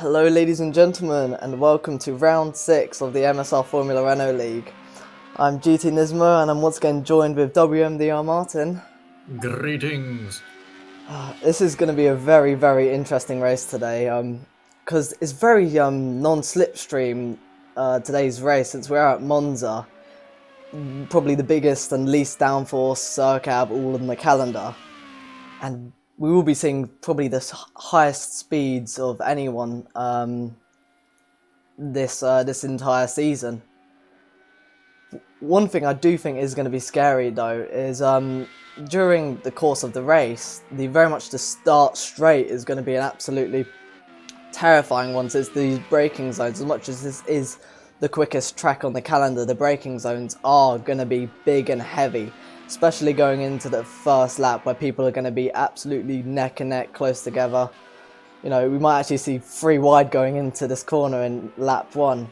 Hello ladies and gentlemen, and welcome to round 6 of the MSR Formula Renault League. I'm GT Nismo and I'm once again joined with WMDR Martin. Greetings! This is going to be a very interesting race today, because it's very non-slipstream today's race, since we're at Monza, probably the biggest and least downforce circuit out of all on the calendar. And we will be seeing probably the highest speeds of anyone this entire season. One thing I do think is going to be scary though is during the course of the race, the start straight is going to be an absolutely terrifying one. So it's these braking zones. As much as this is the quickest track on the calendar, the braking zones are going to be big and heavy, especially going into the first lap where people are going to be absolutely neck and neck close together. You know, we might actually see 3 wide going into this corner in lap 1,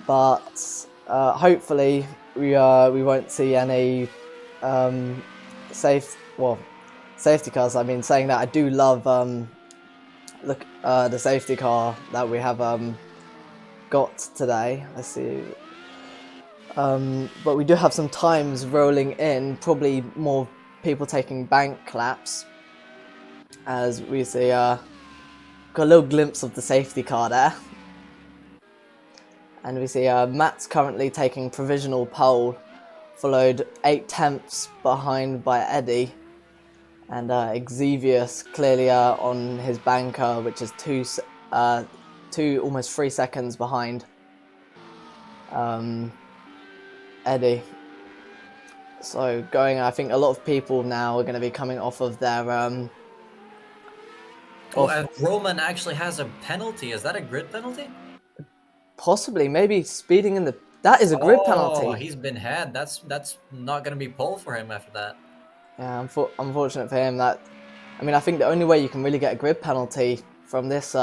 but hopefully we won't see any safety cars. I mean, saying that, I do love the safety car that we have got today. Let's see. But we do have some times rolling in, probably more people taking bank laps, as we see got a little glimpse of the safety car there. And we see Matt's currently taking provisional pole, followed 8/10 behind by Eddie, and Xavius clearly on his banker, which is almost 3 seconds behind Eddie. So I think a lot of people now are going to be coming off of their and Roman actually has a penalty. Is that a grid penalty? Possibly, maybe speeding in the... That is a grid penalty. Oh, he's been had. That's not going to be pole for him after that. Yeah, unfortunate for him. That, I mean, I think the only way you can really get a grid penalty from this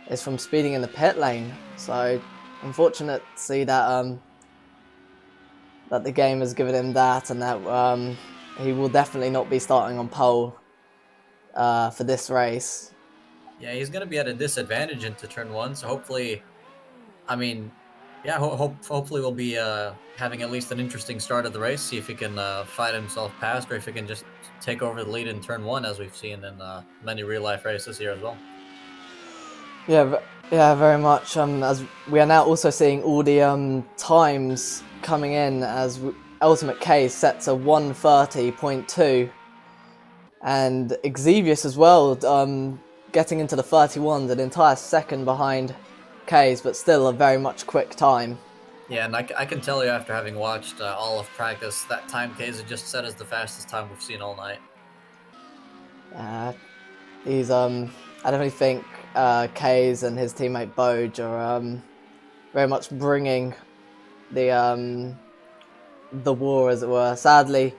is from speeding in the pit lane. So unfortunate to see that that the game has given him that, and that he will definitely not be starting on pole for this race. Yeah, he's going to be at a disadvantage into turn 1, so hopefully, I mean, yeah, hopefully we'll be having at least an interesting start of the race, see if he can fight himself past, or if he can just take over the lead in turn 1, as we've seen in many real-life races here as well. Yeah, very much. As we are now also seeing all the times coming in, as Ultimate K sets a 1:30.2, and Xavius as well, getting into the 31s, an entire second behind K's, but still a very much quick time. Yeah, and I can tell you, after having watched all of practice, that time K's had just set as the fastest time we've seen all night. He's I definitely think K's and his teammate Boj are very much bringing the war, as it were. Sadly,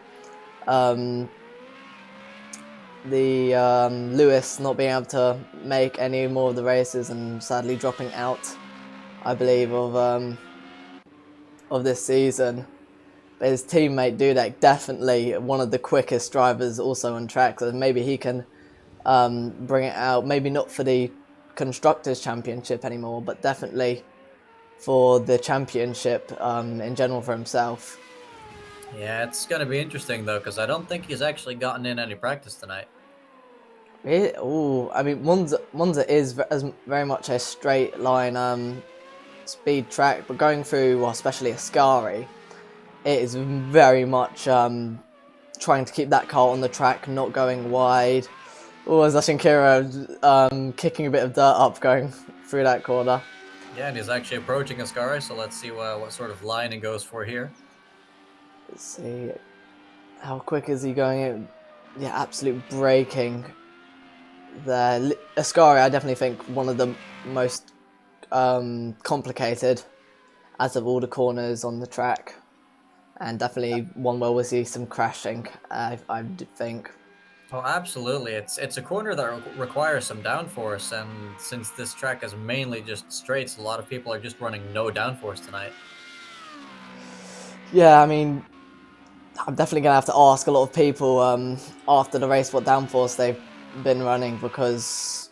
Lewis not being able to make any more of the races, and sadly dropping out, I believe, of this season. But his teammate Dudek, definitely one of the quickest drivers also on track, so maybe he can bring it out. Maybe not for the Constructors' Championship anymore, but definitely for the championship in general for himself. Yeah, it's going to be interesting, though, because I don't think he's actually gotten in any practice tonight. I mean, Monza is very much a straight line speed track, but going through, well, especially Ascari, it is very much trying to keep that car on the track, not going wide. Oh, Zashinkira kicking a bit of dirt up going through that corner. Yeah, and he's actually approaching Ascari, so let's see what sort of line he goes for here. Let's see, how quick is he going in? Yeah, absolute braking there. Ascari, I definitely think one of the most complicated out of all the corners on the track, and definitely one where we'll see some crashing, I think. Oh, absolutely. It's a corner that requires some downforce, and since this track is mainly just straights, a lot of people are just running no downforce tonight. Yeah, I mean, I'm definitely going to have to ask a lot of people after the race what downforce they've been running, because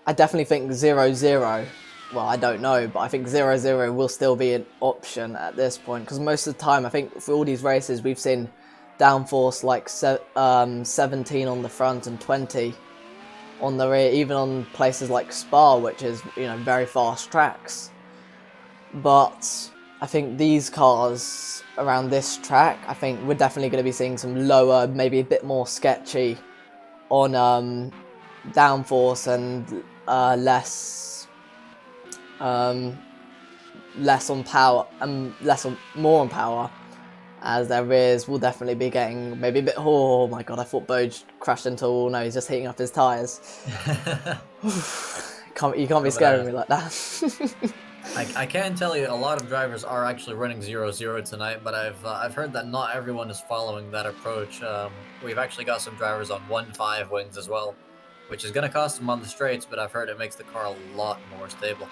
I definitely think 0-0. Well, I don't know, but I think 0-0 will still be an option at this point, because most of the time, I think for all these races, we've seen downforce like 17 on the front and 20 on the rear, even on places like Spa, which is, you know, very fast tracks. But I think these cars around this track, I think we're definitely going to be seeing some lower, maybe a bit more sketchy on downforce and less on power and more on power, as their rears will definitely be getting maybe a bit. Oh my god! I thought Boj crashed into a wall. No, he's just heating up his tyres. You can't be scaring me like that. I can tell you a lot of drivers are actually running 0-0 tonight, but I've heard that not everyone is following that approach. We've actually got some drivers on 1.5 wings as well, which is going to cost them on the straights, but I've heard it makes the car a lot more stable.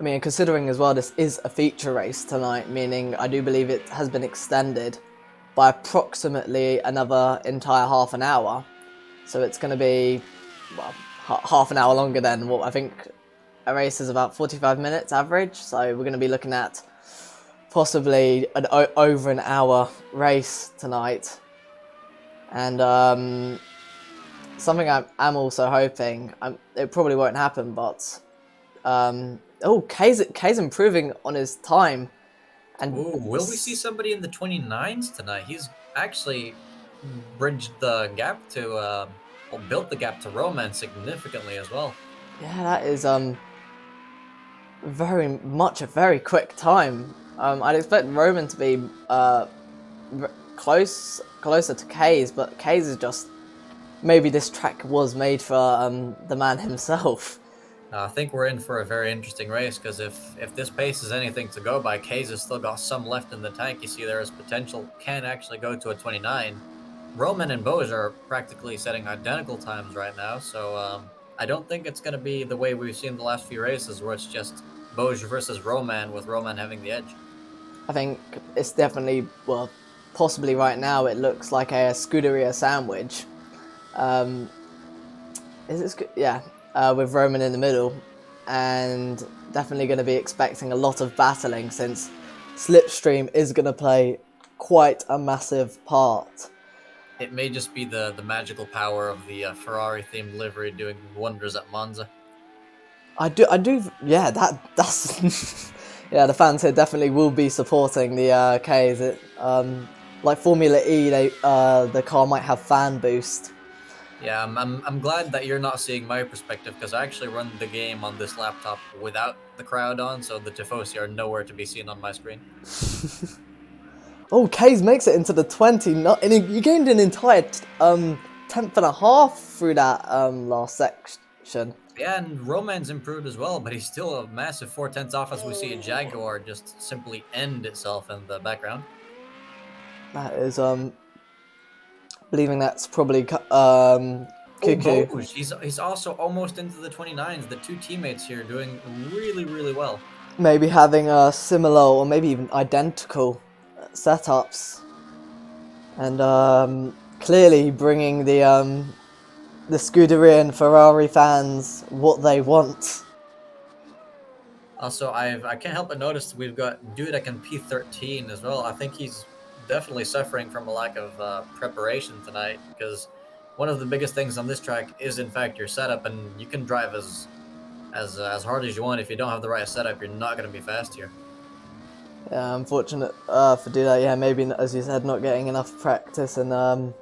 I mean, considering as well this is a feature race tonight, meaning I do believe it has been extended by approximately another entire half an hour. So it's going to be, well, half an hour longer than what I think a race is about 45 minutes average. So we're going to be looking at possibly over an hour race tonight. And something I'm also hoping, it probably won't happen, but K's improving on his time. And ooh, will we see somebody in the 29s tonight? He's actually bridged the gap to, well, built the gap to Roman significantly as well. Yeah, that is very much a very quick time. I'd expect Roman to be closer to K's, but K's is just, maybe this track was made for the man himself. I think we're in for a very interesting race, because if this pace is anything to go by, K's has still got some left in the tank. You see there is potential, can actually go to a 29. Roman and Boj are practically setting identical times right now, so I don't think it's going to be the way we've seen the last few races, where it's just Boj versus Roman, with Roman having the edge. I think it's definitely, well, possibly right now it looks like a Scuderia sandwich. With Roman in the middle, and definitely going to be expecting a lot of battling, since Slipstream is going to play quite a massive part. It may just be the magical power of the Ferrari-themed livery doing wonders at Monza. Yeah, that's yeah. The fans here definitely will be supporting the Ks. Like Formula E, the car might have fan boost. Yeah, I'm glad that you're not seeing my perspective, because I actually run the game on this laptop without the crowd on, so the Tifosi are nowhere to be seen on my screen. Oh, K's makes it into the 20. You gained an entire tenth and a half through that last section. Yeah, and Roman's improved as well, but he's still a massive 4/10 off, as we see a Jaguar just simply end itself in the background. That is believing that's probably Cuckoo. Boj, he's also almost into the 29s. The two teammates here doing really, really well. Maybe having a similar or maybe even identical setups, and clearly bringing the Scuderia and Ferrari fans what they want. Also, I can't help but notice we've got Dudek and P13 as well. I think he's definitely suffering from a lack of preparation tonight, because one of the biggest things on this track is, in fact, your setup, and you can drive as hard as you want. If you don't have the right setup, you're not going to be fast here. Yeah, unfortunate for Dudek. Yeah, maybe, as you said, not getting enough practice and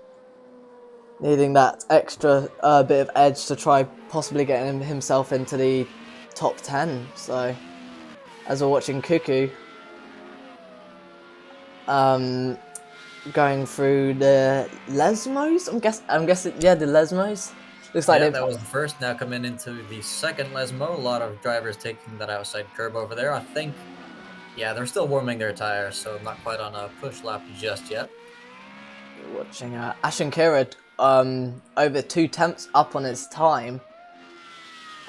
needing that extra bit of edge to try possibly getting himself into the top 10. So, as we're watching Cuckoo going through the Lesmos, I'm guessing, yeah, the Lesmos. Looks like that was the first. Now coming into the second Lesmo, a lot of drivers taking that outside curb over there. I think, yeah, they're still warming their tires, so not quite on a push lap just yet. Watching Ashen Kira over 2 tenths up on his time.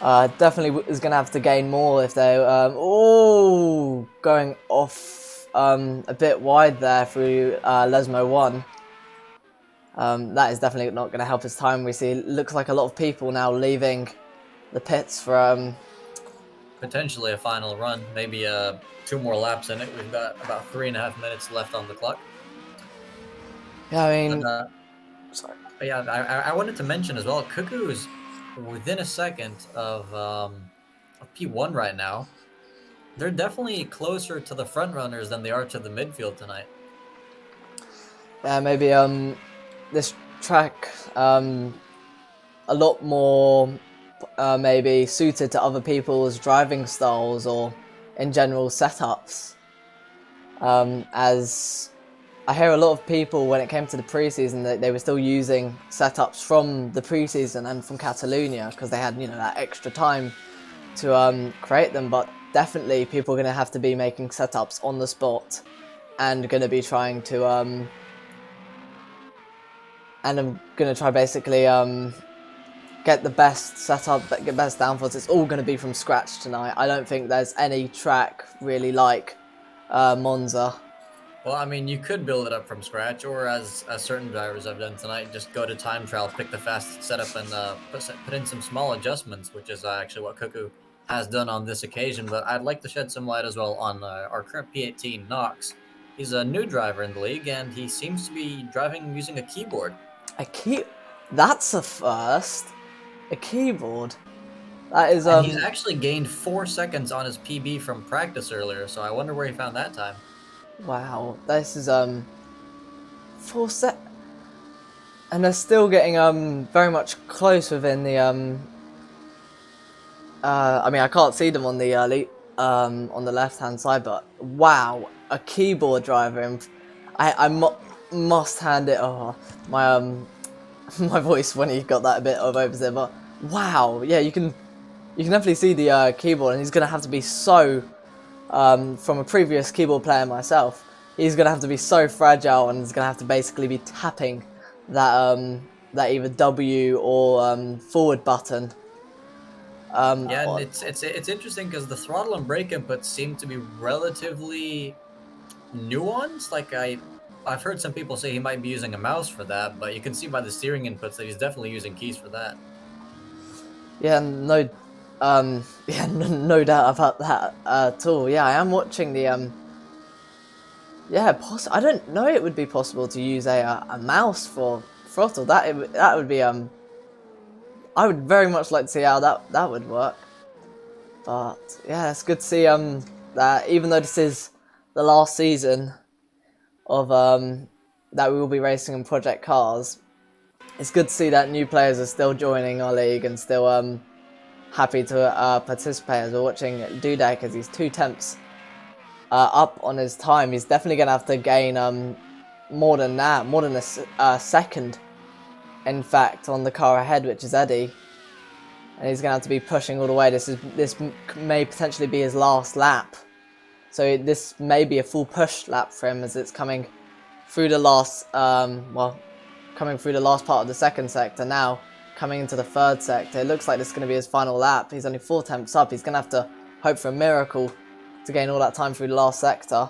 Definitely is going to have to gain more if they going off a bit wide there through Lesmo 1. That is definitely not going to help his time. We see looks like a lot of people now leaving the pits for Potentially a final run, maybe 2 more laps in it. We've got about 3.5 minutes left on the clock. Yeah, I But mean, sorry. yeah, I wanted to mention as well, Cuckoo is within a second of P1 right now. They're definitely closer to the front runners than they are to the midfield tonight. Yeah, maybe this track a lot more maybe suited to other people's driving styles or in general setups. As I hear a lot of people when it came to the preseason that they were still using setups from the preseason and from Catalonia because they had that extra time to create them. But definitely people are going to have to be making setups on the spot and going to be trying to and I'm going to try basically get the best setup, get best downforce. It's all going to be from scratch tonight. I don't think there's any track really like Monza. Well, I mean, you could build it up from scratch, or as certain drivers have done tonight, just go to time trial, pick the fastest setup, and put in some small adjustments, which is actually what Cuckoo has done on this occasion. But I'd like to shed some light as well on our current P18, Knox. He's a new driver in the league, and he seems to be driving using a keyboard. That's a first. A keyboard. That is And he's actually gained 4 seconds on his PB from practice earlier, so I wonder where he found that time. Wow. This is 4 and they're still getting very much close within the I mean I can't see them on the on the left hand side, but wow, a keyboard driver. And must hand it. Oh, my my voice when he got that a bit of over there, but wow, yeah, you can definitely see the keyboard, and he's gonna have to be so from a previous keyboard player myself, he's gonna have to be so fragile, and he's gonna have to basically be tapping that that either W or forward button. Yeah, and it's interesting because the throttle and brake inputs seem to be relatively nuanced. Like I've heard some people say he might be using a mouse for that, but you can see by the steering inputs that he's definitely using keys for that. Yeah, no, yeah, no doubt about that at all. Yeah, I am watching the yeah, I don't know it would be possible to use a mouse for throttle. That would be I would very much like to see how that would work. But yeah, it's good to see that even though this is the last season of that we will be racing in Project Cars, it's good to see that new players are still joining our league and still happy to participate. As we're watching Dudek as he's 2 tenths up on his time. He's definitely going to have to gain more than that, more than a second, in fact, on the car ahead, which is Eddie. And he's going to have to be pushing all the way. This may potentially be his last lap. So this may be a full push lap for him as it's coming through the last, coming through the last part of the second sector now, coming into the third sector. It looks like this is going to be his final lap. He's only 4 tenths up. He's going to have to hope for a miracle to gain all that time through the last sector.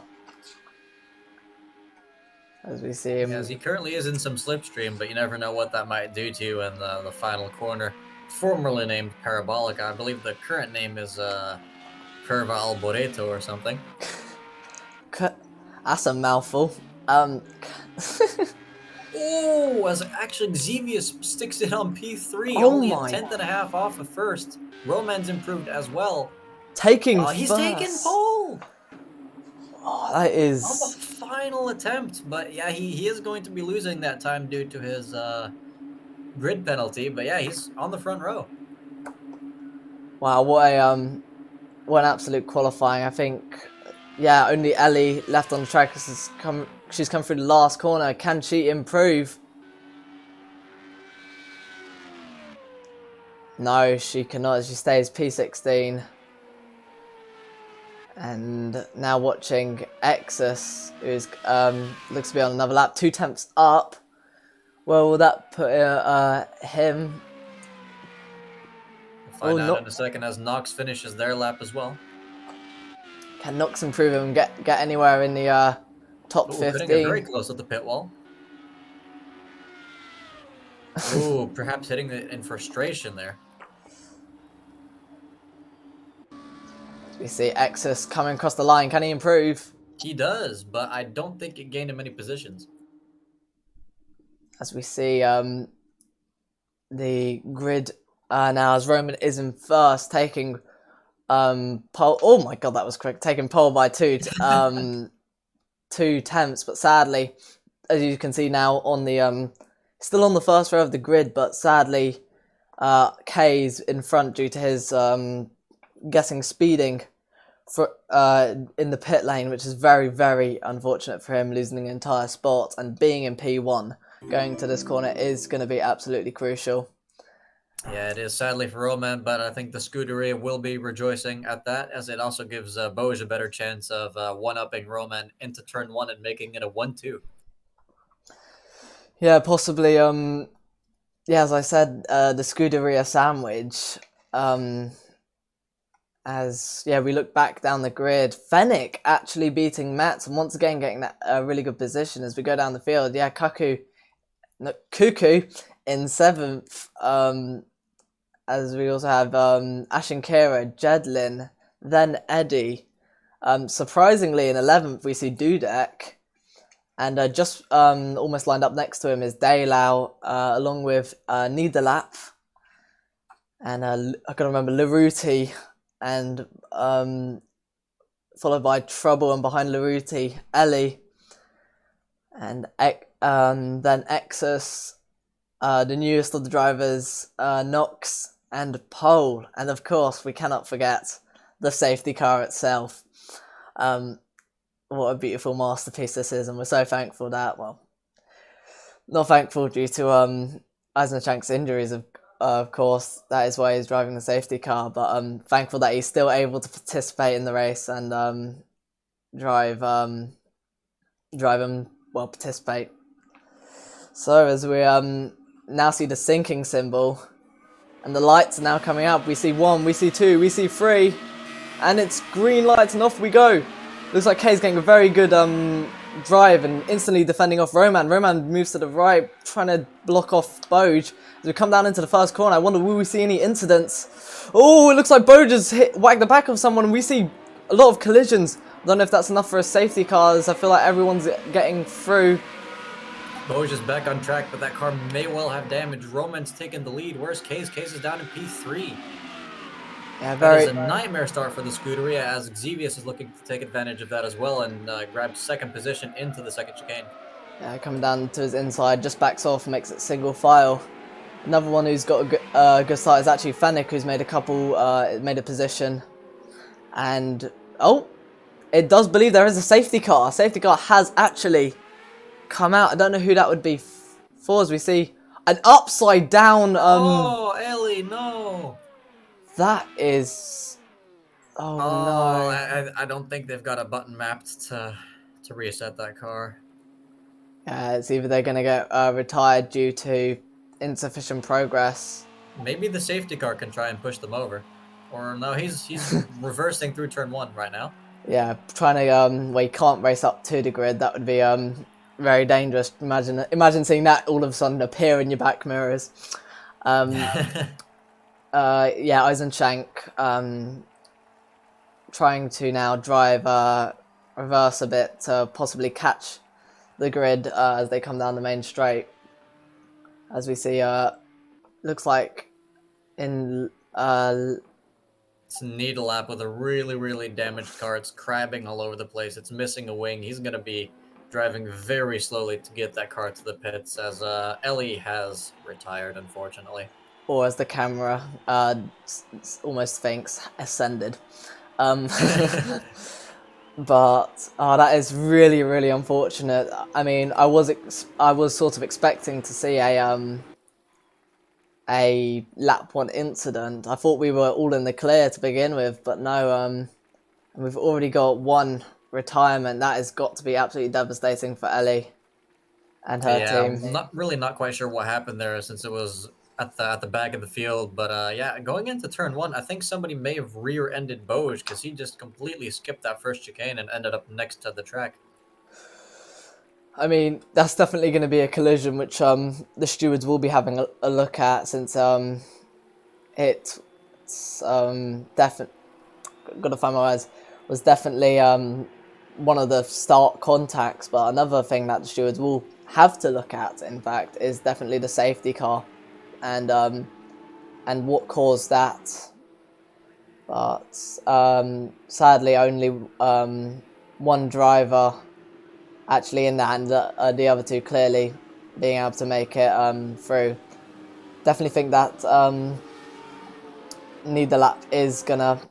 As we see him. Yes, he currently is in some slipstream, but you never know what that might do to you in the final corner. Formerly named Parabolica, I believe the current name is Curva Alboreto or something. That's a mouthful. Oh, as actually Xevious sticks it on P3, Oh only a my. 10th.5 off of first. Roman's improved as well. Taking He's first. taken pole! Oh, that is... On the final attempt, but yeah, he is going to be losing that time due to his grid penalty, but yeah, he's on the front row. Wow, what an absolute qualifying. I think, yeah, only Ellie left on the track. She's come through the last corner. Can she improve? No, she cannot. She stays P16. And now watching Exus, who's looks to be on another lap, 2 tenths up. Well, will that put him? We'll find out in a second as Knox finishes their lap as well. Can Knox improve and get anywhere in the top 15? Getting very close at the pit wall. Ooh, perhaps hitting it in frustration there. We see Exus coming across the line. Can he improve? He does, but I don't think it gained him any positions. As we see the grid now as Roman is in first, taking pole. Oh my god, that was quick. Taking pole by 2 tenths, but sadly, as you can see now on the still on the first row of the grid, but sadly, K's in front due to his guessing speeding for in the pit lane, which is very, very unfortunate for him, losing the entire spot, and being in P1 going to this corner is going to be absolutely crucial. Yeah, it is sadly for Roman, but I think the Scuderia will be rejoicing at that, as it also gives Boj a better chance of one-upping Roman into turn 1 and making it a 1-2. Yeah, possibly. Yeah, as I said, the Scuderia sandwich. As yeah, we look back down the grid, Fennec actually beating Mats and once again getting that really good position as we go down the field. Yeah, Cuckoo in 7th. As we also have Ashen Kira, Jedlin, then Eddie. Surprisingly, in 11th we see Dudek, and just almost lined up next to him is Daylau, along with Niederlap, and I can remember Laruti, and followed by Trouble, and behind Laruti, Ellie, and then Exus, the newest of the drivers, Nox, and Pole, and of course we cannot forget the safety car itself. What a beautiful masterpiece this is, and we're so thankful that, well, not thankful due to Eisenchank's injuries, of course, that is why he's driving the safety car, but thankful that he's still able to participate in the race and drive and, well, participate. So as we now see the sinking symbol, and the lights are now coming up, we see 1, we see 2, we see 3, and it's green lights and off we go. Looks like Kay's getting a very good drive and instantly defending off Roman. Roman moves to the right, trying to block off Boj. As we come down into the first corner, I wonder, will we see any incidents? Oh, it looks like Boj has whacked the back of someone, and we see a lot of collisions. I don't know if that's enough for a safety car, as I feel like everyone's getting through. Boj is back on track, but that car may well have damage. Roman's taking the lead. Where's Case? Case is down in P3. Yeah, That is a nightmare start for the Scuderia, as Xevious is looking to take advantage of that as well and grab second position into the second chicane. Yeah, coming down to his inside, just backs off, makes it single file. Another one who's got a good start is actually Fennec, who's made a position. And, oh, it does believe there is a safety car. Safety car has actually come out. I don't know who that would be for, as we see an upside down. Oh, Ellie, no. That is. Oh no. I don't think they've got a button mapped to reset that car. Yeah, it's either they're going to get retired due to insufficient progress. Maybe the safety car can try and push them over. Or no, he's reversing through turn 1 right now. Yeah, trying to well, he can't race up to the grid. That would be very dangerous. Imagine seeing that all of a sudden appear in your back mirrors. Yeah, Eisenchank trying to now drive reverse a bit to possibly catch the grid as they come down the main straight. As we see, looks like in it's a needle lap with a really, really damaged car. It's crabbing all over the place. It's missing a wing. He's going to be driving very slowly to get that car to the pits, as Ellie has retired, unfortunately. Or as the camera almost thinks, ascended. But that is really, really unfortunate. I mean, I was sort of expecting to see a lap 1 incident. I thought we were all in the clear to begin with, but no. We've already got 1 retirement. That has got to be absolutely devastating for Ellie and her team. I'm not quite sure what happened there, since it was at the back of the field. But yeah, going into turn 1, I think somebody may have rear-ended Boj, because he just completely skipped that first chicane and ended up next to the track. I mean, that's definitely going to be a collision which the stewards will be having a look at, since it's definitely, gotta find my words, was definitely one of the start contacts. But another thing that the stewards will have to look at, in fact, is definitely the safety car, and what caused that. But sadly, only one driver actually in that, and the other two clearly being able to make it through. Definitely think that neither lap is gonna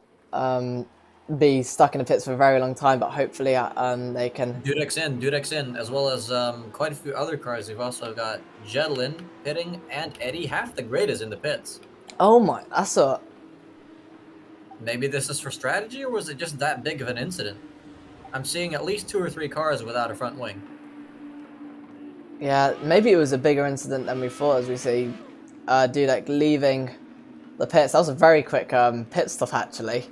be stuck in the pits for a very long time, but hopefully they can. Dudex in, as well as quite a few other cars. We've also got Jedlin pitting, and Eddie Half the Great is in the pits. Oh my, that's a. Maybe this is for strategy, or was it just that big of an incident? I'm seeing at least 2 or 3 cars without a front wing. Yeah, maybe it was a bigger incident than we thought, as we see Dudek leaving the pits. That was a very quick pit stop, actually.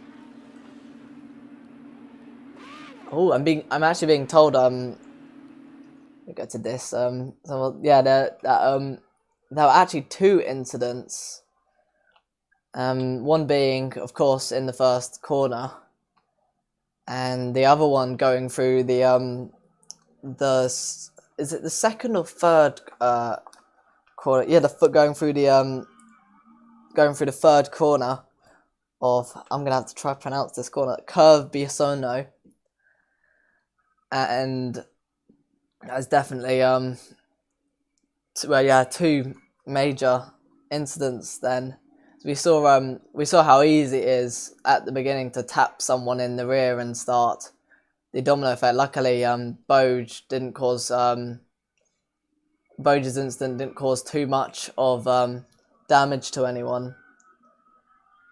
Oh, I'm actually being told we go to this so yeah, there were actually two incidents. One being, of course, in the first corner, and the other one going through the is it the second or third corner? Yeah, going through the third corner of, I'm gonna have to try to pronounce this corner, Curve Biasono, and that's definitely two major incidents. Then we saw how easy it is at the beginning to tap someone in the rear and start the domino effect. Luckily, Boge's incident didn't cause too much of damage to anyone.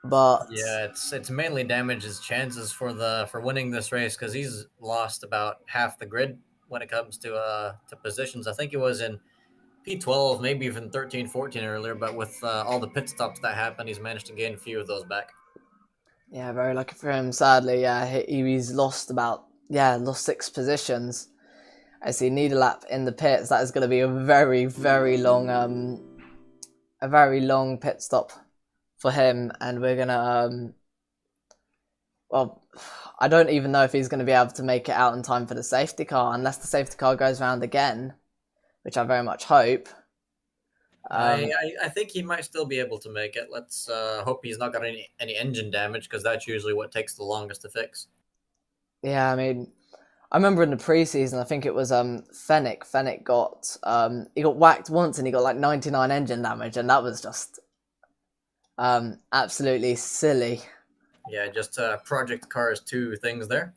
But Yeah, it's mainly damaged his chances for winning this race, because he's lost about half the grid when it comes to positions. I think it was in P12, maybe even 13, 14 earlier, but with all the pit stops that happened, he's managed to gain a few of those back. yeah, very lucky for him. Sadly, yeah, he's lost lost 6 positions. I see need a lap in the pits. That is going to be a very, very long pit stop for him, and we're gonna well, I don't even know if he's going to be able to make it out in time for the safety car, unless the safety car goes round again, which I very much hope. I think he might still be able to make it. Let's hope he's not got any engine damage, because that's usually what takes the longest to fix. Yeah, I mean, I remember in the preseason, I think it was Fennec. Fennec got he got whacked once and he got like 99 engine damage, and that was just absolutely silly. Yeah, just Project Cars 2 things there.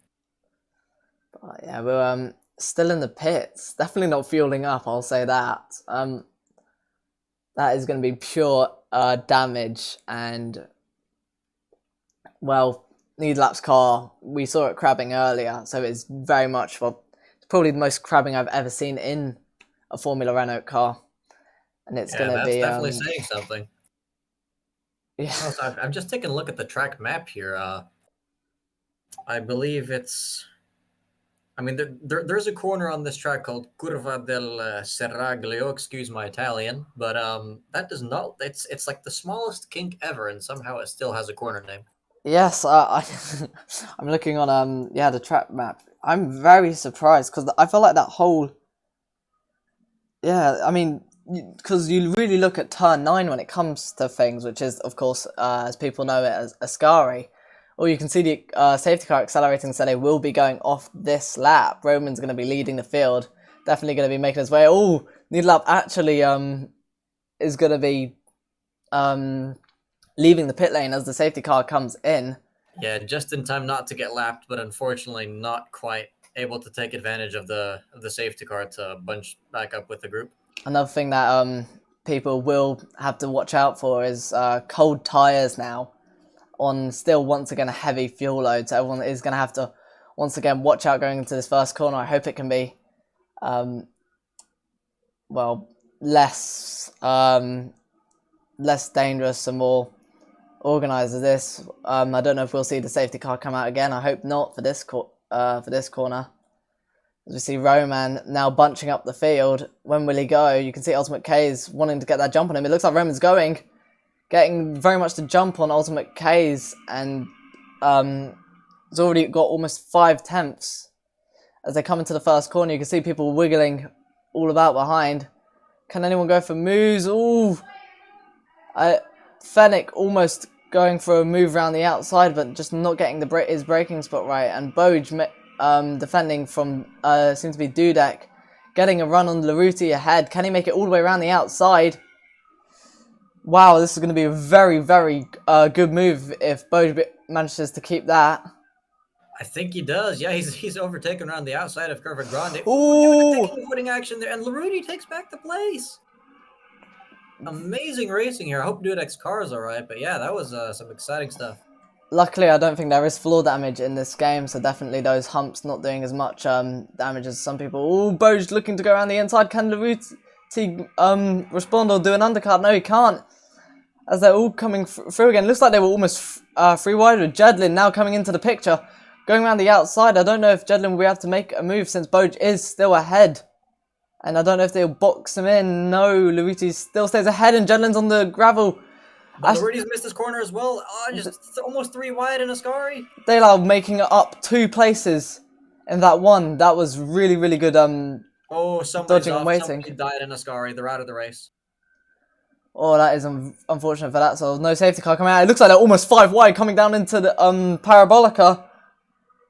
But yeah, we're still in the pits. Definitely not fueling up, I'll say that. That is going to be pure damage, and well, Needlap's car, we saw it crabbing earlier, so it's very much, well, it's probably the most crabbing I've ever seen in a Formula Renault car, and it's going to That's be definitely saying something. yeah. Oh, so I'm just taking a look at the track map here. I believe it's. I mean, there's a corner on this track called Curva del Serraglio. Excuse my Italian, but that does not. It's like the smallest kink ever, and somehow it still has a corner name. Yes, I'm looking on the track map. I'm very surprised because I feel like that whole, I mean, because you really look at turn 9 when it comes to things, which is, of course, as people know it as Ascari. Or you can see the safety car accelerating, so they will be going off this lap. Roman's going to be leading the field, definitely going to be making his way. Oh, Needlap actually is going to be leaving the pit lane as the safety car comes in. Yeah, just in time not to get lapped, but unfortunately not quite able to take advantage of the safety car to bunch back up with the group. Another thing that people will have to watch out for is cold tyres now, on still once again a heavy fuel load. So everyone is going to have to once again watch out going into this first corner. I hope it can be less dangerous and more organised as this. I don't know if we'll see the safety car come out again. I hope not for this corner. As we see Roman now bunching up the field. When will he go? You can see Ultimate K's wanting to get that jump on him. It looks like Roman's going. Getting very much the jump on Ultimate K's, and has already got almost 5/10. As they come into the first corner, you can see people wiggling all about behind. Can anyone go for moves? Ooh! Fennec almost going for a move around the outside, but just not getting his braking spot right. And Boj defending from, seems to be Dudek, getting a run on Laruti ahead. Can he make it all the way around the outside? Wow, this is going to be a very, very good move if Boj manages to keep that. I think he does. Yeah, he's overtaken around the outside of Curva Grande. Ooh! Taking footing action there, and Laruti takes back the place. Amazing racing here. I hope Dudek's car is alright, but yeah, that was some exciting stuff. Luckily, I don't think there is floor damage in this game, so definitely those humps not doing as much damage as some people. Ooh, Boj looking to go around the inside. Can Laruti respond or do an undercut? No, he can't. As they're all coming through again. Looks like they were almost free wide with Jedlin now coming into the picture. Going around the outside. I don't know if Jedlin will be able to make a move since Boj is still ahead. And I don't know if they'll box him in. No, Laruti still stays ahead and Jedlin's on the gravel. But Laruti's missed his corner as well. Oh, just almost 3 wide in Ascari. Daylau making it up 2 places in that one. That was really, really good dodging and waiting. Somebody died in Ascari. They're out of the race. Oh, that is unfortunate for that. So no safety car coming out. It looks like they're almost 5 wide coming down into the Parabolica.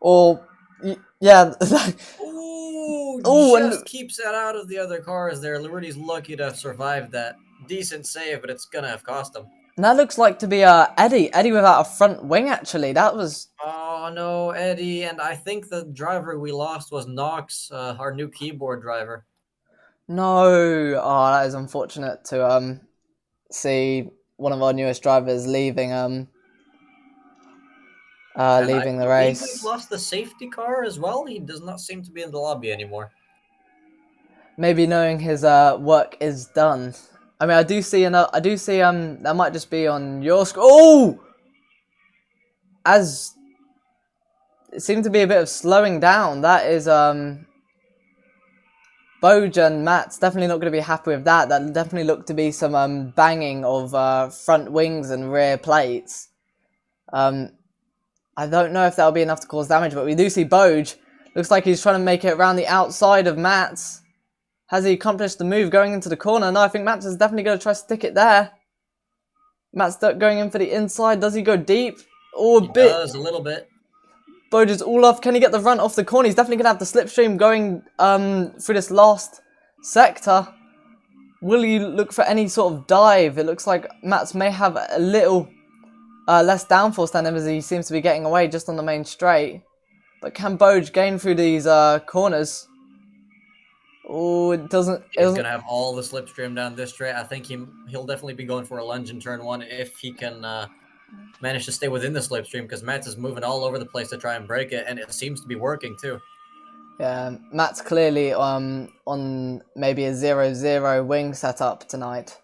Or, yeah. Ooh, just keeps that out of the other cars there. Laruti's lucky to have survived that. Decent save, but it's going to have cost him. And that looks like to be Eddie. Eddie without a front wing, actually. That was... Oh, no, Eddie. And I think the driver we lost was Knox, our new keyboard driver. No. Oh, that is unfortunate to see one of our newest drivers leaving leaving the race. We've lost the safety car as well. He does not seem to be in the lobby anymore. Maybe knowing his work is done. I mean, I do see that might just be on your screen. Oh! As it seemed to be a bit of slowing down. That is Boj and Matt's definitely not going to be happy with that. That definitely looked to be some banging of front wings and rear plates. I don't know if that'll be enough to cause damage, but we do see Boj. Looks like he's trying to make it around the outside of Matt's. Has he accomplished the move going into the corner? No, I think Matt's is definitely going to try to stick it there. Matt's going in for the inside. Does he go deep? Oh, a bit. He does, a little bit. Boj is all off. Can he get the run off the corner? He's definitely going to have the slipstream going through this last sector. Will he look for any sort of dive? It looks like Matt's may have a little less downforce than him as he seems to be getting away just on the main straight. But can Boj gain through these corners? Oh, it doesn't. He's going to have all the slipstream down this straight. I think he'll definitely be going for a lunge in turn 1 if he can manage to stay within the slipstream, because Matt is moving all over the place to try and break it, and it seems to be working too. Yeah, Matt's clearly on maybe a 0-0 wing setup tonight,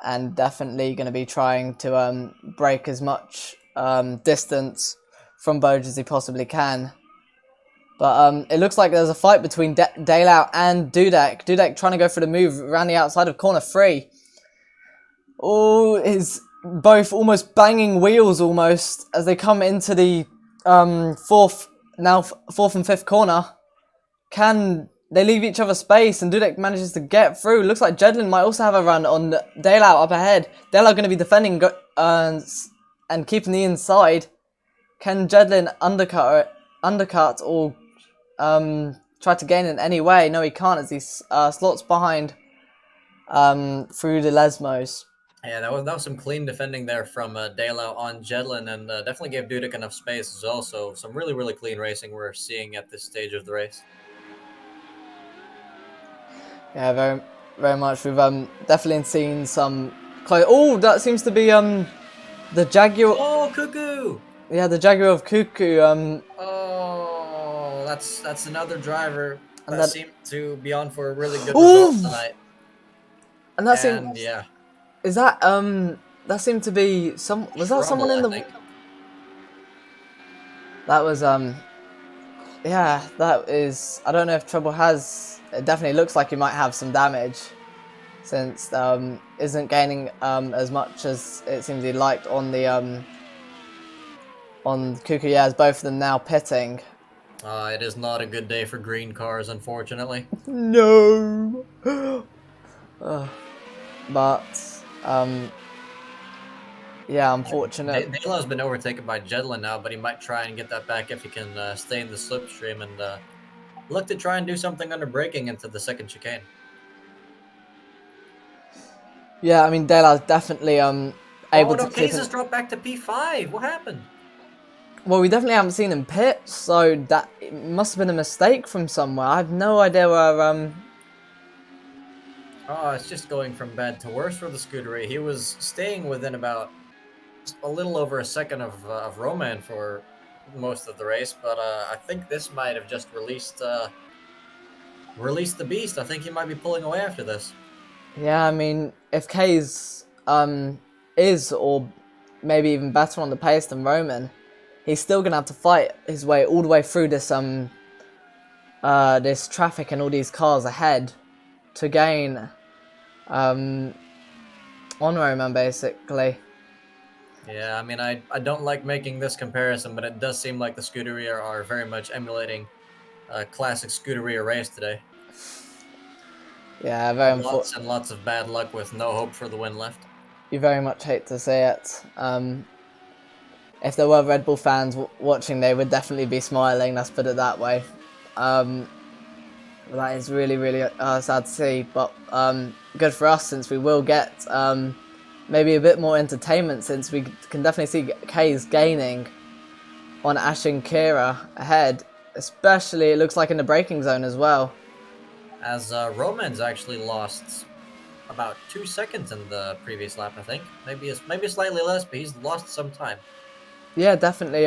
and definitely going to be trying to break as much distance from Boj as he possibly can. But it looks like there's a fight between Daylau and Dudek. Dudek trying to go for the move around the outside of corner 3. Oh, is both almost banging wheels almost as they come into the fourth and fifth corner. Can they leave each other space? And Dudek manages to get through. Looks like Jedlin might also have a run on Daylau up ahead. Daylau going to be defending and keeping the inside. Can Jedlin undercut or try to gain in any way? No, he can't as he slots behind through the Lesmos. Yeah, that was some clean defending there from Daylau on Jedlin, and definitely gave Dudek enough space as well. So some really, really clean racing we're seeing at this stage of the race. Yeah, very, very much. We've definitely seen some close. Oh, that seems to be the Jaguar. Oh, Cuckoo! Yeah, the Jaguar of Cuckoo. Oh, that's another driver that seemed to be on for a really good result tonight. And that seemed, yeah. Is that that seemed to be some? Was that someone in the? That was Yeah, that is. I don't know if Trouble has. It definitely looks like he might have some damage, since isn't gaining as much as it seems he liked on the on Cuckoo. Yeah, as both of them now pitting. It is not a good day for green cars, unfortunately. No. But yeah, unfortunate. Dalo's been overtaken by Jedlin now, but he might try and get that back if he can stay in the slipstream and look to try and do something under braking into the second chicane. Yeah, I mean Dale's definitely Oh able no, to keep Case an. has dropped back to P5. What happened? Well, we definitely haven't seen him pit, so that it must have been a mistake from somewhere. I have no idea where Oh, it's just going from bad to worse for the Scudery. He was staying within about a little over a second of Roman for most of the race, but I think this might have just released the beast. I think he might be pulling away after this. Yeah, I mean, if K's is or maybe even better on the pace than Roman, he's still gonna have to fight his way all the way through this this traffic and all these cars ahead to gain on Roman basically. Yeah, I mean, I don't like making this comparison, but it does seem like the Scuderia are very much emulating a classic Scuderia race today. Yeah, very Lots unfortunate. and lots of bad luck with no hope for the win left. You very much hate to see it. If there were Red Bull fans watching, they would definitely be smiling. Let's put it that way. That is really, really sad to see, but good for us since we will get maybe a bit more entertainment since we can definitely see K's gaining on Ash and Kira ahead, especially it looks like in the braking zone as well. As Roman's actually lost about 2 seconds in the previous lap, I think. Maybe slightly less, but he's lost some time. Yeah, definitely.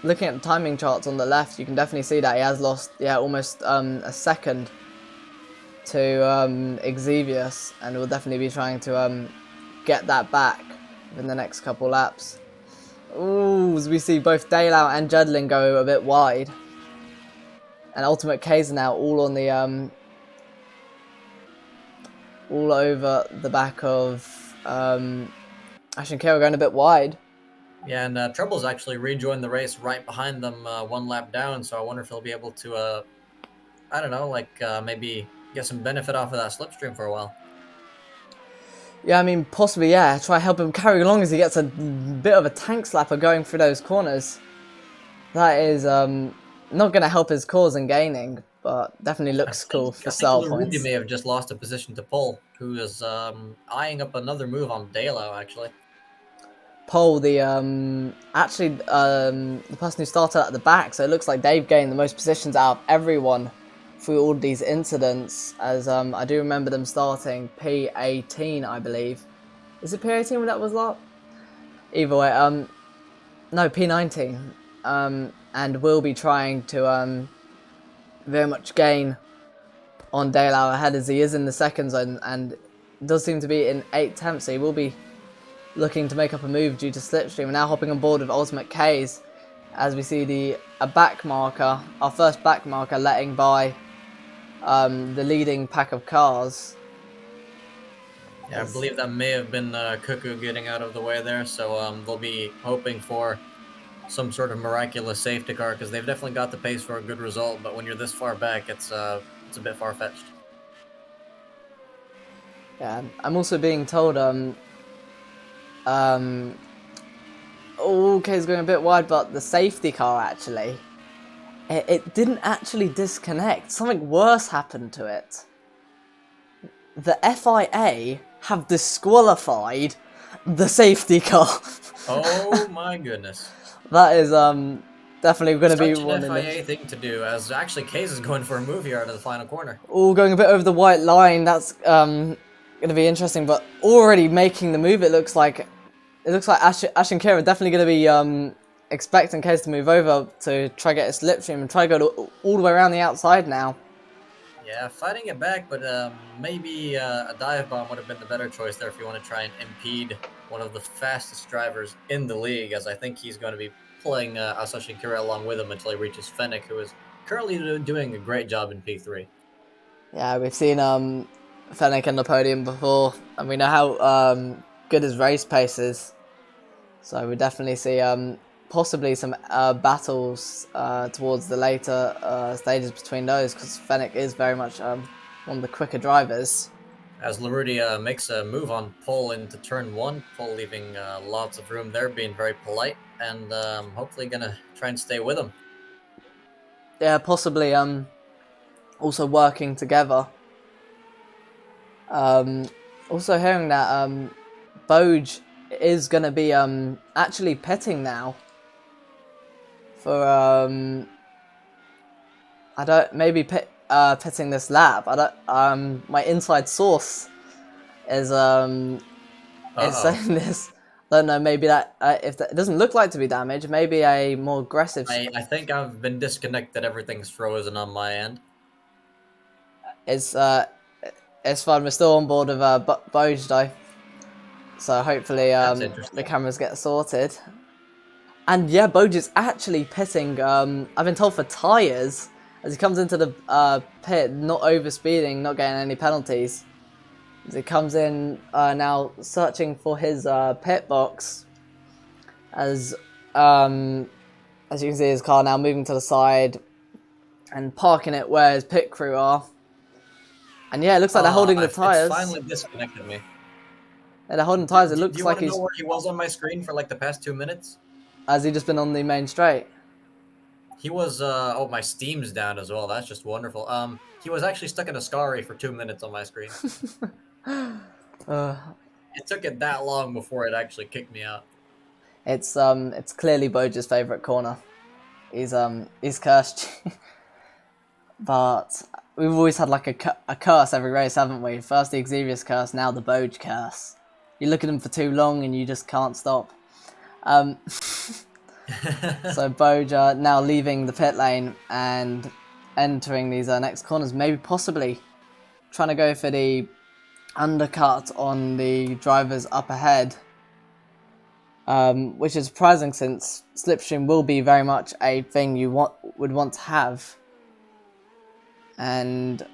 Looking at the timing charts on the left, you can definitely see that he has lost, almost a second to Exevius, and will definitely be trying to get that back in the next couple laps. Ooh, as we see both Daylout and Judlin go a bit wide, and Ultimate K's now all on the all over the back of Ash and Kira going a bit wide. Yeah, and Trouble's actually rejoined the race right behind them, one lap down. So I wonder if he'll be able to, I don't know, like maybe get some benefit off of that slipstream for a while. Yeah, I mean, possibly, yeah. Try help him carry along as he gets a bit of a tank slapper going through those corners. That is not going to help his cause in gaining, but definitely looks cool for I think style Larudi points. may have just lost a position to Pole, who is eyeing up another move on Dalo, actually. Pole, the the person who started at the back, so it looks like they've gained the most positions out of everyone through all these incidents, as I do remember them starting P18, I believe. Is it P18 when that was lot? Either way, no, P19, and will be trying to very much gain on Dale Hour ahead as he is in the second zone and does seem to be in 8th, so he will be looking to make up a move due to slipstream. We're now hopping on board with Ultimate K's as we see a back marker, our first back marker, letting by the leading pack of cars. Yeah, I believe that may have been Cuckoo getting out of the way there, so they'll be hoping for some sort of miraculous safety car because they've definitely got the pace for a good result. But when you're this far back, it's a bit far fetched. Yeah, I'm also being told okay, it's going a bit wide, but the safety car actually it didn't actually disconnect. Something worse happened to it. The FIA have disqualified the safety car. Oh my goodness. That is definitely going to be Such one an in FIA this. thing to do, as actually Case is going for a move here out of the final corner. All going a bit over the white line. That's going to be interesting, but already making the move. It looks like Ash and Kira are definitely going to be expecting Case to move over to try get a slipstream and try to go all the way around the outside now. Yeah, fighting it back, but maybe a dive bomb would have been the better choice there if you want to try and impede one of the fastest drivers in the league, as I think he's going to be pulling Asashi Kira along with him until he reaches Fennec, who is currently doing a great job in P3. Yeah, we've seen Fennec on the podium before, and we know how good his race pace is. So we definitely see possibly some battles towards the later stages between those, because Fennec is very much one of the quicker drivers. As Larudi makes a move on pole into turn 1, pole leaving lots of room there, being very polite, and hopefully gonna try and stay with him. Yeah, possibly also working together. Also hearing that Boj is going to be actually pitting now for I don't maybe pitting this lap. I don't my inside source is saying this. I don't know, maybe that if that, it doesn't look like to be damaged, maybe a more aggressive. I think I've been disconnected. Everything's frozen on my end. It's fine. We're still on board with Boj though, so hopefully the cameras get sorted. And yeah, Boj is actually pitting. I've been told for tyres as he comes into the pit, not overspeeding, not getting any penalties. As he comes in now, searching for his pit box. As you can see, his car now moving to the side and parking it where his pit crew are. And yeah, it looks like they're holding the tyres. It's finally disconnected me. Yeah, they're holding tyres. It looks like he's... Do you want to know where he was on my screen for like the past 2 minutes? Has he just been on the main straight? He was, oh, my Steam's down as well. That's just wonderful. He was actually stuck in a Scary for 2 minutes on my screen. It took it that long before it actually kicked me out. It's clearly Boj's favourite corner. He's cursed. But we've always had like a curse every race, haven't we? First the Xevious curse, now the Boj curse. You look at him for too long and you just can't stop. So Boj now leaving the pit lane and entering these next corners, maybe possibly trying to go for the undercut on the drivers up ahead, which is surprising since slipstream will be very much a thing you would want to have. And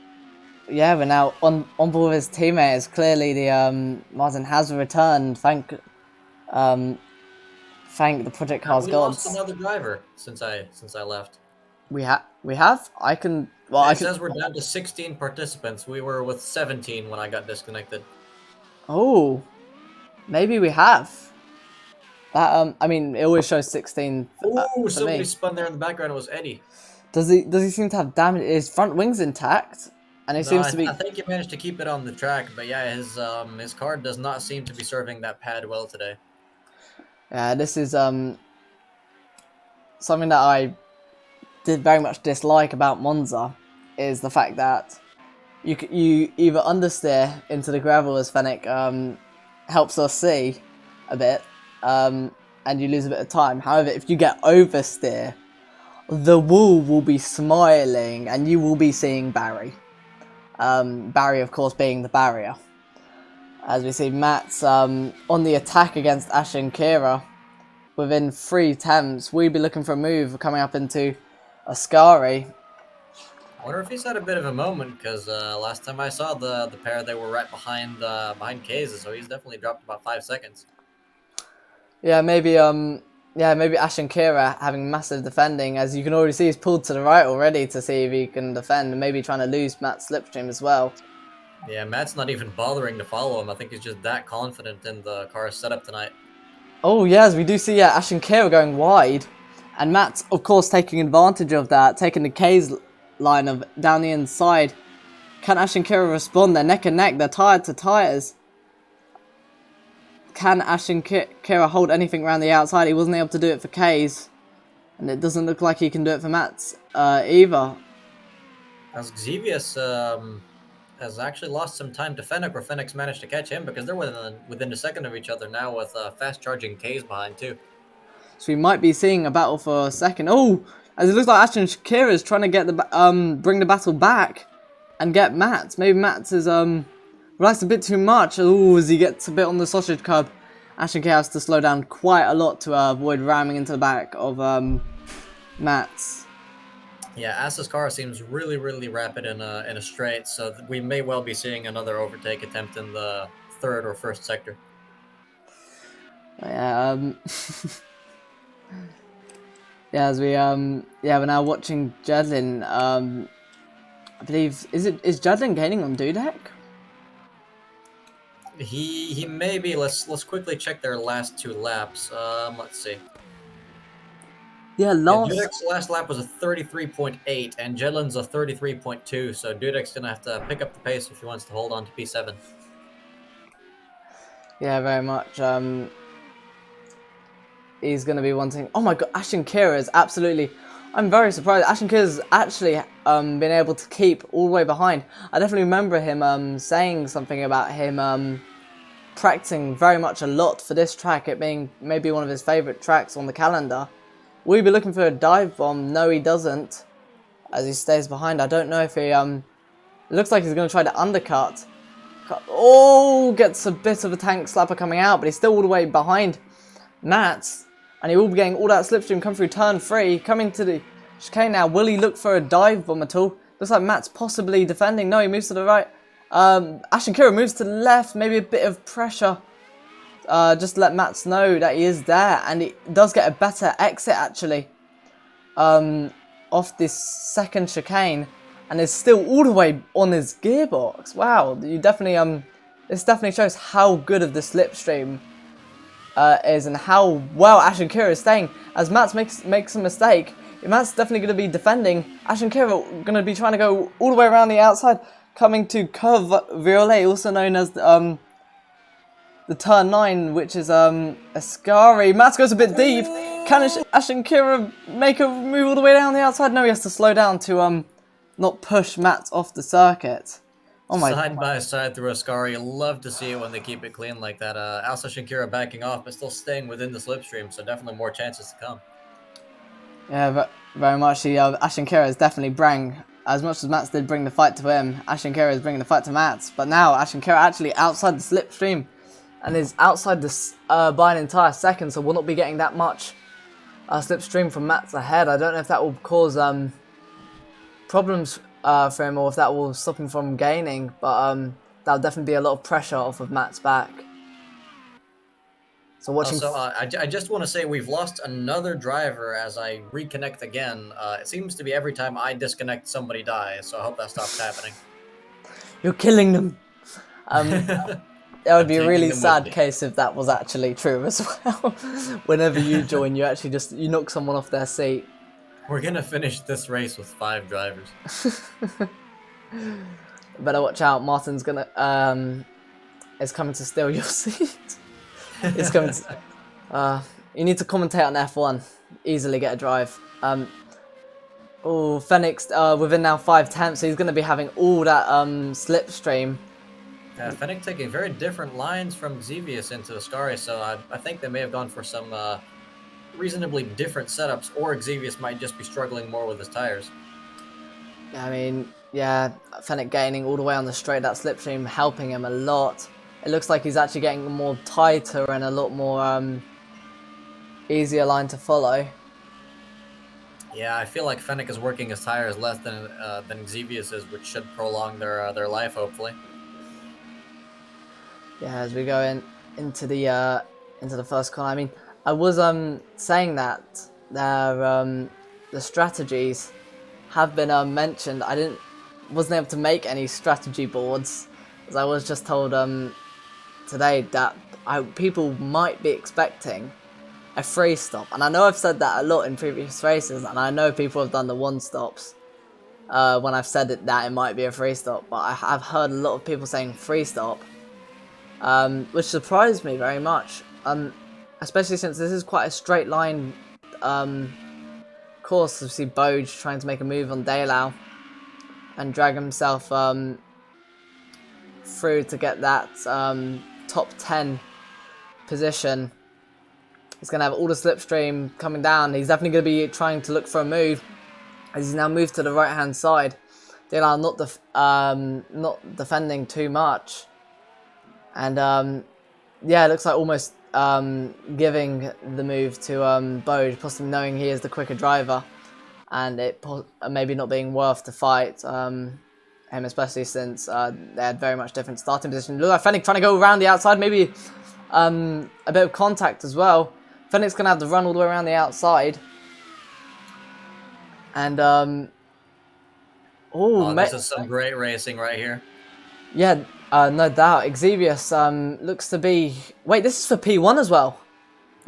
yeah, we're now on board with his teammates. Clearly the Martin has returned. Thank the Project Cars gods. We lost another driver since I left. We have? I can... Well, it says we're down to 16 participants. We were with 17 when I got disconnected. Oh. Maybe we have. That, I mean, it always shows 16 Oh, somebody spun there in the background. It was Eddie. Does he seem to have damage? His front wing's intact, and it seems to be... I think he managed to keep it on the track, but yeah, his car does not seem to be serving that pad well today. Yeah, this is something that I did very much dislike about Monza, is the fact that you either understeer into the gravel, as Fennec helps us see a bit, and you lose a bit of time. However, if you get oversteer, the wall will be smiling and you will be seeing Barry. Barry, of course, being the barrier. As we see Matt's on the attack against Ash and Kira. Within 3 attempts, we'd be looking for a move coming up into Ascari. I wonder if he's had a bit of a moment, because last time I saw the pair, they were right behind Kaysa, so he's definitely dropped about 5 seconds. Yeah, maybe Ash and Kira having massive defending, as you can already see he's pulled to the right already to see if he can defend, and maybe trying to lose Matt's slipstream as well. Yeah, Matt's not even bothering to follow him. I think he's just that confident in the car's setup tonight. Oh yes, we do see Ash and Kira going wide, and Matt's of course taking advantage of that, taking the K's line of down the inside. Can Ash and Kira respond? They're neck and neck, they're tyre to tyres. Can Ash and Kira hold anything around the outside? He wasn't able to do it for K's, and it doesn't look like he can do it for Matt's either. As Xevious has actually lost some time to Fennec, where Fennec's managed to catch him, because they're within a second of each other now, with fast charging K's behind too. So we might be seeing a battle for a second. Oh, as it looks like Ash and Kira is trying to get the bring the battle back and get Matt. Maybe Matt is relaxed a bit too much. Oh, as he gets a bit on the sausage curb, Ash and Kira has to slow down quite a lot to avoid ramming into the back of Matt's. Yeah, Asa's car seems really, really rapid in a straight, so we may well be seeing another overtake attempt in the third or first sector. Yeah, yeah, as we yeah, we're now watching Jedlin. I believe is Jedlin gaining on Dudek? He may be. Let's quickly check their last 2 laps. Let's see. Yeah, Yeah, last. Dudek's last lap was a 33.8, and Jedlin's a 33.2. So Dudek's gonna have to pick up the pace if he wants to hold on to P7. Yeah, very much. He's going to be wanting. Oh my god, Ashton Kira is absolutely. I'm very surprised. Ashton Kira's actually been able to keep all the way behind. I definitely remember him saying something about him practicing very much a lot for this track, it being maybe one of his favourite tracks on the calendar. Will he be looking for a dive bomb? No, he doesn't. As he stays behind, I don't know if he It looks like he's going to try to undercut. Oh, gets a bit of a tank slapper coming out, but he's still all the way behind Matt. And he will be getting all that slipstream come through turn 3, coming to the chicane now. Will he look for a dive bomb at all? Looks like Matt's possibly defending. No, he moves to the right. Ashton Kira moves to the left, maybe a bit of pressure. Just to let Mats know that he is there, and he does get a better exit actually. Off this second chicane, and is still all the way on his gearbox. Wow, you definitely this definitely shows how good of the slipstream is and how well Ashton Kira is staying. As Mats makes a mistake, Matt's definitely going to be defending. Ashton Kira going to be trying to go all the way around the outside, coming to Curve Violet, also known as the turn 9, which is Ascari. Mats goes a bit deep. Can Ashton Kira make a move all the way down the outside? No, he has to slow down to not push Mats off the circuit. Oh my! Side by side through Ascari. Love to see it when they keep it clean like that. Alsa Shankira backing off, but still staying within the slipstream, so definitely more chances to come. Yeah, very much. Ashton Kira is definitely bring, as much as Mats did bring the fight to him, Ashton Kira is bringing the fight to Mats. But now Ashton Kira actually outside the slipstream, and is outside this by an entire second, so will not be getting that much slipstream from Mats ahead. I don't know if that will cause problems for him, or if that will stop him from gaining, but that'll definitely be a lot of pressure off of Matt's back. So watching. Also, I just want to say we've lost another driver as I reconnect again. It seems to be every time I disconnect, somebody dies, so I hope that stops happening. You're killing them. That would be a really sad case if that was actually true as well. Whenever you join, you actually you knock someone off their seat. We're gonna finish this race with 5 drivers. Better watch out. Martin's gonna is coming to steal your seat. It's coming to, you need to commentate on F1. Easily get a drive. Oh, Phoenix within now 5 tenths, so he's gonna be having all that slipstream. Fennec taking very different lines from Xevious into Ascari, so I think they may have gone for some reasonably different setups, or Xevious might just be struggling more with his tires. I mean, yeah, Fennec gaining all the way on the straight, that slipstream helping him a lot. It looks like he's actually getting more tighter and a lot more easier line to follow. Yeah, I feel like Fennec is working his tires less than Xevious is, which should prolong their life, hopefully. Yeah, as we go into the first corner, I mean, I was saying that the strategies have been mentioned. I wasn't able to make any strategy boards, as I was just told today that people might be expecting a free stop, and I know I've said that a lot in previous races, and I know people have done the 1-stops when I've said that it might be a free stop, but I've heard a lot of people saying free stop. Which surprised me very much, especially since this is quite a straight line course. You see Boj trying to make a move on Delau and drag himself through to get that top 10 position. He's going to have all the slipstream coming down. He's definitely going to be trying to look for a move, as he's now moved to the right hand side. Delau not defending too much. And yeah, it looks like almost giving the move to Bode, possibly knowing he is the quicker driver. and it maybe not being worth the fight. Him, especially since they had very much different starting positions. Look like Fennec trying to go around the outside, maybe a bit of contact as well. Fennec's going to have to run all the way around the outside. And, this is some great racing right here. Yeah, no doubt. Xevious looks to be... Wait, this is for P1 as well.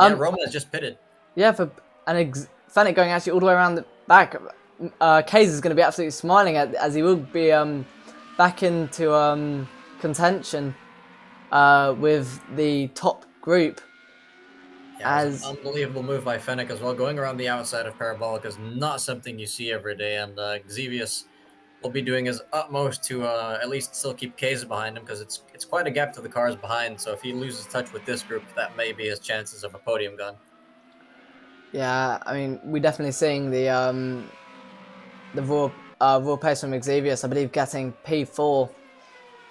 Yeah, Roma has just pitted. Yeah, Fennec going actually all the way around the back. Kays is going to be absolutely smiling as he will be back into contention with the top group. Yeah, it was an unbelievable move by Fennec as well. Going around the outside of Parabolic is not something you see every day, and Xevious will be doing his utmost to at least still keep Kays behind him, because it's quite a gap to the cars behind. So if he loses touch with this group, that may be his chances of a podium gun. Yeah, I mean, we're definitely seeing the raw pace from Xevious. I believe getting P4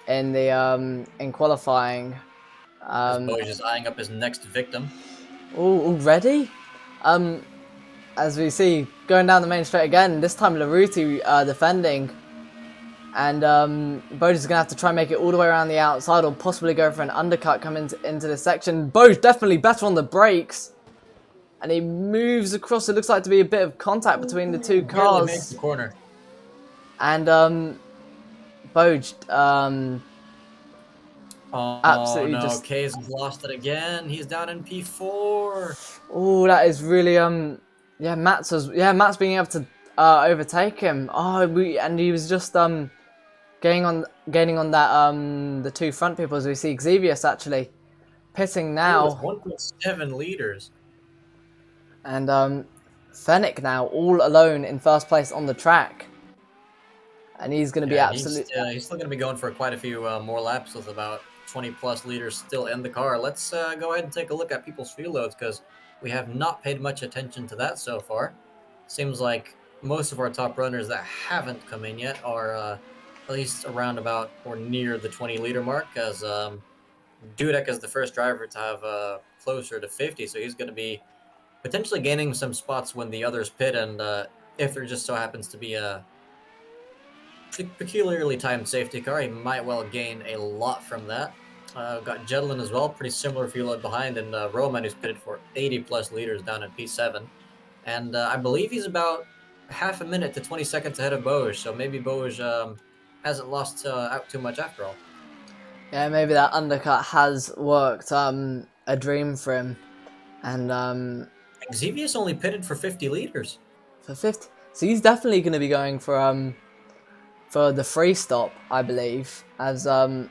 in the in qualifying. Boj is eyeing up his next victim. Oh, already? As we see, going down the main straight again, this time Laruti defending. And Boj is going to have to try and make it all the way around the outside, or possibly go for an undercut coming into this section. Boj definitely better on the brakes. And he moves across, it looks like to be a bit of contact between the two cars. Barely makes the corner. And Boj absolutely no, just... Kays has lost it again. He's down in P4. Oh, that is really Matt's being able to overtake him. And he was just gaining on that the two front people, as we see Xevious actually pitting now. 1.7 liters. And Fennec now all alone in first place on the track. And he's going to be absolutely... He's still going to be going for quite a few more laps with about 20 plus liters still in the car. Let's go ahead and take a look at people's fuel loads, because we have not paid much attention to that so far. Seems like most of our top runners that haven't come in yet are at least around about or near the 20 liter mark, as Dudek is the first driver to have closer to 50, so he's going to be potentially gaining some spots when the others pit, and if there just so happens to be a peculiarly timed safety car, he might well gain a lot from that. Got Jedlin as well, pretty similar fuel load behind, and Roman, who's pitted for 80 plus liters down at P7. And I believe he's about half a minute to 20 seconds ahead of Boj, so maybe Boj hasn't lost out too much after all. Yeah, maybe that undercut has worked a dream for him. And Xevious only pitted for 50 liters. For 50? So he's definitely going to be going for the free stop, I believe, as I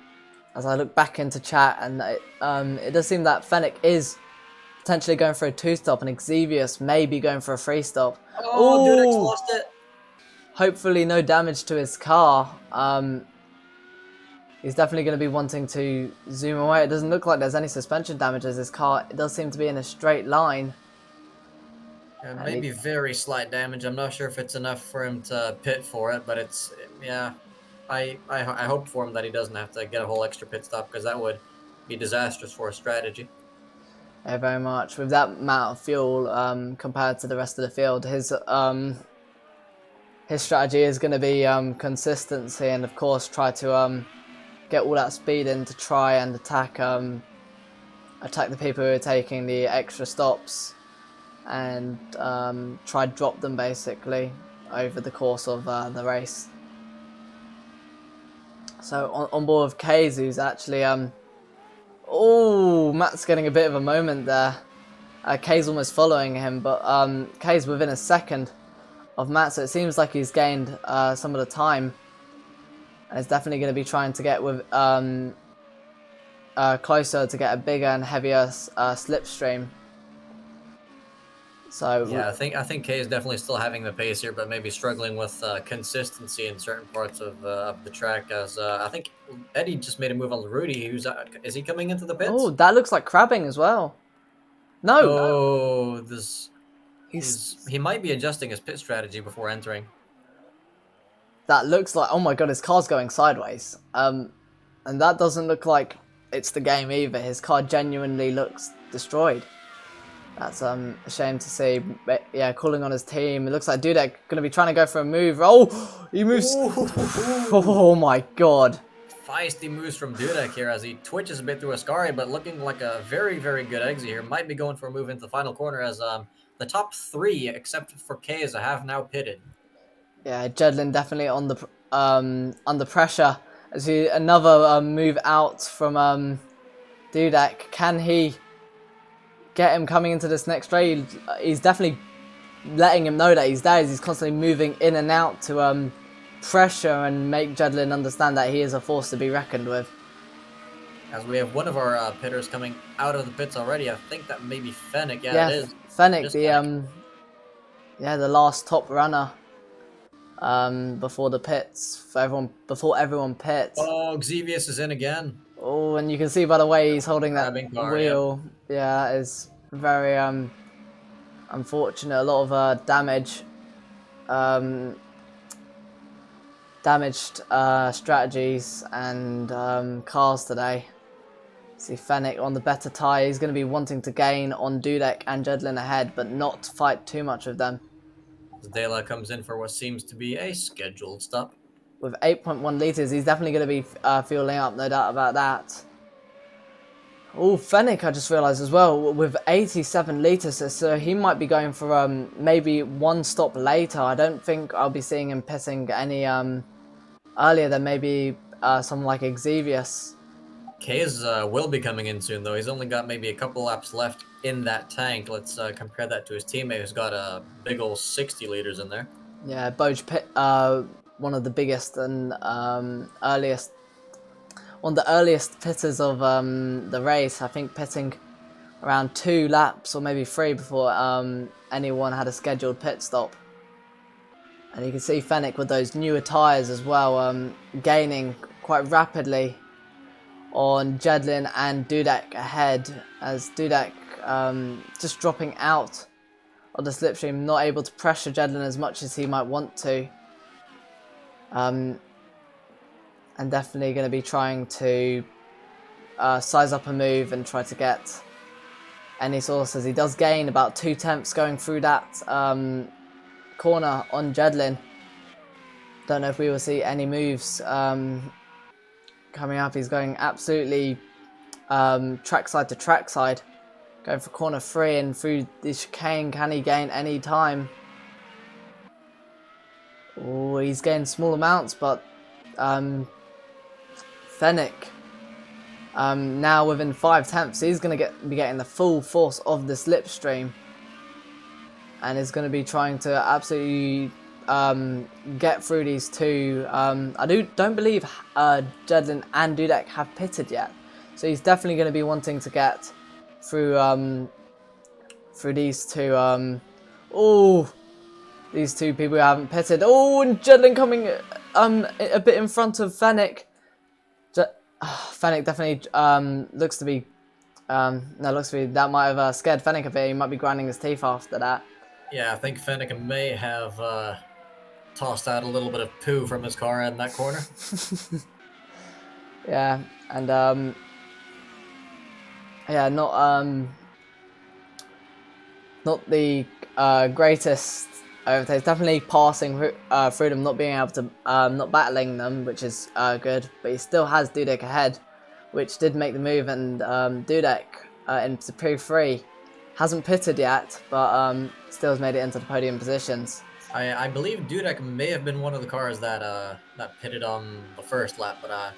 look back into chat, and it does seem that Fennec is potentially going for a two-stop, and Xevious may be going for a free stop. Oh, Dudek's lost it. Hopefully no damage to his car. He's definitely going to be wanting to zoom away. It doesn't look like there's any suspension damage, as his car, it does seem to be in a straight line. Maybe very slight damage. I'm not sure if it's enough for him to pit for it, but it's, yeah. I hope for him that he doesn't have to get a whole extra pit stop, because that would be disastrous for his strategy. Yeah, very much. With that amount of fuel compared to the rest of the field, his strategy is going to be consistency, and of course try to get all that speed in to try and attack the people who are taking the extra stops, and try to drop them basically over the course of the race. So on board with Kays, who's actually Matt's getting a bit of a moment there. Kays almost following him, but Kays within a second of Matt, so it seems like he's gained some of the time, and is definitely going to be trying to get with closer to get a bigger and heavier slipstream. So yeah, I think Kay is definitely still having the pace here, but maybe struggling with consistency in certain parts of the track. As I think Eddie just made a move on Rudy. Is he coming into the pits? Oh, that looks like crabbing as well. No. Oh, he might be adjusting his pit strategy before entering. That looks like, oh my god, his car's going sideways. And that doesn't look like it's the game either. His car genuinely looks destroyed. That's a shame to see. But yeah, calling on his team. It looks like Dudek going to be trying to go for a move. Oh, he moves. Oh my god. Feisty moves from Dudek here as he twitches a bit through Ascari, but looking like a very, very good exit here. Might be going for a move into the final corner as the top 3, except for Keza, have now pitted. Yeah, Jedlin definitely on the under pressure as he another move out from Dudek. Can he get him coming into this next raid? He's definitely letting him know that he's there. He's constantly moving in and out to pressure and make Jedlin understand that he is a force to be reckoned with. As we have one of our pitters coming out of the pits already. I think that may be Fennec. Yeah, It is. Fennec, the last top runner before the pits, before everyone pits. Oh, Xevious is in again. Oh, and you can see by the way he's holding that Car, wheel. yep. Yeah, it's very unfortunate. A lot of damaged strategies and cars today. See Fennec on the better tyre. He's going to be wanting to gain on Dudek and Jedlin ahead, but not fight too much of them. Dela comes in for what seems to be a scheduled stop. With 8.1 litres, he's definitely going to be fueling up, no doubt about that. Oh, Fennec, I just realised as well, with 87 litres, so he might be going for maybe one stop later. I don't think I'll be seeing him pissing any earlier than maybe someone like Xevious. Kays will be coming in soon, though. He's only got maybe a couple laps left in that tank. Let's compare that to his teammate, who's got a big old 60 liters in there. Yeah, Boj one of the biggest and earliest, one of the earliest pitters of the race. I think pitting around 2 laps or maybe 3 before anyone had a scheduled pit stop. And you can see Fennec with those newer tyres as well, gaining quite rapidly on Jedlin and Dudek ahead, as Dudek just dropping out of the slipstream, not able to pressure Jedlin as much as he might want to. And definitely going to be trying to size up a move and try to get any sources. He does gain about 2 tenths going through that corner on Jedlin. Don't know if we will see any moves coming up. He's going absolutely trackside to trackside, going for corner 3 and through the chicane. Can he gain any time? Oh, he's gained small amounts, but Fennec now within 5 tenths, he's going to be getting the full force of the slipstream, and is going to be trying to absolutely get through these two. I don't believe Jedlin and Dudek have pitted yet, so he's definitely going to be wanting to get through these two. These two people who haven't pitted. Oh, and Jedlin coming a bit in front of Fennec. Fennec definitely looks to be that might have scared Fennec a bit. He might be grinding his teeth after that. Yeah, I think Fennec may have tossed out a little bit of poo from his car in that corner. Yeah, and yeah, not the greatest overtakes. Definitely passing through them, not being able to, not battling them, which is good. But he still has Dudek ahead, which did make the move, and Dudek into P3 hasn't pitted yet, but still has made it into the podium positions. I believe Dudek may have been one of the cars that that pitted on the first lap, but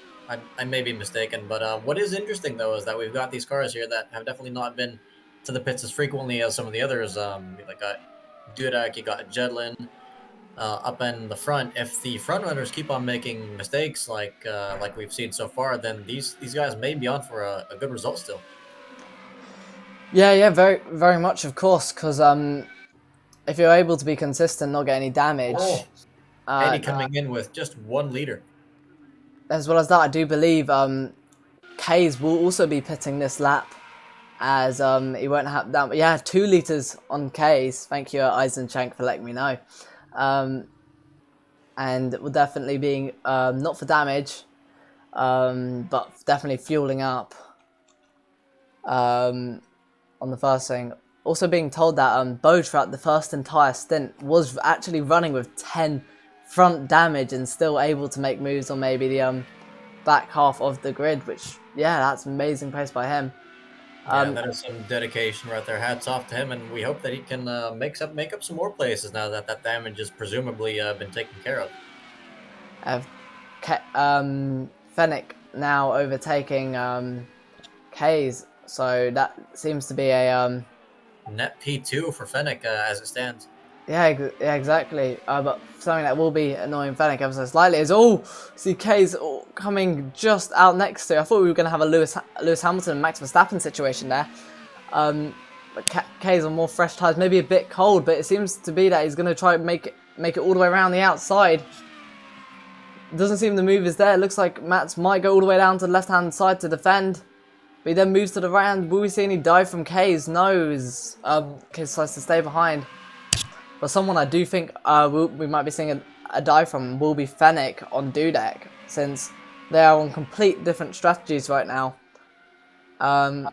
I may be mistaken. But what is interesting though is that we've got these cars here that have definitely not been to the pits as frequently as some of the others. Like Dudek, you got Jedlin up in the front. If the front runners keep on making mistakes like we've seen so far, then these guys may be on for a good result still. Yeah, very, very much, of course, because if you're able to be consistent, not get any damage. Eddie coming in with just 1 liter. As well as that, I do believe Kays will also be pitting this lap, as he won't have that. Yeah, 2 liters on Kays. Thank you, Eisenchank, for letting me know. And will definitely be not for damage, but definitely fueling up. On the first thing, also being told that Bode throughout the first entire stint was actually running with 10 front damage and still able to make moves on maybe the back half of the grid, which, yeah, that's amazing pace by him. Yeah, that is some dedication right there. Hats off to him, and we hope that he can make up some more places now that that damage has presumably been taken care of. Fennec now overtaking K's, so that seems to be a Net P2 for Fennec as it stands. yeah, yeah, exactly. But something that will be annoying Fennec ever so slightly is see K's coming just out next to. I thought we were going to have a Lewis Hamilton and Max Verstappen situation there. But K's on more fresh tyres, maybe a bit cold, but it seems to be that he's going to try and make it all the way around the outside. Doesn't seem the move is there. It looks like Mats might go all the way down to the left-hand side to defend. But he then moves to the right hand. Will we see any dive from K's? No. K's decides to stay behind. But someone I do think we might be seeing a dive from will be Fennec on Dudek, since they are on complete different strategies right now. And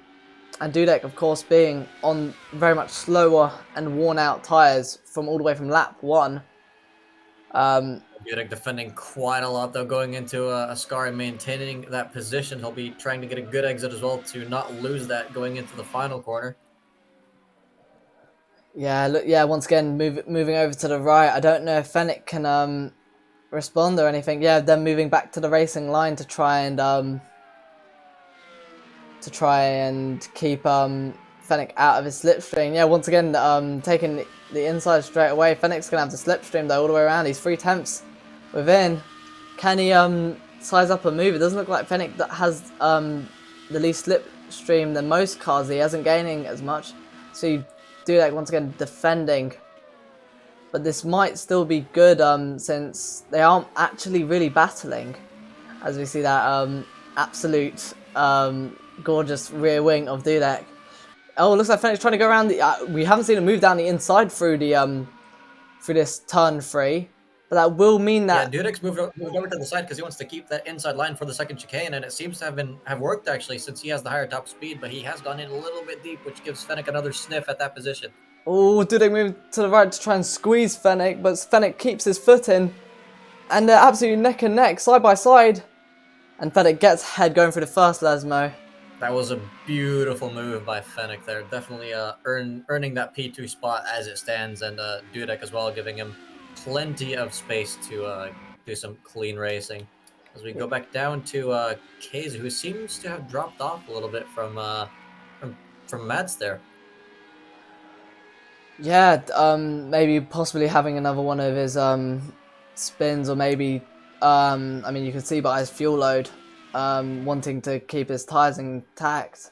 Dudek, of course, being on very much slower and worn-out tyres from all the way from lap 1. Dudek defending quite a lot, though, going into Ascari, maintaining that position. He'll be trying to get a good exit as well to not lose that going into the final corner. Yeah, look, yeah. Once again, moving over to the right. I don't know if Fennec can respond or anything. Yeah, then moving back to the racing line to try and keep Fennec out of his slipstream. Yeah, once again, taking the inside straight away. Fennec's gonna have the slipstream though all the way around. He's 3/10 within. Can he size up a move? It doesn't look like Fennec that has the least slipstream than most cars. He hasn't gaining as much, so you do like once again defending. But this might still be good since they aren't actually really battling, as we see that absolute gorgeous rear wing of Dudek. Oh, it looks like Fennec's trying to go around the. We haven't seen him move down the inside through the through this turn 3, but that will mean that. Yeah, Dudek's moved over to the side because he wants to keep that inside line for the second chicane, and it seems to have worked actually since he has the higher top speed. But he has gone in a little bit deep, which gives Fennec another sniff at that position. Oh, Dudek moved to the right to try and squeeze Fennec, but Fennec keeps his foot in, and they're absolutely neck and neck, side by side, and Fennec gets ahead going through the first Lesmo. That was a beautiful move by Fennec there. Definitely earning that P2 spot as it stands, and Dudek as well, giving him plenty of space to do some clean racing. As we go back down to Keizu, who seems to have dropped off a little bit from Mats there. Yeah, maybe possibly having another one of his spins, or maybe I mean, you can see by his fuel load, wanting to keep his tyres intact.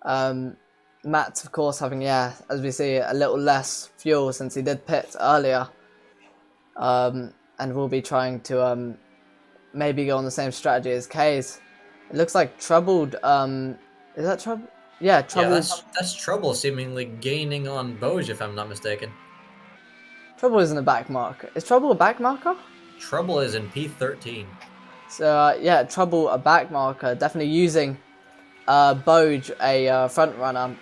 Matt's, of course, having, yeah, as we see, a little less fuel since he did pit earlier. And will be trying to maybe go on the same strategy as K's. It looks like Troubled, is that Trouble? Yeah, Trouble. Yeah, that's Trouble seemingly gaining on Boj, if I'm not mistaken. Trouble isn't a back marker. Is Trouble a back marker? Trouble is in P13. So, yeah, Trouble a back marker. Definitely using Boj, a front runner,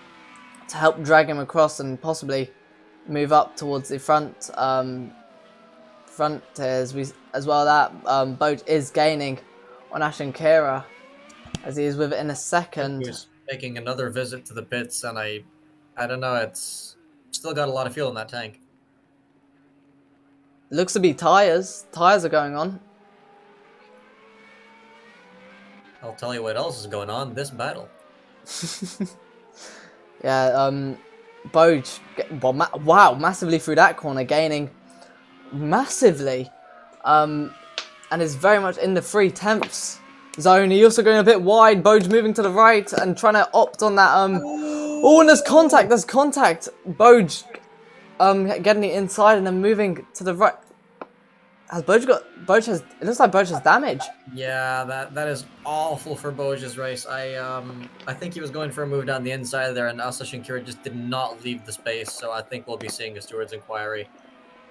to help drag him across and possibly move up towards the front as well. That Boj is gaining on Ashen Kira, as he is with it in a second. He's making another visit to the pits, and I don't know, it's still got a lot of fuel in that tank. Looks to be tires. Tires are going on. I'll tell you what else is going on, this battle. Yeah, Boj, wow, massively through that corner, gaining massively, and is very much in the 3/10 zone. He also going a bit wide. Boj moving to the right and trying to opt on that. Oh, and there's contact. Boj, getting the inside and then moving to the right. Has Boj got? It looks like Boj has damage. Yeah, that is awful for Boj's race. I think he was going for a move down the inside there, and Asa Shinkira just did not leave the space. So I think we'll be seeing a steward's inquiry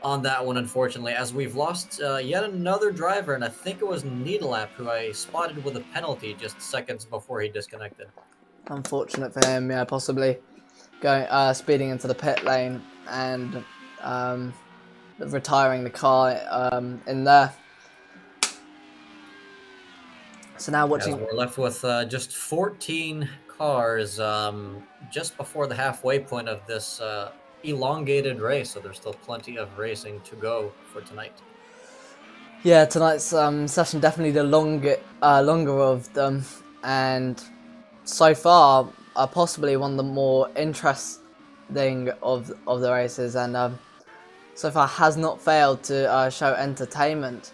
on that one, unfortunately, as we've lost yet another driver, and I think it was Needlelap who I spotted with a penalty just seconds before he disconnected. Unfortunate for him, yeah, possibly. going speeding into the pit lane and retiring the car in there. So now As watching. we're left with just 14 cars just before the halfway point of this elongated race, so there's still plenty of racing to go for tonight. Yeah, tonight's session definitely the longer of them, and so far possibly one of the more interesting of the races, and so far has not failed to show entertainment.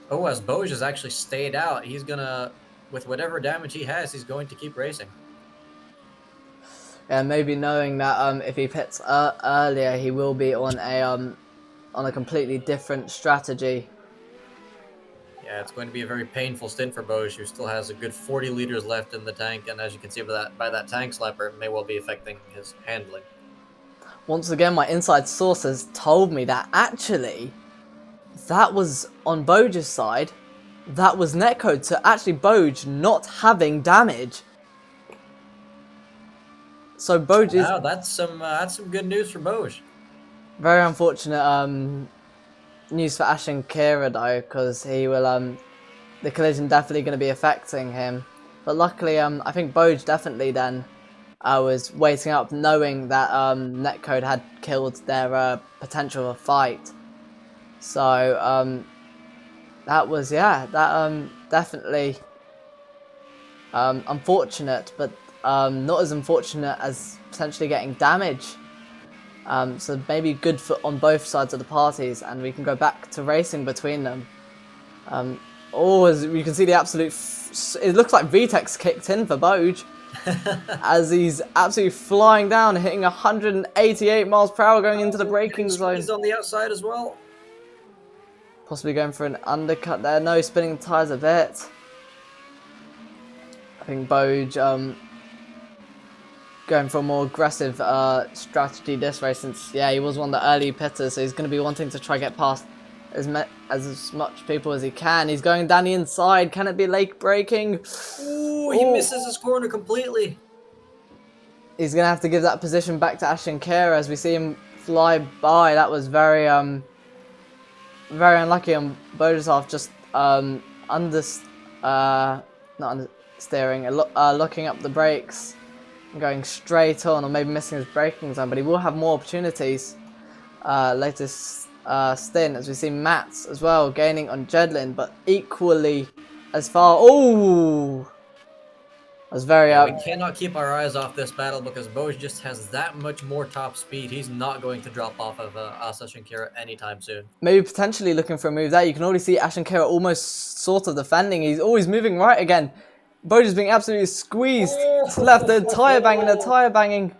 Oh, as Boj has actually stayed out, he's gonna, with whatever damage he has, he's going to keep racing. Yeah, maybe knowing that if he pits earlier, he will be on a completely different strategy. Yeah, it's going to be a very painful stint for Boj, who still has a good 40 liters left in the tank, and as you can see by that tank slapper, it may well be affecting his handling. Once again, my inside sources told me that actually that was on Boj's side. That was netcode, so actually Boj not having damage. So Boj is... Wow, that's some good news for Boj. Very unfortunate news for Ash and Kira though, because he will the collision definitely going to be affecting him. But luckily I think Boj definitely then was waiting up knowing that netcode had killed their potential of fight. So that was, yeah, that definitely unfortunate, but not as unfortunate as potentially getting damage. So maybe good for on both sides of the parties, and we can go back to racing between them. As you can see, the absolute it looks like VTEX kicked in for Boj as he's absolutely flying down, hitting 188 miles per hour going into the braking zone. He's on the outside as well. Possibly going for an undercut there. No, spinning the tyres a bit. I think Boj going for a more aggressive strategy this race, since he was one of the early pitters, so he's going to be wanting to try get past as much people as he can. He's going down the inside. Can it be lake braking? Ooh, he misses his corner completely. He's going to have to give that position back to Ashton Kara as we see him fly by. That was very very unlucky on Boj's half, just not understeering, locking up the brakes and going straight on, or maybe missing his braking zone, but he will have more opportunities later stint, as we see Mats as well gaining on Jedlin, but equally as far. Oh, that's very we cannot keep our eyes off this battle because Boj just has that much more top speed. He's not going to drop off of Asa Shankira anytime soon. Maybe potentially looking for a move there. You can already see Ash and Kira almost sort of defending. He's always moving right again. Boj is being absolutely squeezed to left. The tyre banging.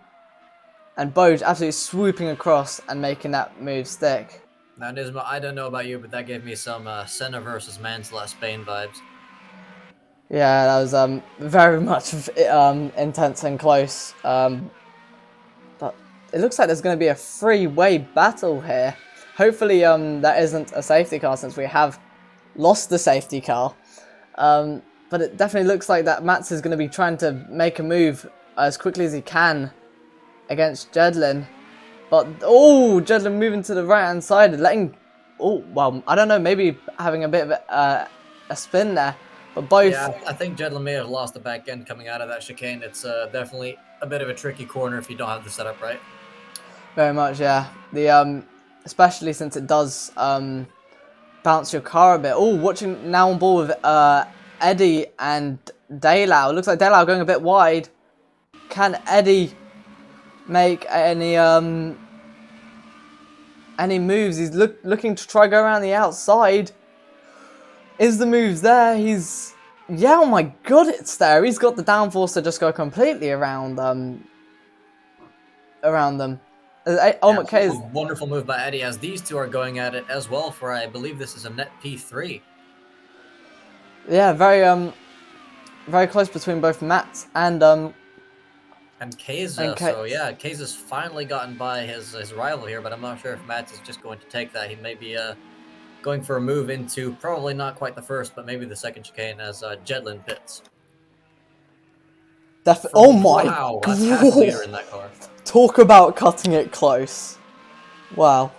And Boj absolutely swooping across and making that move stick. Now, Nisma, I don't know about you, but that gave me some Senna versus Mansell at Spain vibes. Yeah, that was very much intense and close. But it looks like there's going to be a three-way battle here. Hopefully that isn't a safety car, since we have lost the safety car. But it definitely looks like that Mats is going to be trying to make a move as quickly as he can against Jedlin. But, Jedlin moving to the right-hand side, letting... I don't know, maybe having a bit of a spin there. But both... Yeah, I think Jedlin may have lost the back end coming out of that chicane. It's definitely a bit of a tricky corner if you don't have the setup right. Very much, yeah. The especially since it does bounce your car a bit. Watching now on ball with Eddie and Daylau. Looks like Daylau going a bit wide. Can Eddie make any moves? He's looking to try go around the outside. Is the moves there? He's... Yeah, oh my god, it's there. He's got the downforce to just go completely around them. Wonderful move by Eddie, as these two are going at it as well for, I believe this is a net P3. Yeah, very close between both Mats and Keza. So yeah, Keza's finally gotten by his rival here, but I'm not sure if Mats is just going to take that. He may be going for a move into probably not quite the first, but maybe the second chicane as Jedlin pits. Oh my wow, that's half a liter in that car. Talk about cutting it close. Wow.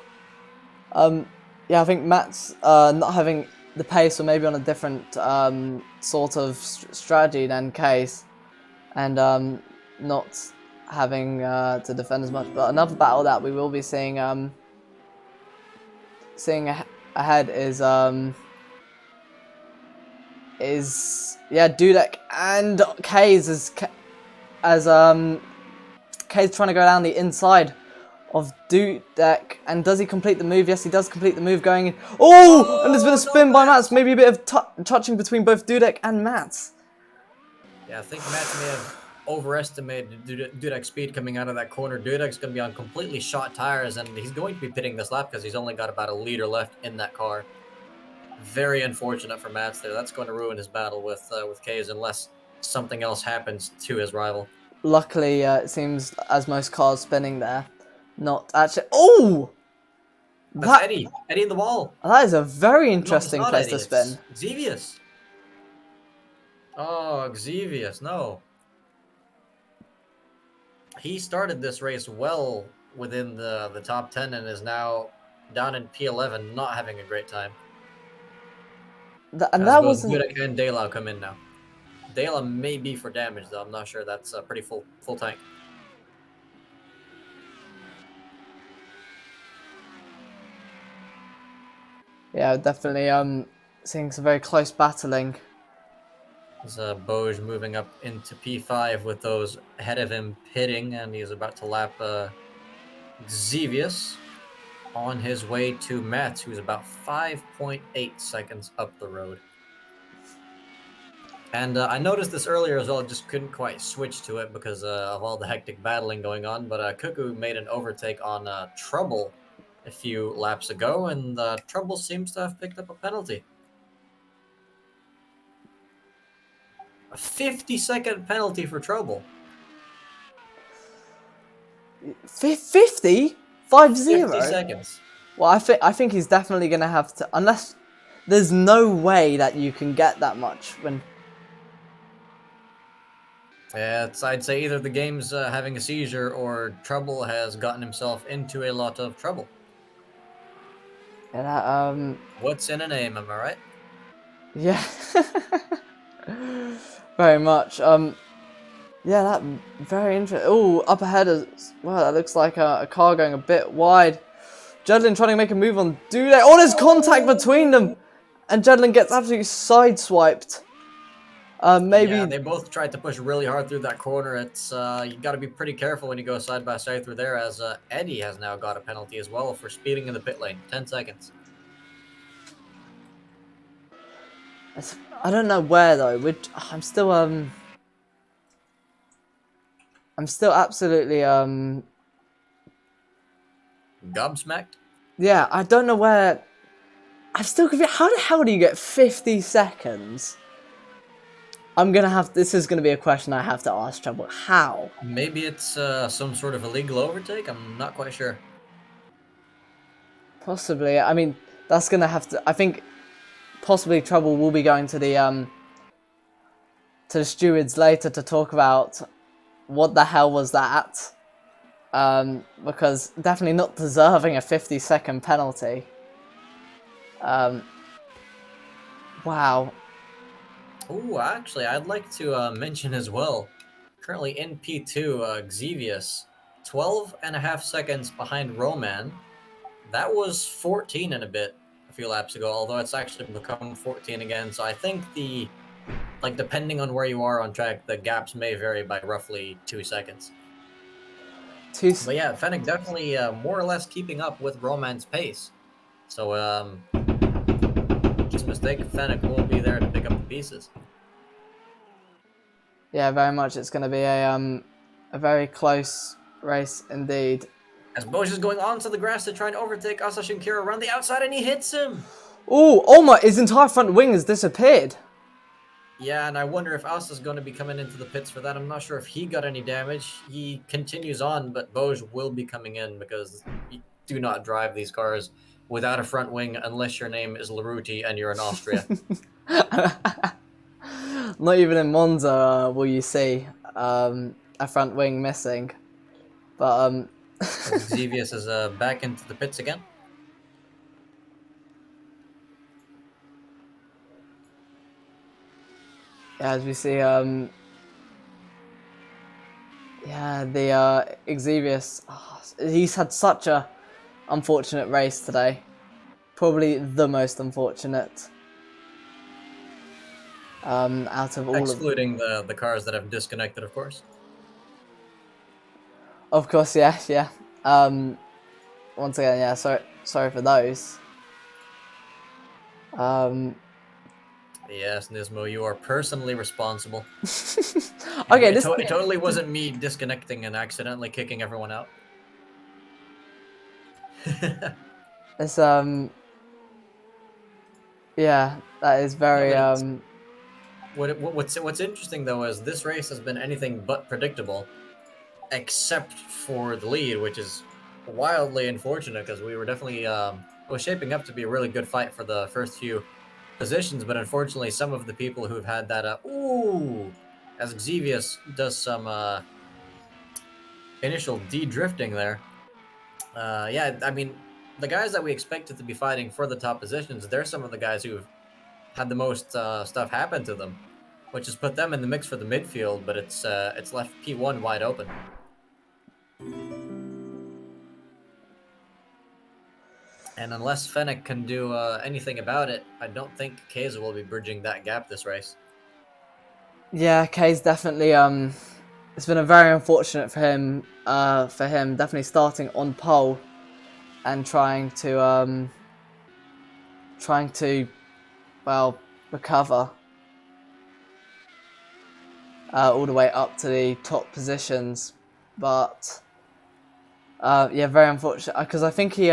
Yeah, I think Matt's not having the pace, or maybe on a different sort of strategy than Case, and not having to defend as much. But another battle that we will be seeing ahead is Dudek and Kays as Kays trying to go down the inside of Dudek, and does he complete the move? Yes, he does complete the move, going in. Oh, and there's been a spin by Mats. Maybe a bit of touching between both Dudek and Mats. Yeah, I think Mats may have overestimated Dudek's speed coming out of that corner. Dudek's going to be on completely shot tires, and he's going to be pitting this lap because he's only got about a liter left in that car. Very unfortunate for Mats there. That's going to ruin his battle with Kays unless something else happens to his rival. Luckily, it seems as most cars spinning there, not actually. Oh, that's Eddie in the wall. That is a very interesting place to spin. Xevious. Oh, Xevious, no. He started this race well within the top 10 and is now down in P11, not having a great time. And that wasn't. Dudek and De La come in now. De La may be for damage though. I'm not sure. That's a pretty full tank. Yeah, definitely seeing some very close battling. There's Boj moving up into P5 with those ahead of him pitting, and he's about to lap Xevious on his way to Mats, who's about 5.8 seconds up the road. And I noticed this earlier as well, just couldn't quite switch to it because of all the hectic battling going on, but Cuckoo made an overtake on Trouble a few laps ago, and Trouble seems to have picked up a penalty. A 50-second penalty for Trouble. 50? 5-0? 50 seconds. Well, I think he's definitely going to have to, unless there's no way that you can get that much when. Yeah, I'd say either the game's having a seizure or Trouble has gotten himself into a lot of trouble. Yeah, What's in a name, am I right? Yeah. Very much. Yeah, that very interesting. Oh, up ahead as well. That looks like a car going a bit wide. Jedlin trying to make a move on Dudek. Oh, there's contact between them, and Jedlin gets absolutely sideswiped. Maybe yeah, they both tried to push really hard through that corner. It's you got to be pretty careful when you go side by side through there, as Eddie has now got a penalty as well for speeding in the pit lane. 10 seconds. I don't know where though. I'm still absolutely gobsmacked. Yeah, I don't know where. I'm still confused. How the hell do you get 50 seconds? This is gonna be a question I have to ask Trouble. How? Maybe it's some sort of illegal overtake. I'm not quite sure. Possibly. I mean, that's gonna have to. I think possibly Trouble will be going to the stewards later to talk about what the hell was that. Because definitely not deserving a 50-second penalty. Wow. Oh, actually, I'd like to mention as well, currently in P2, Xevious, 12.5 seconds behind Roman. That was 14 and a bit a few laps ago, although it's actually become 14 again. So I think depending on where you are on track, the gaps may vary by roughly 2 seconds. But yeah, Fennec definitely more or less keeping up with Roman's pace. So, just a mistake, Fennec will be there to pick up the pieces. Yeah, very much. It's going to be a very close race indeed. As Bosch is going onto the grass to try and overtake Asa Shinkira around the outside, and he hits him! Oh my, his entire front wing has disappeared. Yeah, and I wonder if Asa's going to be coming into the pits for that. I'm not sure if he got any damage. He continues on, but Bosch will be coming in because you do not drive these cars without a front wing unless your name is Laruti and you're in Austria. Not even in Monza will you see a front wing missing. But As Xevious is back into the pits again. yeah, as we see, yeah, the Xevious, he's had such a unfortunate race today. Probably the most unfortunate out of all of. Excluding the cars that have disconnected, of course. Of course, yeah, yeah. Once again, yeah. Sorry for those. Yes, Nismo, you are personally responsible. Okay, It this totally wasn't me disconnecting and accidentally kicking everyone out. this yeah, that is Yeah, very but what's interesting though is this race has been anything but predictable, except for the lead, which is wildly unfortunate because we were definitely it was shaping up to be a really good fight for the first few positions, but unfortunately, some of the people who've had that as Xevious does some initial de-drifting there. Yeah, I mean, the guys that we expected to be fighting for the top positions, they're some of the guys who've had the most stuff happen to them, which has put them in the mix for the midfield. But it's left P1 wide open. And unless Fennec can do anything about it, I don't think Keza will be bridging that gap this race. yeah. Kay's definitely it's been a very unfortunate for him. Definitely starting on pole and trying to well recover all the way up to the top positions, but yeah, very unfortunate because I think he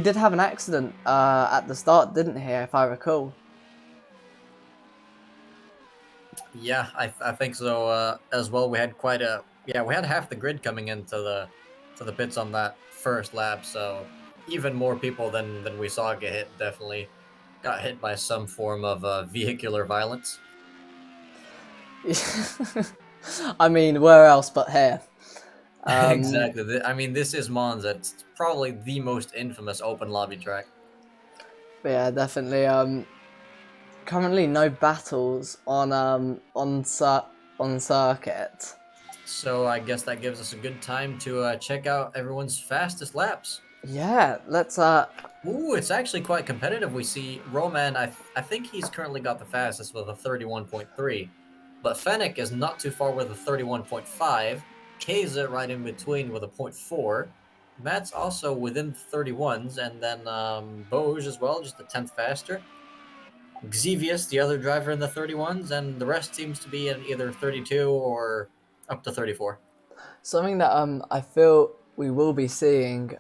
did have an accident at the start, didn't he? If I recall. Yeah, I think so as well. We had we had half the grid coming into the pits on that first lap, so even more people than we saw get hit definitely got hit by some form of vehicular violence. I mean, where else but here? Exactly. I mean, this is Monza. It's probably the most infamous open lobby track. But yeah, definitely. Currently, no battles on circuit. So I guess that gives us a good time to check out everyone's fastest laps. Yeah, let's Ooh, it's actually quite competitive. We see Roman, I think he's currently got the fastest with a 31.3, but Fennec is not too far with a 31.5. Keza right in between with a point 0.4. Matt's also within the 31s, and then Boj as well, just a tenth faster. Xevious, the other driver in the 31s, and the rest seems to be in either 32 or up to 34. something that I feel we will be seeing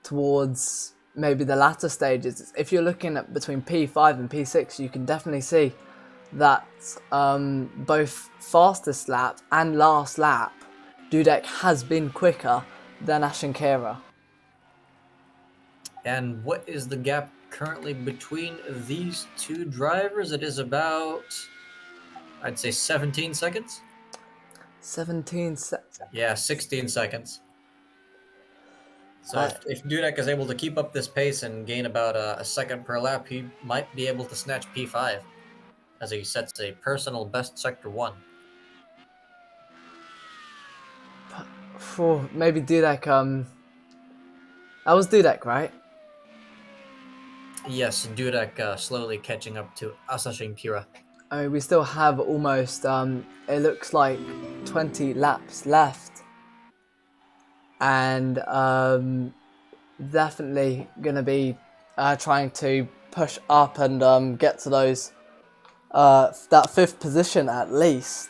towards maybe the latter stages. If you're looking at between P5 and P6, you can definitely see that both fastest lap and last lap, Dudek has been quicker than Ash and Kira. And what is the gap currently between these two drivers? It is about, I'd say 17 seconds. 17 Yeah, 16 seconds. So uh, if Dudek is able to keep up this pace and gain about a second per lap, he might be able to snatch P5 as he sets a personal best Sector 1. for maybe Dudek, that was Dudek, right? Yes, Dudek slowly catching up to Asashin Kira. I mean, we still have almost, it looks like 20 laps left. And definitely going to be trying to push up and get to those, that fifth position at least.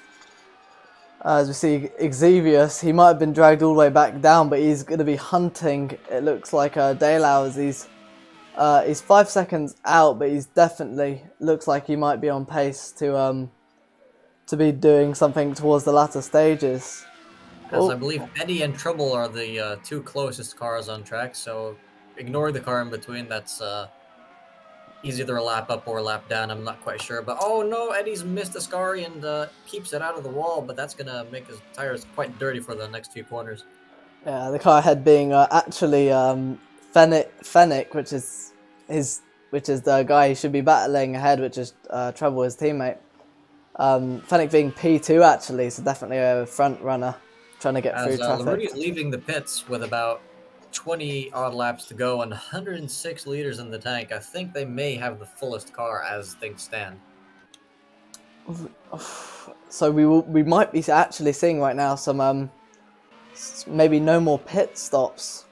As we see Xevious, he might have been dragged all the way back down, but he's going to be hunting, it looks like, Daylau as he's 5 seconds out, but he's definitely looks like he might be on pace to be doing something towards the latter stages. As I believe Eddie and Trouble are the two closest cars on track, so ignore the car in between. That's he's either a lap up or a lap down. I'm not quite sure. But oh no, Eddie's missed Ascari and keeps it out of the wall. But that's gonna make his tires quite dirty for the next few corners. Yeah, the car ahead being actually Fennec, which is the guy he should be battling ahead, which is Treble, his teammate. Fennec being P2 actually, so definitely a front runner trying to get through traffic. Larudi's leaving the pits with about 20 odd laps to go and 106 liters in the tank. I think they may have the fullest car as things stand. So we might be actually seeing right now some maybe no more pit stops.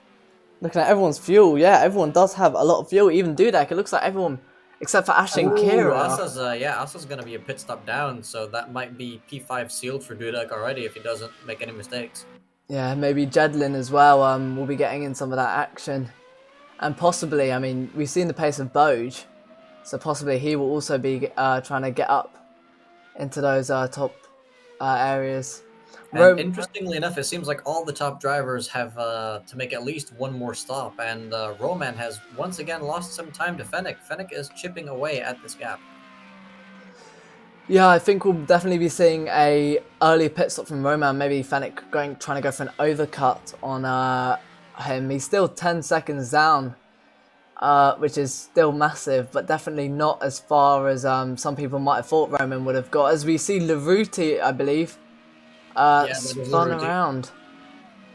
Looking at everyone's fuel, yeah, everyone does have a lot of fuel. Even Dudek, it looks like everyone except for Ash and Kira. Asa's gonna be a pit stop down, so that might be P5 sealed for Dudek already if he doesn't make any mistakes. Yeah, maybe Jedlin as well will be getting in some of that action. And possibly, I mean, we've seen the pace of Boj, so possibly he will also be trying to get up into those top areas. And interestingly enough, it seems like all the top drivers have to make at least one more stop, and Roman has once again lost some time to Fennec. Fennec is chipping away at this gap. Yeah, I think we'll definitely be seeing a early pit stop from Roman. Maybe Fennec trying to go for an overcut on him. He's still 10 seconds down, which is still massive, but definitely not as far as some people might have thought Roman would have got. As we see Laruti, I believe, spun around.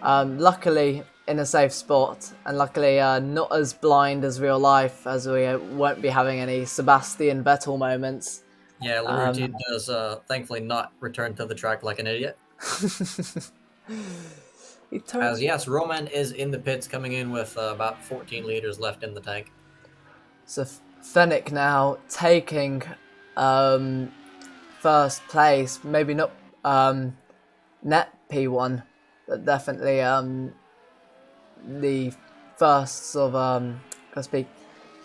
Luckily in a safe spot, and luckily not as blind as real life, as we won't be having any Sebastian Vettel moments. Yeah, Laruti does thankfully not return to the track like an idiot. As yes, Roman is in the pits, coming in with about 14 liters left in the tank. So Fennec now taking first place, maybe not net P1, but definitely the first of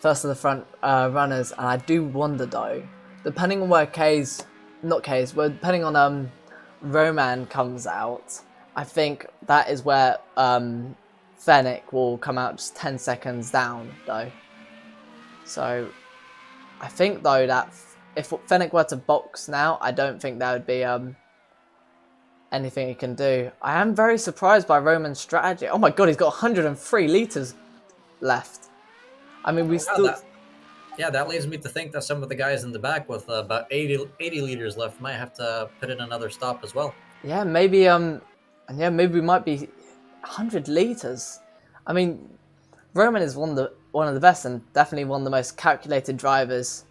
first of the front runners. And I do wonder though, depending on where depending on Roman comes out, I think that is where Fennec will come out just 10 seconds down though. So I think though that if Fennec were to box now, I don't think there would be anything he can do. I am very surprised by Roman's strategy. Oh my god, he's got 103 litres left. I mean, that leads me to think that some of the guys in the back with about 80 liters left might have to put in another stop as well. Yeah, maybe maybe we might be 100 litres. I mean, Roman is one of the best and definitely one of the most calculated drivers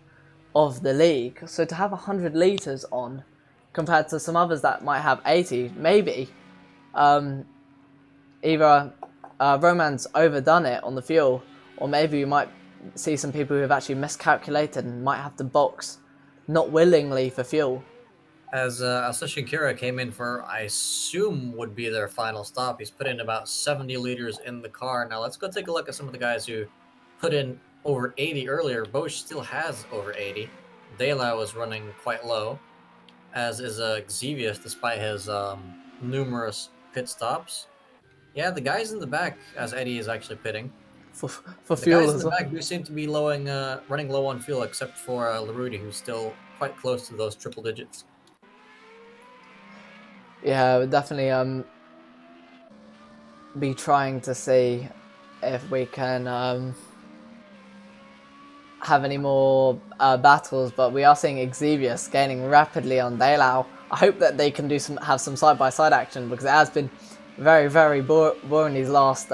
of the league. So to have 100 litres on, compared to some others that might have 80, maybe either Roman's overdone it on the fuel, or maybe we might see some people who have actually miscalculated and might have to box not willingly for fuel. As Asashi Kira came in for, I assume, would be their final stop. He's put in about 70 liters in the car. Now let's go take a look at some of the guys who put in over 80 earlier. Bosch still has over 80. Dela was running quite low, as is Xevious, despite his numerous pit stops. Yeah, the guys in the back, as Eddie is actually pitting, For the fuel guys in as the well. back do seem to be running low on fuel, except for Laruti, who's still quite close to those triple digits. Yeah, we'll definitely be trying to see if we can have any more battles, but we are seeing Xevious gaining rapidly on Daylau. I hope that they can have some side-by-side action, because it has been very, very boring these last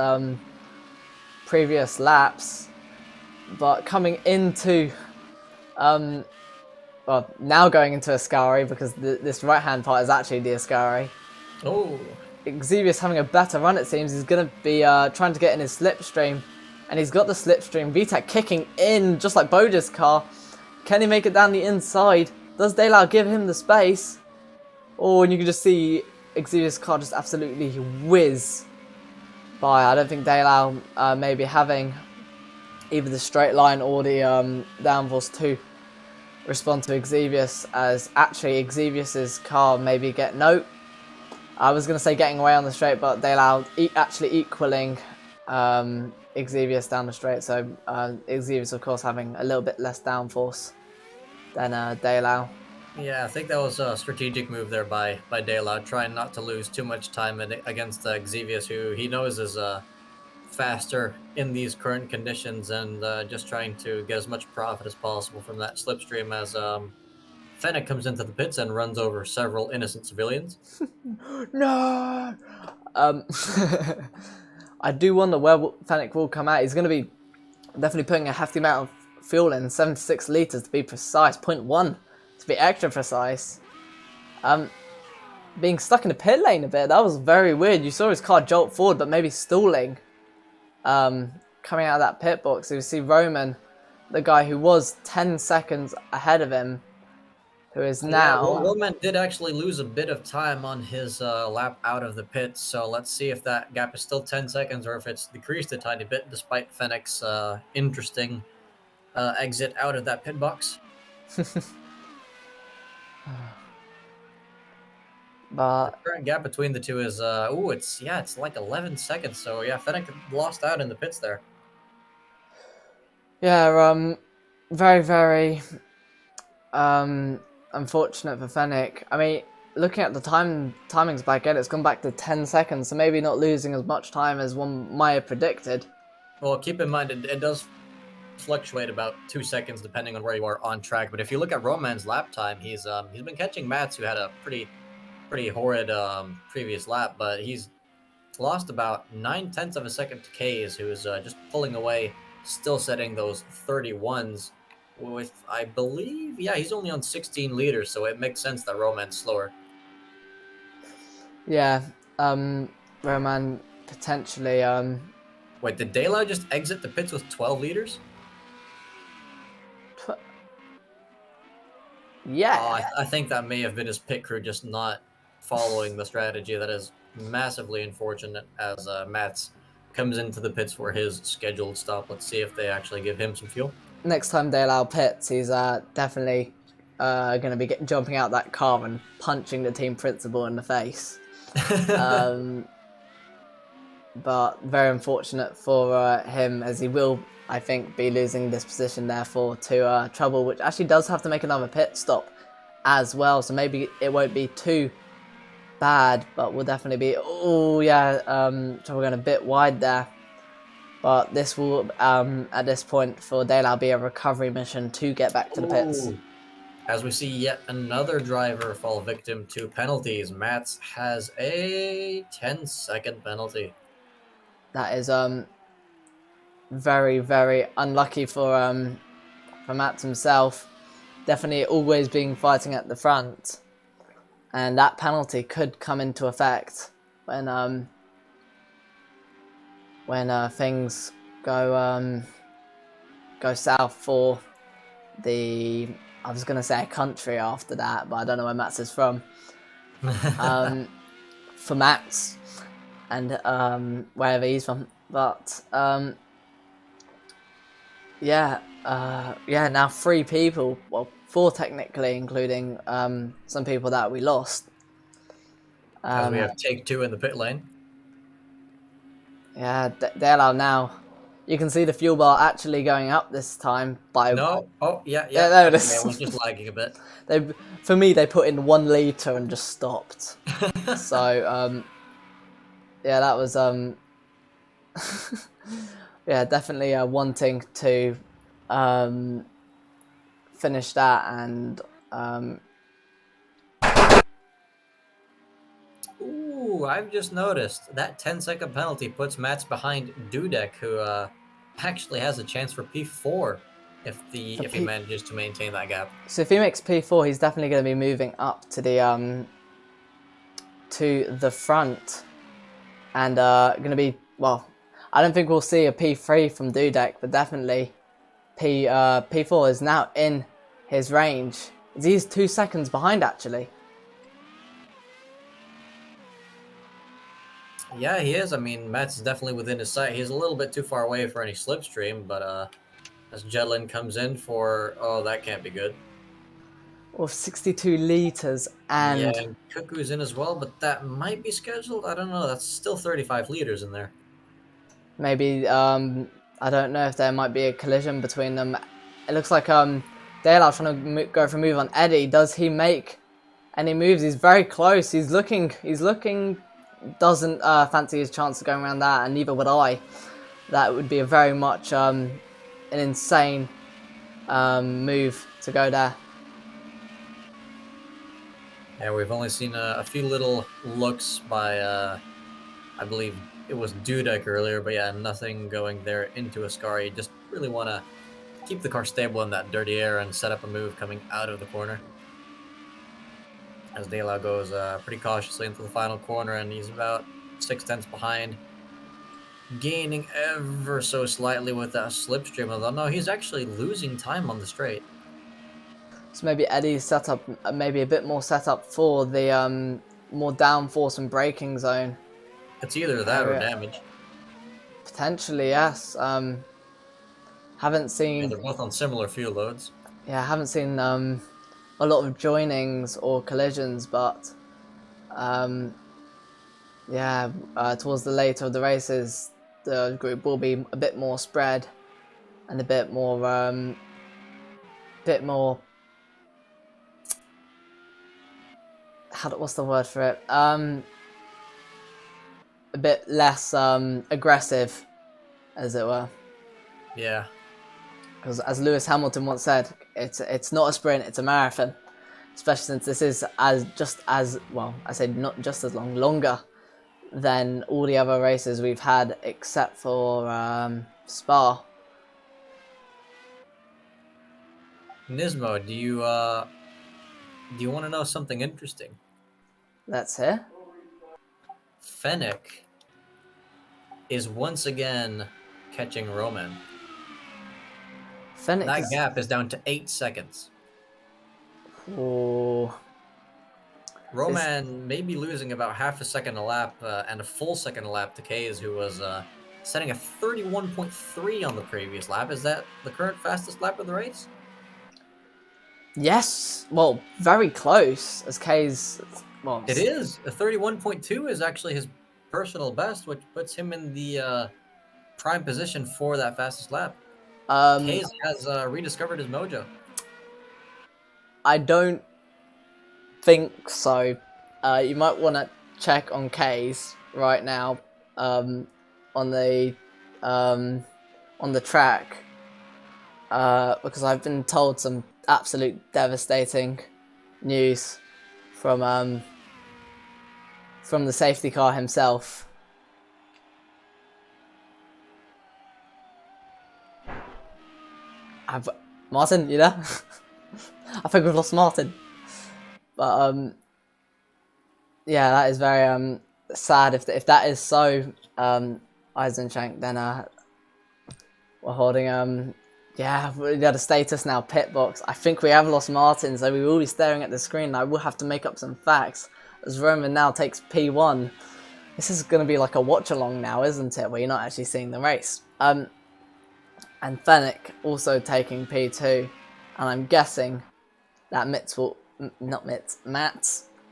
previous laps. But coming into well, now going into Ascari, because this right-hand part is actually the Ascari. Oh. Xevious having a better run, it seems. He's going to be trying to get in his slipstream, and he's got the slipstream. VTEC kicking in, just like Boja's car. Can he make it down the inside? Does Daylau give him the space? Oh, and you can just see Xevious' car just absolutely whiz by. I don't think Daylau may be having either the straight line or the downforce to respond to Xevious, as actually Xevious' car maybe I was going to say getting away on the straight, but Daylau actually equaling Xavius down the straight. So Xavius, of course, having a little bit less downforce than De La. Yeah, I think that was a strategic move there by De La, trying not to lose too much time against Xavius, who he knows is faster in these current conditions, and just trying to get as much profit as possible from that slipstream as Fennec comes into the pits and runs over several innocent civilians. No! I do wonder where Fennec will come out. He's going to be definitely putting a hefty amount of fuel in, 76 litres to be precise, 0.1 to be extra precise. Being stuck in the pit lane a bit, that was very weird. You saw his car jolt forward, but maybe stalling. Coming out of that pit box, you see Roman, the guy who was 10 seconds ahead of him, who is now... Yeah, Roman did actually lose a bit of time on his lap out of the pits, so let's see if that gap is still 10 seconds or if it's decreased a tiny bit, despite Fennec's interesting exit out of that pit box. But the current gap between the two is it's like 11 seconds. So yeah, Fennec lost out in the pits there. Yeah, very, very unfortunate for Fennec. I mean, looking at the timings back in, it's gone back to 10 seconds, so maybe not losing as much time as one might have predicted. Well, keep in mind it does fluctuate about 2 seconds depending on where you are on track. But if you look at Roman's lap time, he's been catching Mats, who had a pretty horrid previous lap, but he's lost about 9/10 of a second to K's, who is just pulling away, still setting those 31s with, I believe, yeah, he's only on 16 liters, so it makes sense that Roman's slower. Yeah, Roman potentially... Wait, did De La just exit the pits with 12 liters? Yeah. I think that may have been his pit crew just not following the strategy. That is massively unfortunate as Mats comes into the pits for his scheduled stop. Let's see if they actually give him some fuel. Next time De La pits, he's definitely going to be jumping out that car and punching the team principal in the face. But very unfortunate for him, as he will, I think, be losing this position therefore to Trouble, which actually does have to make another pit stop as well, so maybe it won't be too bad, but will definitely be... Oh yeah, Trouble going a bit wide there, but this will at this point for De La be a recovery mission to get back to the pits. As we see yet another driver fall victim to penalties, Mats has a 10-second penalty. That is very, very unlucky for Mats himself. Definitely always being fighting at the front, and that penalty could come into effect when things go south for the... I was gonna say a country after that, but I don't know where Mats is from. For Mats and wherever he's from, but now 3 people, well 4 technically, including some people that we lost. As we have take 2 in the pit lane. Yeah, De La now. You can see the fuel bar actually going up this time by... No, oh yeah, there it is. Okay, I was just lagging a bit. For me, they put in 1 litre and just stopped. So yeah, that was yeah, definitely wanting to finish that, and Ooh, I've just noticed that 10-second penalty puts Mats behind Dudek, who actually has a chance for P4 if he manages to maintain that gap. So if he makes P4, he's definitely going to be moving up to the front, and going to be, well, I don't think we'll see a P3 from Dudek, but definitely P4 is now in his range. He's 2 seconds behind, actually. Yeah, he is. I mean, Mats is definitely within his sight. He's a little bit too far away for any slipstream, but as Jedlin comes in for... Oh, that can't be good. Or 62 litres, and... Yeah, and Cuckoo's in as well, but that might be scheduled. I don't know. That's still 35 liters in there. maybe I don't know if there might be a collision between them. It looks like Dale trying to go for a move on Eddie. Does he make any moves? He's very close. He's looking. Doesn't fancy his chance of going around that, and neither would I. That would be a very much an insane move to go there. Yeah, we've only seen a few little looks by, I believe it was Dudek earlier, but yeah, nothing going there into Ascari. You just really want to keep the car stable in that dirty air and set up a move coming out of the corner. As De La goes pretty cautiously into the final corner, and he's about 6/10 behind, gaining ever so slightly with that slipstream. Although no, he's actually losing time on the straight. So maybe Eddie's set up, maybe a bit more set up for the more downforce and braking zone. It's either that or damage. Potentially, yes. Haven't seen. Yeah, they're both on similar fuel loads. Yeah, I haven't seen a lot of joinings or collisions, but yeah, towards the later of the races, the group will be a bit more spread and a bit more what's the word for it? A bit less aggressive, as it were. Yeah. Because as Lewis Hamilton once said, it's not a sprint, it's a marathon. Especially since this is not just as longer than all the other races we've had except for Spa. Nismo, do you want to know something interesting? Let's hear. Fennec is once again catching Roman. Fennec that gap is down to 8 seconds. Oh. Roman may be losing about half a second a lap and a full second a lap to Kays, who was setting a 31.3 on the previous lap. Is that the current fastest lap of the race? Yes. Well, very close. As Kays... Well, it is. A 31.2 is actually his personal best, which puts him in the prime position for that fastest lap. Kays has rediscovered his mojo. I don't think so. You might want to check on Kays right now on the track because I've been told some absolute devastating news from the safety car himself. Martin, you there? I think we've lost Martin. But yeah, that is very sad. If that is so, Eisenschenk, then we're holding yeah, we got a status now, pit box. I think we have lost Martin, so we will be staring at the screen. I will have to make up some facts as Roman now takes P1. This is going to be like a watch along now, isn't it? Where you're not actually seeing the race. And Fennec also taking P2, and I'm guessing that Matt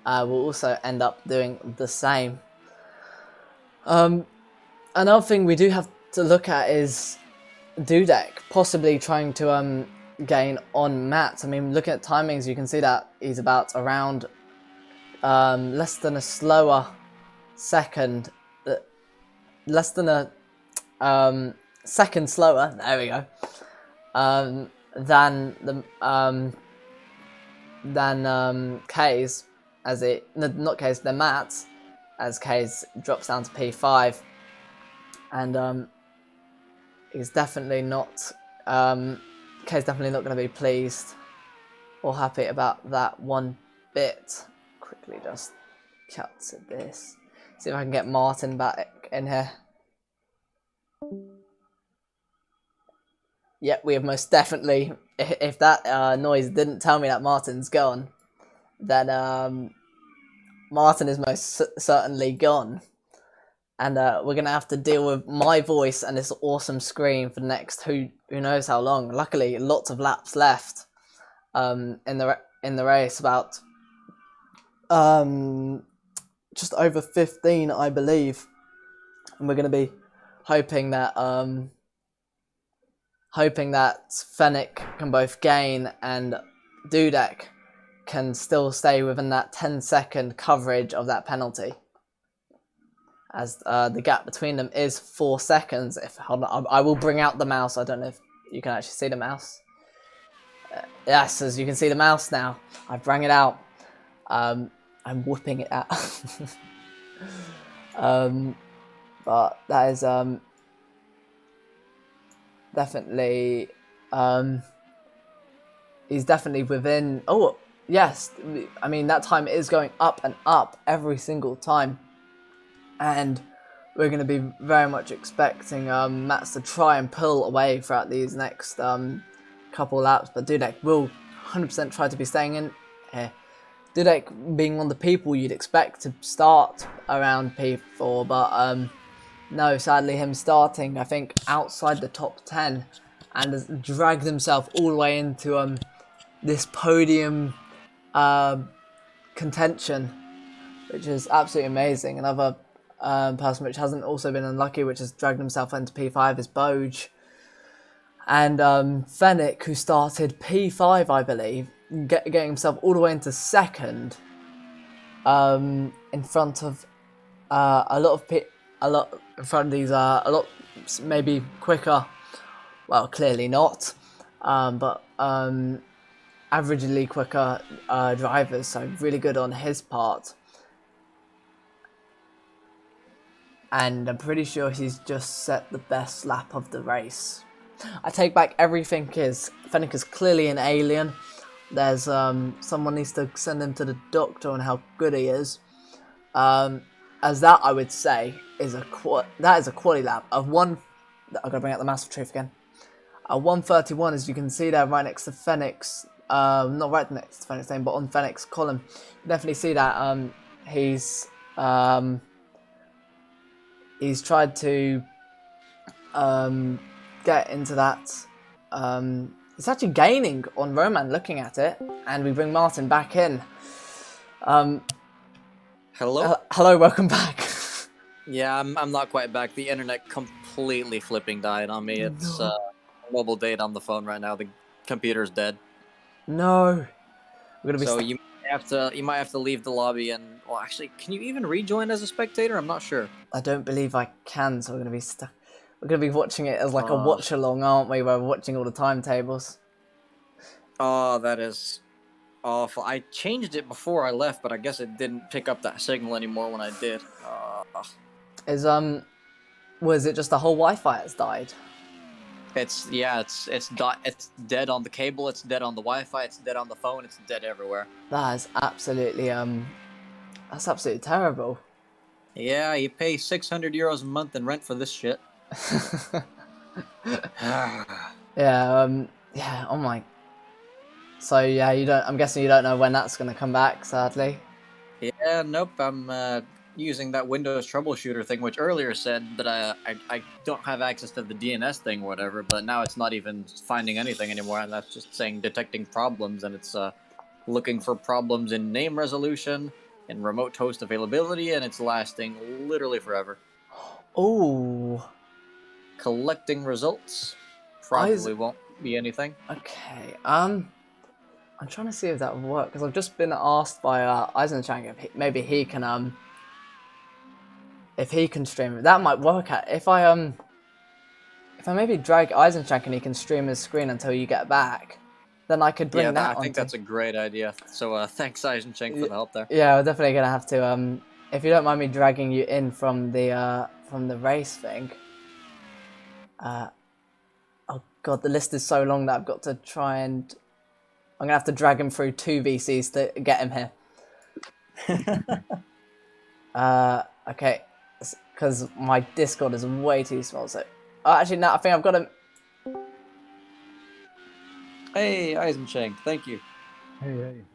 will also end up doing the same. Another thing we do have to look at is Dudek possibly trying to gain on Matt. I mean, looking at timings, you can see that he's about around less than a slower second, less than a second slower. There we go. Than Kays, as it not Kays, than Matt, as Kays drops down to P5, and he's definitely not. Kays definitely not going to be pleased or happy about that one bit. Quickly just cut to this. See if I can get Martin back in here. Yep, we have most definitely. If that noise didn't tell me that Martin's gone, then Martin is most certainly gone. And we're going to have to deal with my voice and this awesome screen for the next who knows how long. Luckily, lots of laps left in the race, about just over 15, I believe. And we're going to be hoping that Fennec can both gain and Dudek can still stay within that 10-second coverage of that penalty, as the gap between them is 4 seconds. Hold on, I will bring out the mouse. I don't know if you can actually see the mouse. Yes, as you can see the mouse now. I bring it out. I'm whipping it out. But that is definitely he's definitely within. Oh yes, I mean that time is going up and up every single time, and we're going to be very much expecting Mats to try and pull away throughout these next couple laps, but Dudek will 100% try to be staying in here. Dudek being one of the people you'd expect to start around P4, but no, sadly him starting, I think, outside the top 10 and has dragged himself all the way into this podium contention, which is absolutely amazing. Another person which hasn't also been unlucky, which has dragged himself into P5, is Boj. And Fennec, who started P5, I believe, getting himself all the way into second, in front of a lot in front of these a lot maybe quicker. Well, clearly not, but averagely quicker drivers. So really good on his part. And I'm pretty sure he's just set the best lap of the race. I take back everything. Fennec is clearly an alien. There's someone needs to send him to the doctor on how good he is. As that, I would say, is a quality lap of one. I've got to bring out the mass of truth again. 131, as you can see there, right next to Fennec's. Not right next to Fennec's name, but on Fennec's column. You definitely see that he's tried to get into that. It's actually gaining on Roman looking at it, and we bring Martin back in. Hello? Hello, welcome back. Yeah, I'm not quite back. The internet completely flipping died on me. It's mobile data on the phone right now. The computer's dead. No. We're gonna be so you might have to leave the lobby and, well, actually, can you even rejoin as a spectator? I'm not sure. I don't believe I can, so we're gonna be stuck. We're gonna be watching it as like a watch along, aren't we? Where we're watching all the timetables. Oh, that is awful. I changed it before I left, but I guess it didn't pick up that signal anymore when I did. Was it just the whole Wi-Fi that's died? It's dead on the cable, it's dead on the Wi-Fi, it's dead on the phone, it's dead everywhere. That is absolutely terrible. Yeah, you pay 600 euros a month in rent for this shit. Yeah, oh my. So yeah, I'm guessing you don't know when that's gonna come back, sadly. Yeah, nope, I'm using that Windows troubleshooter thing, which earlier said that I don't have access to the DNS thing or whatever, but now it's not even finding anything anymore, and that's just saying detecting problems, and it's looking for problems in name resolution, in remote host availability, and it's lasting literally forever. Oh. Collecting results. Probably won't be anything. Okay, I'm trying to see if that will work, because I've just been asked by Eisenschank if maybe he can if he can stream it. That might work out. If I maybe drag Eisenschank and he can stream his screen until you get back, then I could bring that on. I think that's a great idea. So thanks Eisenschank for the help there. Yeah, we're definitely gonna have to if you don't mind me dragging you in from the race thing. Oh god, the list is so long that I've got to try and I'm gonna have to drag him through 2 VCs to get him here. Okay, because my Discord is way too small. So, actually, no, I think I've got him. Hey, Eisenschank, thank you. Hey.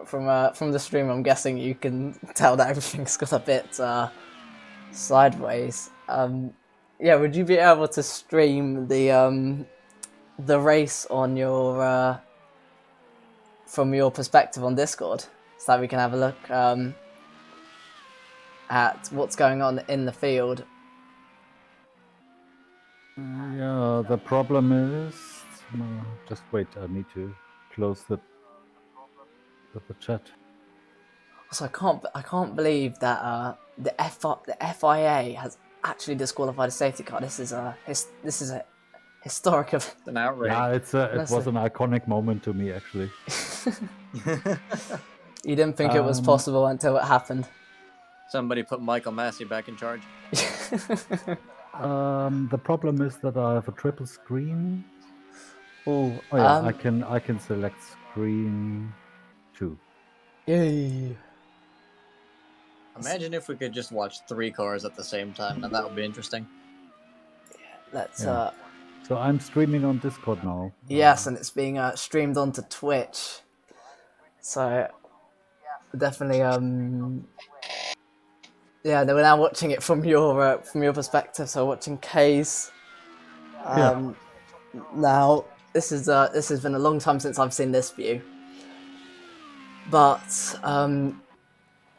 From the stream, I'm guessing you can tell that everything's got a bit sideways. Yeah, would you be able to stream the race on your from your perspective on Discord, so that we can have a look at what's going on in the field? Yeah, the problem is. Just wait. I need to close the chat. So I can't believe that the FIA has actually disqualified a safety car. This is a historic event. It's an outrage. Yeah, it was an iconic moment to me actually. You didn't think it was possible until it happened. Somebody put Michael Massey back in charge. The problem is that I have a triple screen. Ooh, Oh yeah, I can select screen 2. Yay. Imagine if we could just watch 3 cars at the same time, and that would be interesting. Let's Yeah. So I'm streaming on Discord now. Yes, and it's being streamed onto Twitch. So definitely yeah, they were now watching it from your perspective. So watching K's. Now this has been a long time since I've seen this view. But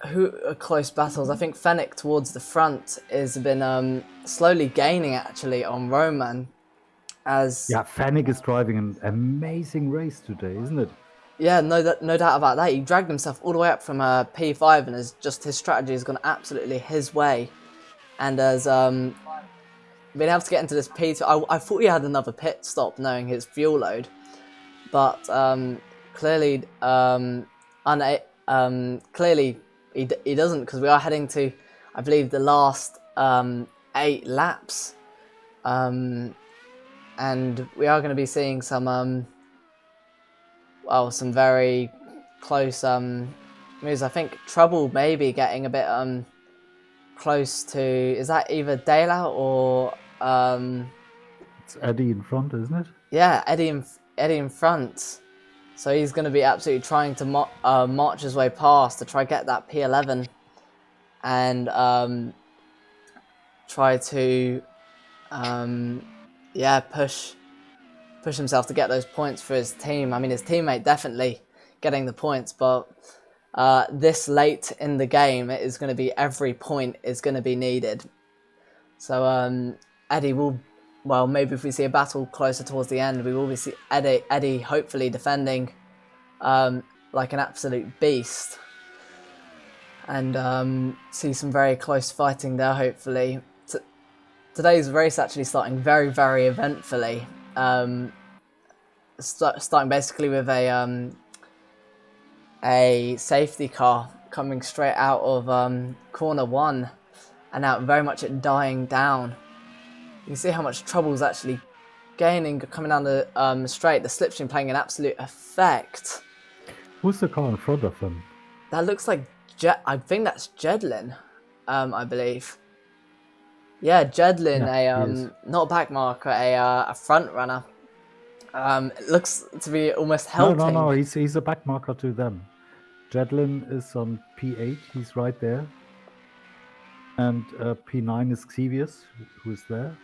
who are close battles? I think Fennec towards the front has been slowly gaining actually on Roman. Yeah, Fennec is driving an amazing race today, isn't it? Yeah, no doubt about that. He dragged himself all the way up from P5, and his strategy has gone absolutely his way, and has been able to get into this P2. I thought he had another pit stop, knowing his fuel load, but clearly clearly he doesn't, because we are heading to, I believe, the last 8 laps, and we are going to be seeing some some very close moves. I think Trouble maybe getting a bit close to, is that either Dale out or it's Eddie in front, isn't it? Yeah, Eddie in front. So he's going to be absolutely trying to march his way past to try get that P11 and try to yeah, push himself to get those points for his team. I mean, his teammate definitely getting the points, but this late in the game, it is going to be every point is going to be needed. So Eddie will, well, maybe if we see a battle closer towards the end, we will be see Eddie hopefully defending like an absolute beast, and see some very close fighting there. Hopefully, today's race actually starting very, very eventfully. Starting basically with a safety car coming straight out of corner 1, and out very much it dying down. You can see how much Trouble's actually gaining coming down the straight. The slipstream playing an absolute effect. Who's the car in front of him? That looks like I think that's Jedlin, I believe. Yeah, Jedlin, not a back marker, a front runner. It looks to be almost helping. No, he's a back marker to them. Jedlin is on P8, he's right there. And P9 is Xevious, who's there.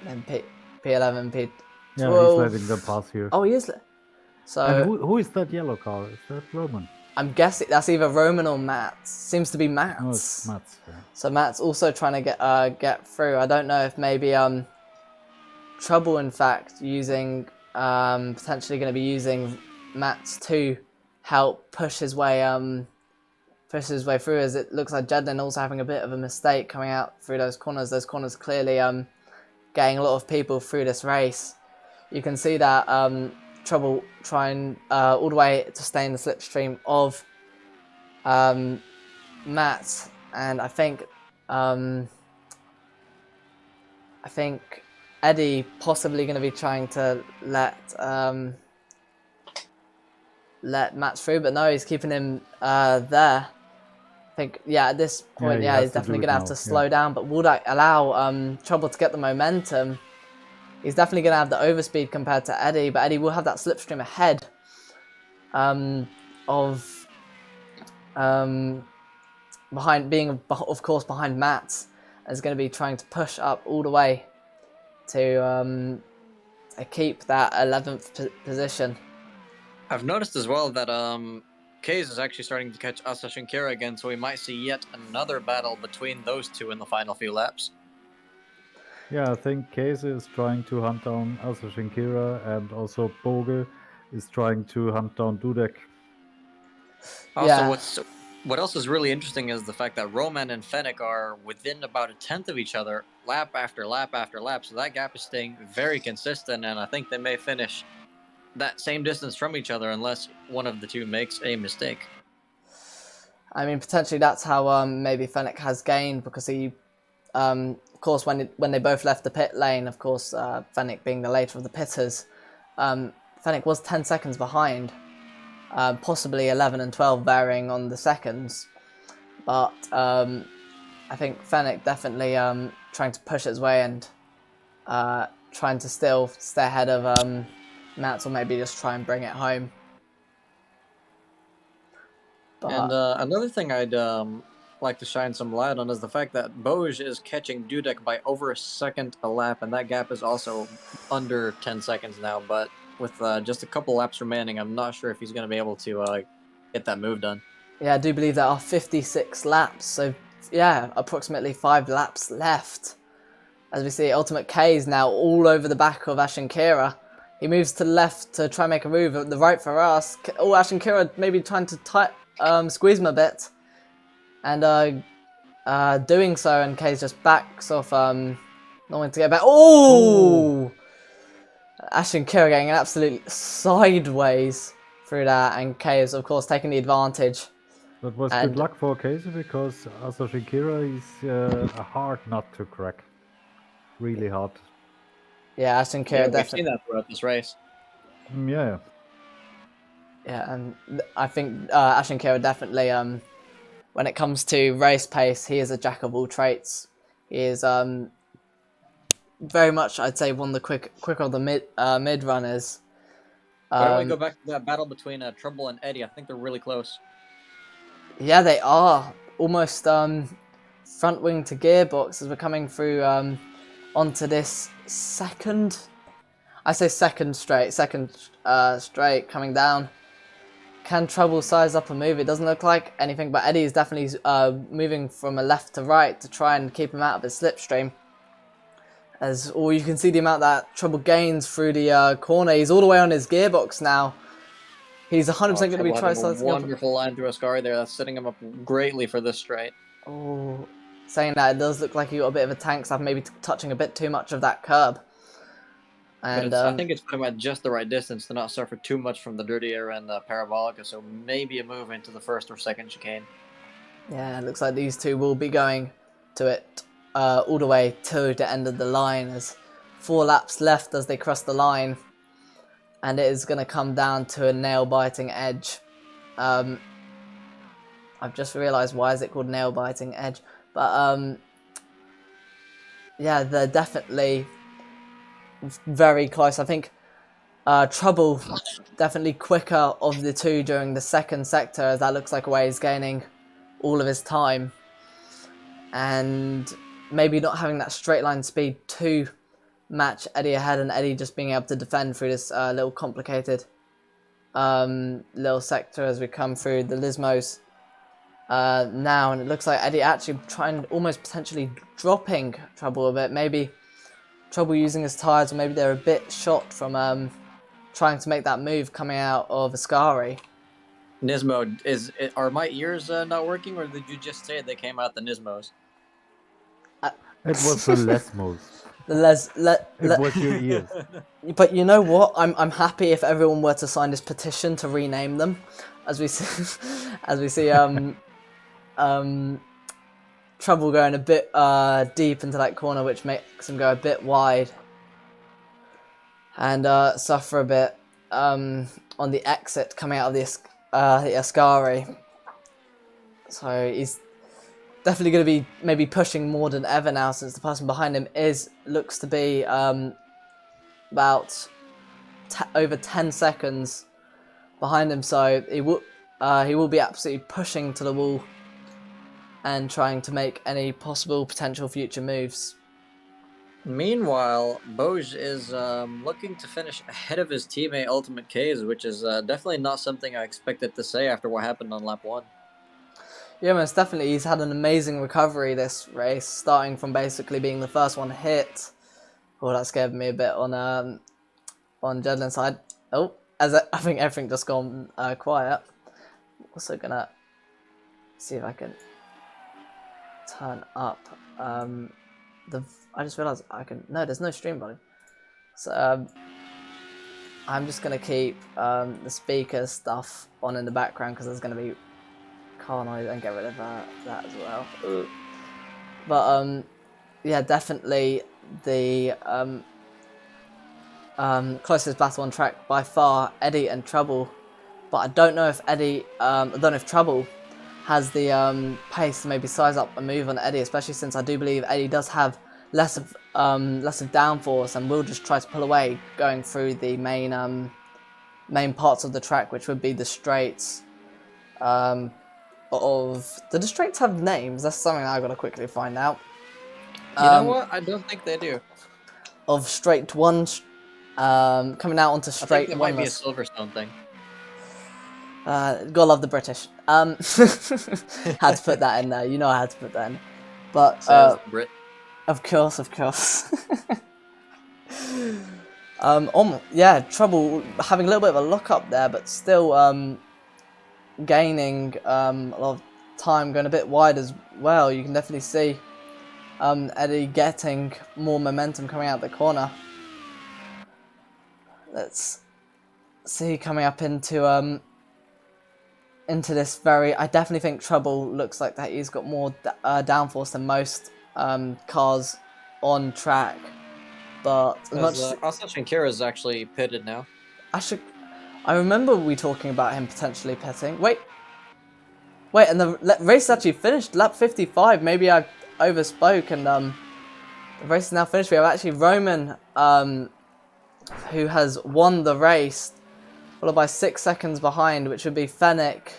And P11, P12. Yeah, he's letting them pass here. Oh, he is. So, and who is that yellow car? Is that Roman? I'm guessing that's either Roman or Mats. Seems to be Mats. Oh, it's Mats. Yeah. So Mats also trying to get through. I don't know if maybe Trouble, in fact, using potentially going to be using Mats to help push his way through, as it looks like Jedlin also having a bit of a mistake coming out through those corners. Those corners clearly getting a lot of people through this race. You can see that Trouble trying all the way to stay in the slipstream of Matt, and I think Eddie possibly going to be trying to let Matt through, but no, he's keeping him there. I think, yeah, at this point, yeah, he's definitely going to have to slow down, but will that allow Trouble to get the momentum? He's definitely going to have the overspeed compared to Eddie, but Eddie will have that slipstream ahead of behind, being of course behind Matt, and is going to be trying to push up all the way to keep that 11th position. I've noticed as well that Kaze is actually starting to catch Asash and Kira again, so we might see yet another battle between those two in the final few laps. Yeah, I think Case is trying to hunt down Asa Shinkira, and also Boge is trying to hunt down Dudek. Also, Yeah. what else is really interesting is the fact that Roman and Fennec are within about a tenth of each other, lap after lap after lap. So that gap is staying very consistent, and I think they may finish that same distance from each other unless one of the two makes a mistake. I mean, potentially that's how maybe Fennec has gained, because he, of course, when they both left the pit lane, of course, Fennec being the later of the pitters, Fennec was 10 seconds behind, possibly 11 and 12 varying on the seconds, but I think Fennec definitely trying to push his way and trying to still stay ahead of Mats, or maybe just try and bring it home. But And another thing I'd like to shine some light on is the fact that Boj is catching Dudek by over a second a lap, and that gap is also under 10 seconds now. But with just a couple laps remaining, I'm not sure if he's going to be able to get that move done. yeah, I do believe there are 56 laps, so yeah, approximately 5 laps left. As we see, Ultimate K is now all over the back of Ashen Kira. He moves to the left to try and make a move, at the right for us. Oh, Ashen Kira maybe trying to squeeze him a bit. And doing so, and K's just backs off, not wanting to get back. Oh! Ashen Kira getting an absolute sideways through that, and K is, of course, taking the advantage. That was And good luck for Casey, because Asa Shinkira is a hard nut to crack. Really hard. yeah, Ashen Kira Yeah, we've definitely. seen that throughout this race. Yeah. Yeah, and I think Ashen Kira definitely, when it comes to race pace, he is a jack of all traits. He is very much, I'd say, one of the quicker of the mid runners. Why don't we go back to that battle between Trouble and Eddie? I think they're really close. Yeah, they are almost front wing to gearbox as we're coming through onto this second. I say second straight coming down. Can Trouble size up a move? It doesn't look like anything, but Eddie is definitely moving from a left to right to try and keep him out of his slipstream. As all you can see the amount that Trouble gains through the corner. He's all the way on his gearbox now. He's 100% going to be trying a sizing up. wonderful line through Ascari there. That's setting him up greatly for this straight. Oh, saying that, it does look like he got a bit of a tank stuff, maybe touching a bit too much of that curb. And But I think it's put him at just the right distance to not suffer too much from the dirty air and the parabolica, so maybe a move into the first or second chicane. yeah, it looks like these two will be going to it all the way to the end of the line. There's 4 laps left as they cross the line, and it is going to come down to a nail-biting edge. I've just realised, why is it called nail-biting edge? But yeah, they're definitely very close. I think Trouble definitely quicker of the two during the second sector, as that looks like a way he's gaining all of his time, and maybe not having that straight line speed to match Eddie ahead, and Eddie just being able to defend through this little complicated little sector as we come through the Lismos now, and it looks like Eddie actually trying, almost potentially dropping Trouble a bit. Maybe Trouble using his tyres, or maybe they're a bit shot from trying to make that move coming out of Ascari. Nismo, are my ears not working, or did you just say they came out the Nismos? It was the Lesmos. It was your ears. But you know what? I'm happy if everyone were to sign this petition to rename them, as we see Trouble going a bit deep into that corner, which makes him go a bit wide, and suffer a bit on the exit coming out of the Ascari. So he's definitely going to be maybe pushing more than ever now, since the person behind him looks to be about over 10 seconds behind him. So he will be absolutely pushing to the wall and trying to make any possible potential future moves. Meanwhile, Boj is looking to finish ahead of his teammate Ultimate K's, which is definitely not something I expected to say after what happened on lap 1. Yeah, most definitely. He's had an amazing recovery this race, starting from basically being the first one hit Oh, that scared me a bit on Jedlin's side. Oh, I think everything just gone quiet. Also gonna see if I can turn up I just realized I can. No, there's no stream volume. So I'm just gonna keep the speaker stuff on in the background because there's gonna be car noise, and get rid of that as well. Ooh. But yeah, definitely the closest battle on track by far, Eddie and Trouble. But I don't know if I don't know if Trouble has the pace to maybe size up a move on Eddie, especially since I do believe Eddie does have less of downforce and will just try to pull away going through the main parts of the track, which would be the straights. Do the straights have names? That's something I gotta quickly find out. You know what? I don't think they do. Of straight one, coming out onto I think straight that one. might be a Silverstone thing. Gotta love the British. Had to put that in there. You know I had to put that in. But Says Brit. of course. Yeah, Trouble having a little bit of a lock up there, but still gaining a lot of time, going a bit wide as well. You can definitely see Eddie getting more momentum coming out the corner. Let's see, coming up into this very. I definitely think Trouble looks like that he's got more downforce than most cars on track. But as much Asach and Kira is actually pitted now. I remember we talking about him potentially pitting. Wait, and the race actually finished, lap 55. Maybe I overspoke, and the race is now finished. We have actually Roman, who has won the race, followed by 6 seconds behind, which would be Fennec,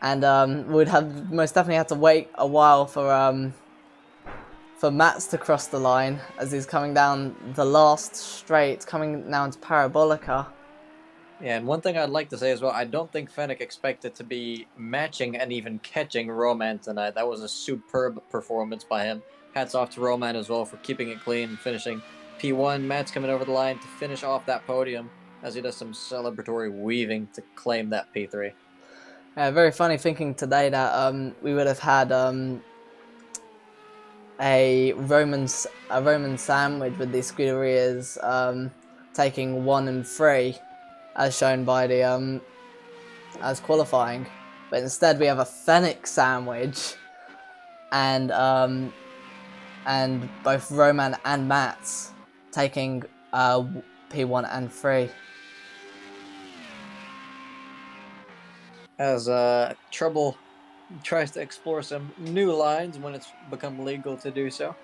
and would have most definitely had to wait a while for Mats to cross the line as he's coming down the last straight, coming now into Parabolica. Yeah, and one thing I'd like to say as well, I don't think Fennec expected to be matching and even catching Roman tonight. That was a superb performance by him. Hats off to Roman as well for keeping it clean and finishing P1. Matt's coming over the line to finish off that podium as he does some celebratory weaving to claim that P3. Very funny thinking today that we would have had a Roman sandwich with the Scuderias taking 1 and 3. As shown by the as qualifying, but instead we have a Fennec sandwich, and both Roman and Mats taking P1 and 3. As Trouble tries to explore some new lines when it's become legal to do so.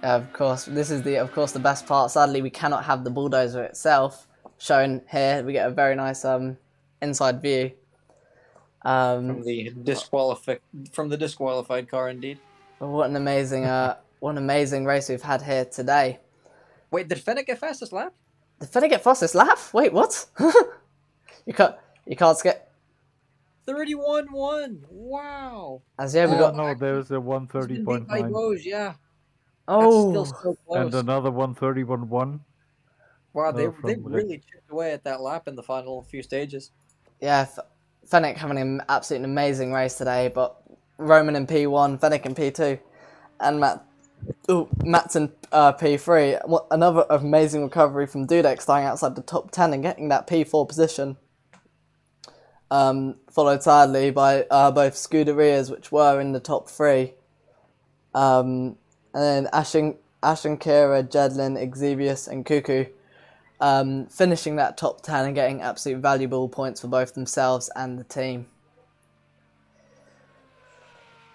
Of course, this is the best part. Sadly, we cannot have the bulldozer itself shown here. We get a very nice inside view From the disqualified car, indeed. What an amazing race we've had here today. Wait, did Fennec get fastest lap? Did Fennec get fastest lap? Wait, what? you can't skip. 31-1. Wow. As yeah, we got no, there's a 130.9. Yeah. Oh, That's still so close. And another 131.1. Wow, they from really chipped away at that lap in the final few stages. yeah, Fennec having an absolutely amazing race today, but Roman in P1, Fennec in P2, and Matt's in P3. Another amazing recovery from Dudek, starting outside the top 10 and getting that P4 position. Followed sadly by both Scuderias, which were in the top 3. And then Ashen, Kira, Jedlin, Exevius, and Cuckoo finishing that top 10 and getting absolute valuable points for both themselves and the team.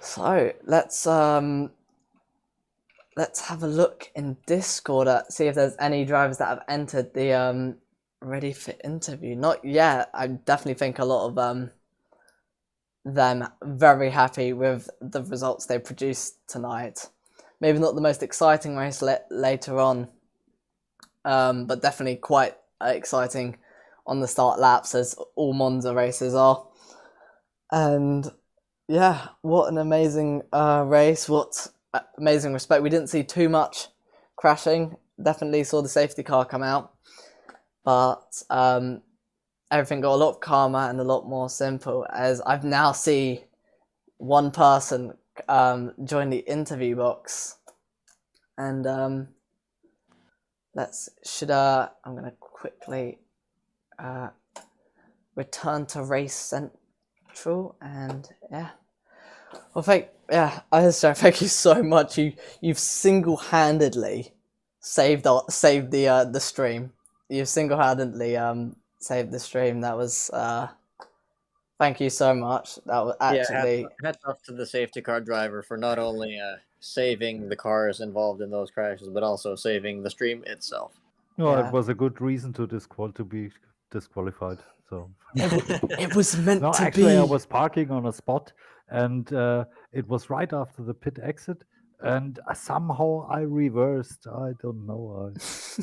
So let's have a look in Discord at see if there's any drivers that have entered the ready for interview. Not yet. I definitely think a lot of them very happy with the results they produced tonight. Maybe not the most exciting race later on, but definitely quite exciting on the start laps, as all Monza races are. And yeah, what an amazing race. What amazing respect. We didn't see too much crashing. Definitely saw the safety car come out, but everything got a lot calmer and a lot more simple. As I've now see one person join the interview box, and I'm gonna quickly return to race central, and yeah. Well, thank you so much. You've single-handedly saved the stream. You've single-handedly saved the stream. That was thank you so much. That was Yeah, actually hats off to the safety car driver for not only saving the cars involved in those crashes, but also saving the stream itself. No, Yeah. it was a good reason to be disqualified. So it was meant no, to actually, I be. was parking on a spot, and it was right after the pit exit, and somehow I reversed. I don't know.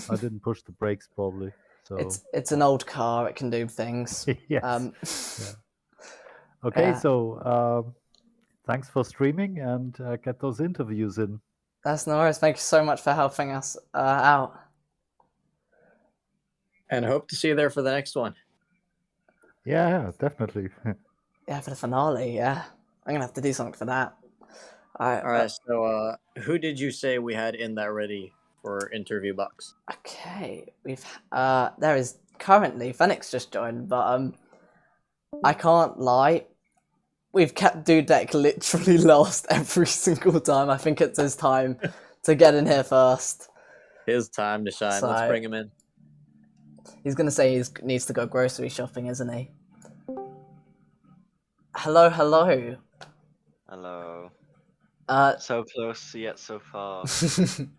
I didn't push the brakes probably. So It's an old car. It can do things. yes. Yeah. Okay, Yeah, so thanks for streaming and get those interviews in. that's no worries. Thank you so much for helping us out. And hope to see you there for the next one. Yeah, definitely. Yeah, for the finale. Yeah, I'm gonna have to do something for that. All right, so who did you say we had in that ready for interview box? Okay, there is currently Phoenix just joined, but I can't lie. We've kept Dudek literally last every single time. I think it's his time to get in here first. His time to shine. So- Let's bring him in. He's gonna say he needs to go grocery shopping, isn't he? Hello. Hello. Uh, So close yet so far.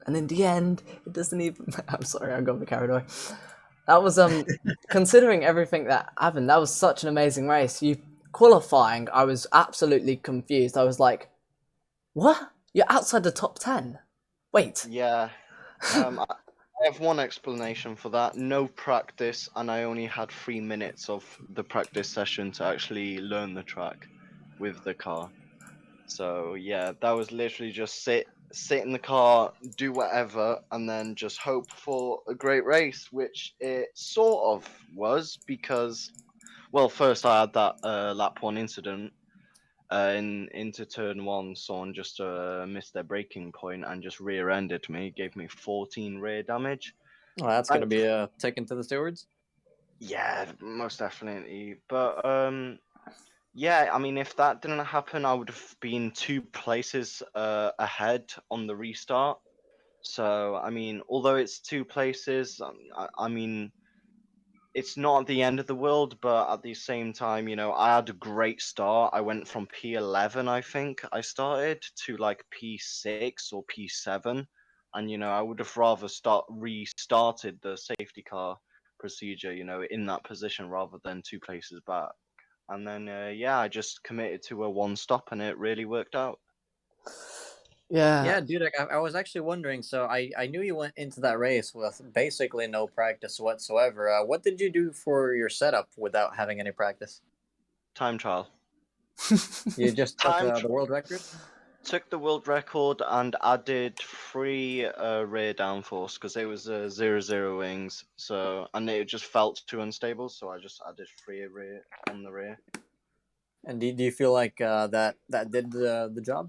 and in the end, it doesn't even. I'm sorry, I got me carried away. That was considering everything that happened. That was such an amazing race. You qualifying, I was absolutely confused. I was like, "What? You're outside the top 10? Wait." Yeah. I have one explanation for that. No practice, and I only had 3 minutes of the practice session to actually learn the track with the car. So yeah, that was literally just sit in the car, do whatever, and then just hope for a great race, which it sort of was because, well, first I had that lap one incident. Into turn one, someone just missed their braking point and just rear-ended me, gave me 14 rear damage. Oh, that's going to be taken to the stewards. Yeah, most definitely. But yeah, I mean, if that didn't happen, I would have been 2 places ahead on the restart. So I mean, although it's 2 places, I mean, it's not the end of the world, but at the same time, you know, I had a great start. I went from P11, I think I started, to like P6 or P7, and you know, I would have rather restarted the safety car procedure, you know, in that position rather than 2 places back. And then yeah, I just committed to a one stop, and it really worked out. Yeah, dude, I was actually wondering. So I knew you went into that race with basically no practice whatsoever. What did you do for your setup without having any practice? Time trial. You just took the world record? Took the world record and added 3 rear downforce because it was 0-0 wings. So, and it just felt too unstable, so I just added 3 rear on the rear. And do you feel like that did the job?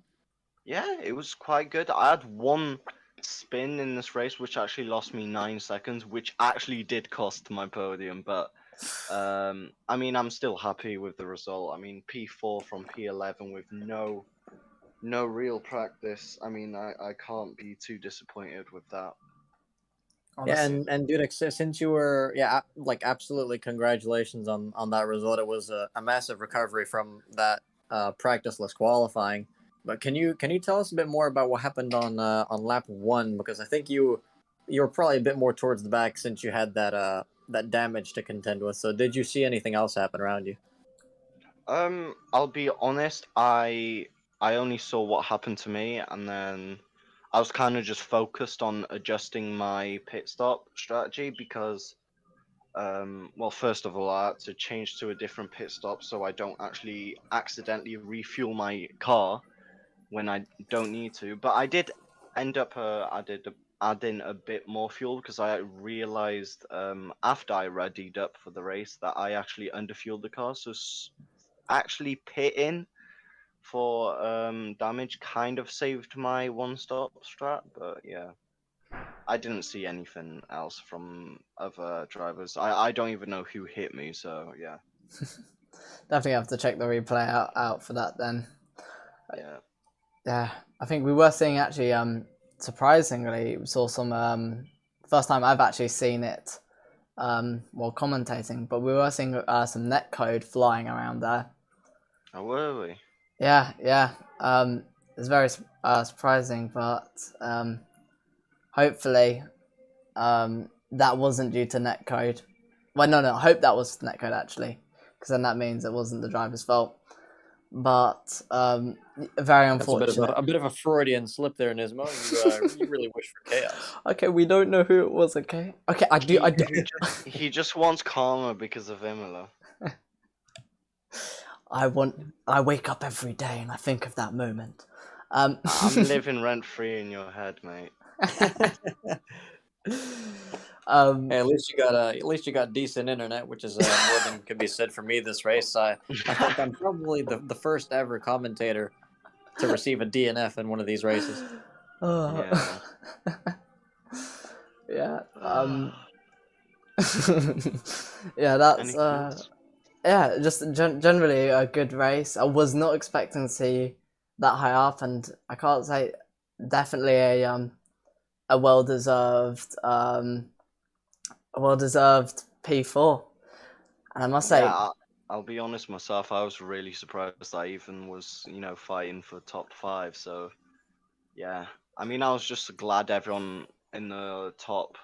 Yeah, it was quite good. I had one spin in this race which actually lost me 9 seconds, which actually did cost my podium, but I mean, I'm still happy with the result. I mean, P4 from P11 with no real practice. I mean, I can't be too disappointed with that. Yeah, and dude, since you were like absolutely congratulations on that result. It was a massive recovery from that practiceless qualifying. But can you tell us a bit more about what happened on lap one? Because I think you were probably a bit more towards the back since you had that that damage to contend with. So did you see anything else happen around you? I'll be honest, I only saw what happened to me, and then I was kind of just focused on adjusting my pit stop strategy because, well, first of all, I had to change to a different pit stop so I don't actually accidentally refuel my car. when I don't need to. But I did end up adding a bit more fuel because I realized after I readied up for the race that I actually underfueled the car. So actually pitting for damage kind of saved my one stop strat. But yeah, I didn't see anything else from other drivers. I don't even know who hit me. So yeah. Definitely have to check the replay out for that then. Yeah. Yeah, I think we were seeing actually, surprisingly, we saw some, first time I've actually seen it while commentating, but we were seeing some netcode flying around there. Oh, were we? Yeah. It's very surprising, but hopefully that wasn't due to netcode. Well, no, I hope that was netcode actually, because then that means it wasn't the driver's fault. But very That's unfortunate. a bit of a Freudian slip there, Nismo. You really wish for chaos. Okay, we don't know who it was. Okay, I do. He just wants karma because of Imola. I wake up every day and I think of that moment. I'm living rent free in your head, mate. Hey, at least you got decent internet, which is more than could be said for me this race. I think I'm probably the first ever commentator to receive a DNF in one of these races. Yeah. Yeah. Yeah, that's Any thoughts? yeah, just generally a good race. I was not expecting to see that high up, and I can't say definitely a well deserved P4. And I must say, Yeah, I'll be honest myself. I was really surprised I even was, fighting for top 5. So, yeah. I mean, I was just glad everyone in the top,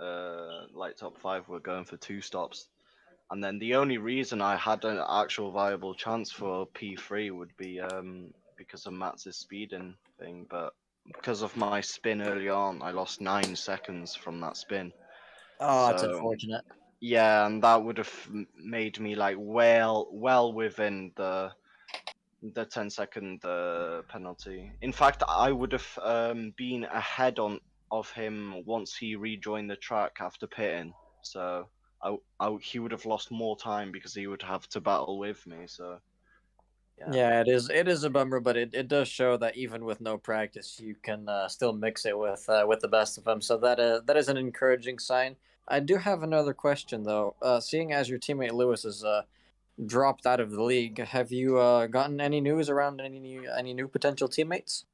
top 5 were going for 2 stops. And then the only reason I had an actual viable chance for P3 would be because of Matt's speeding thing, but because of my spin early on, I lost 9 seconds from that spin. Oh, it's So unfortunate. yeah, and that would have made me like well within the 10-second penalty. In fact, I would have been ahead of him once he rejoined the track after pitting. So he would have lost more time because he would have to battle with me. So yeah. Yeah, it is a bummer, but it does show that even with no practice, you can still mix it with the best of them. So that is an encouraging sign. I do have another question though. Seeing as your teammate Lewis is dropped out of the league, have you gotten any news around any new potential teammates?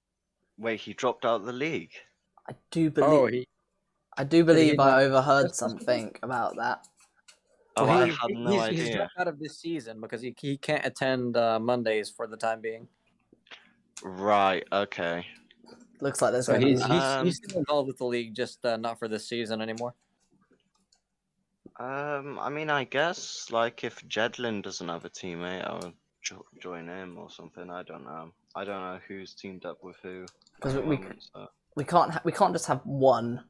Wait, he dropped out of the league. I do Oh, believe did he not I overheard just this week? something about that. Oh, Well, I had no he's idea. dropped out of this season because he can't attend Mondays for the time being. Right. Okay. Looks like there's So going to be. he's still involved with the league, just not for this season anymore. I mean, I guess like if Jedlin doesn't have a teammate, I would join him or something. I don't know. I don't know who's teamed up with who Because at the moment. So. we can't just have one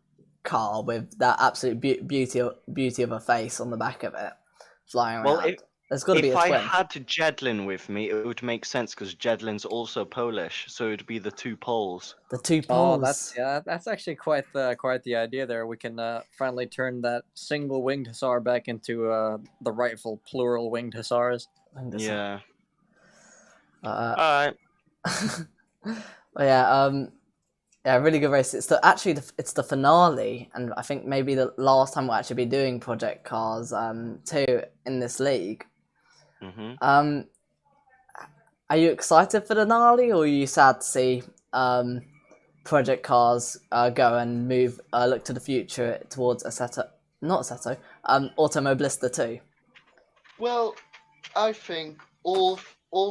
car with that absolute beauty of a face on the back of it flying around. Well, There's got to be if a I twin. had Jedlin with me, it would make sense because Jedlin's also Polish, so it'd be the 2 Poles. The 2 Oh, poles. that's actually quite the idea there. We can finally turn that single winged hussar back into the rightful plural winged hussars. Yeah. All Alright. yeah. Yeah, really good race. It's it's the finale, and I think maybe the last time we'll actually be doing Project Cars 2 in this league. Mhm. Are you excited for the finale, or are you sad to see Project Cars go and move, look to the future towards Automobilista 2? Well, I think all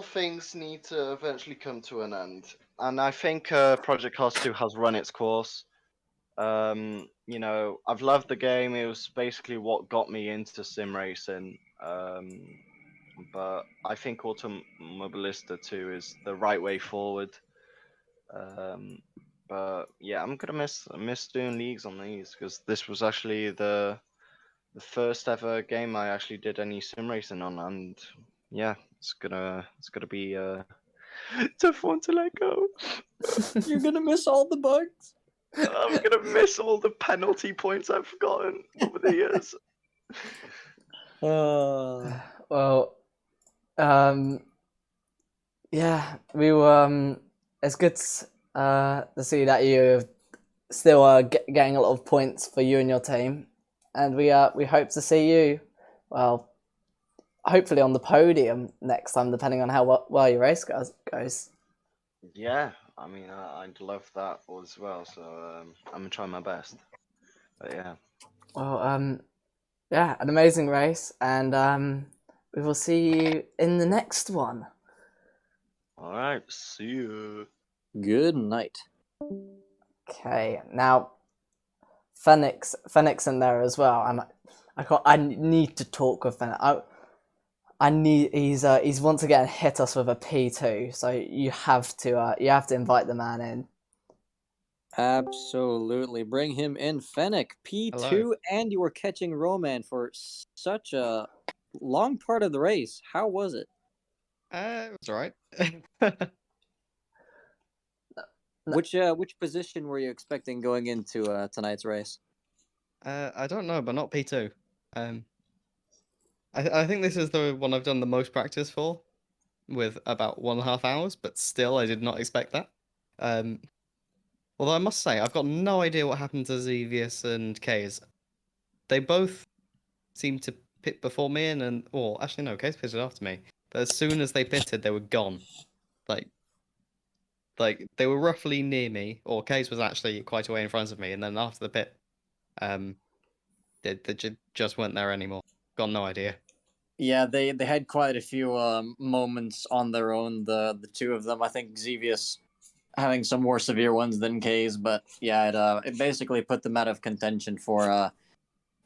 things need to eventually come to an end, and I think Project Cars 2 has run its course. I've loved the game. It was basically what got me into sim racing. But I think Automobilista 2 is the right way forward. But yeah, I'm gonna miss doing leagues on these because this was actually the first ever game I actually did any sim racing on, and yeah, it's gonna be Tough one to let go. You're gonna miss all the bugs. I'm gonna miss all the penalty points I've forgotten over the years. Well, yeah, we were. It's good to see that you still are getting a lot of points for you and your team, and we hope to see you, well, hopefully on the podium next time, depending on how well your race goes. Yeah, I mean, I'd love that as well. So I'm gonna try my best. But yeah. Well, yeah, an amazing race, and we will see you in the next one. All right. See you. Good night. Okay, now Phoenix in there as well, and I need to talk with Phoenix. I need he's once again hit us with a P2, so you have to invite the man in. Absolutely. Bring him in. Fennec, P2, Hello. and you were catching Roman for such a long part of the race. How was it? It was alright. Which position were you expecting going into tonight's race? I don't know, but not P2. I think this is the one I've done the most practice for, with about 1.5 hours, but still I did not expect that. Although I must say, I've got no idea what happened to Xevious and Kays. They both seemed to pit before me, or actually no, Kays pitted after me. But as soon as they pitted, they were gone. Like they were roughly near me, or Kays was actually quite away in front of me, and then after the pit, they just weren't there anymore. Got no idea. Yeah, they had quite a few moments on their own. The two of them, I think Xevious having some more severe ones than K's, but yeah, it basically put them out of contention for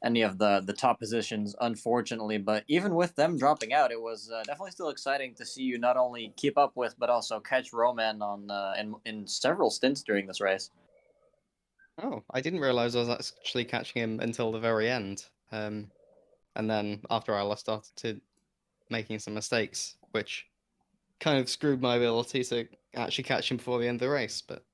any of the top positions, unfortunately. But even with them dropping out, it was definitely still exciting to see you not only keep up with, but also catch Roman on in several stints during this race. Oh, I didn't realize I was actually catching him until the very end. And then after I started making some mistakes, which kind of screwed my ability to actually catch him before the end of the race. But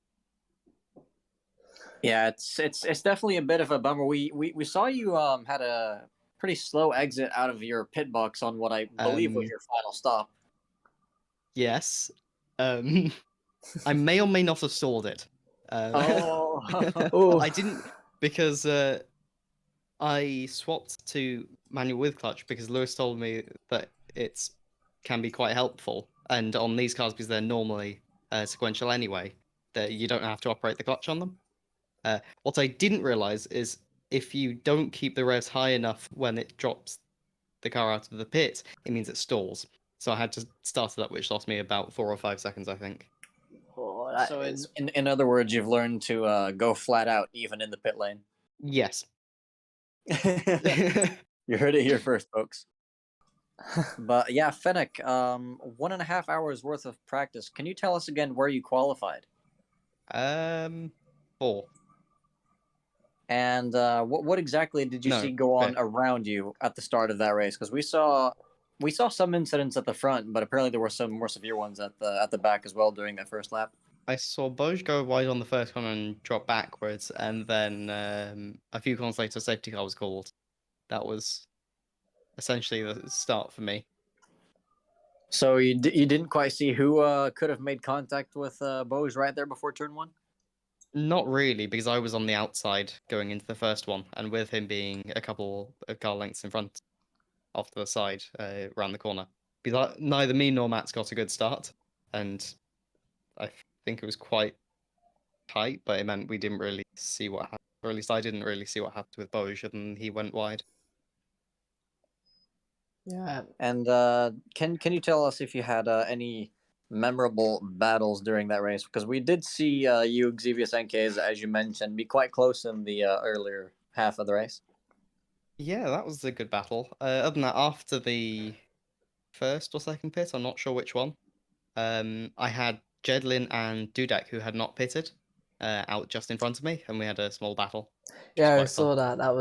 yeah, it's definitely a bit of a bummer. We saw you had a pretty slow exit out of your pit box on what I believe was your final stop. Yes, I may or may not have stalled it. Oh, I didn't, because I swapped to manual with clutch because Lewis told me that it can be quite helpful, and on these cars, because they're normally sequential anyway, that you don't have to operate the clutch on them. What I didn't realize is if you don't keep the revs high enough when it drops the car out of the pit, it means it stalls. So I had to start it up, which lost me about 4 or 5 seconds, I think. Oh, that so is... in other words, you've learned to go flat out even in the pit lane. Yes. You heard it here first, folks. But yeah, Fennec, 1.5 hours worth of practice. Can you tell us again where you qualified? 4. And what exactly did you No, see go on 5th. around you at the start of that race? Because we saw some incidents at the front, but apparently there were some more severe ones at the back as well during that first lap. I saw Boj go wide on the first corner and drop backwards, and then a few corners later, safety car was called. That was essentially the start for me. So you didn't quite see who could have made contact with Bose right there before turn 1? Not really, because I was on the outside going into the first one, and with him being a couple of car lengths in front, off to the side, around the corner. Because neither me nor Matt's got a good start, and I think it was quite tight, but it meant we didn't really see what happened. Or at least I didn't really see what happened with Boj, and he went wide. Yeah. And can you tell us if you had any memorable battles during that race? Because we did see you, Xevious and K's, as you mentioned, be quite close in the earlier half of the race. Yeah, that was a good battle. Other than that, after the first or second pit, I'm not sure which one, I had Jedlin and Dudek, who had not pitted, out just in front of me, and we had a small battle. Yeah, I quite saw fun. that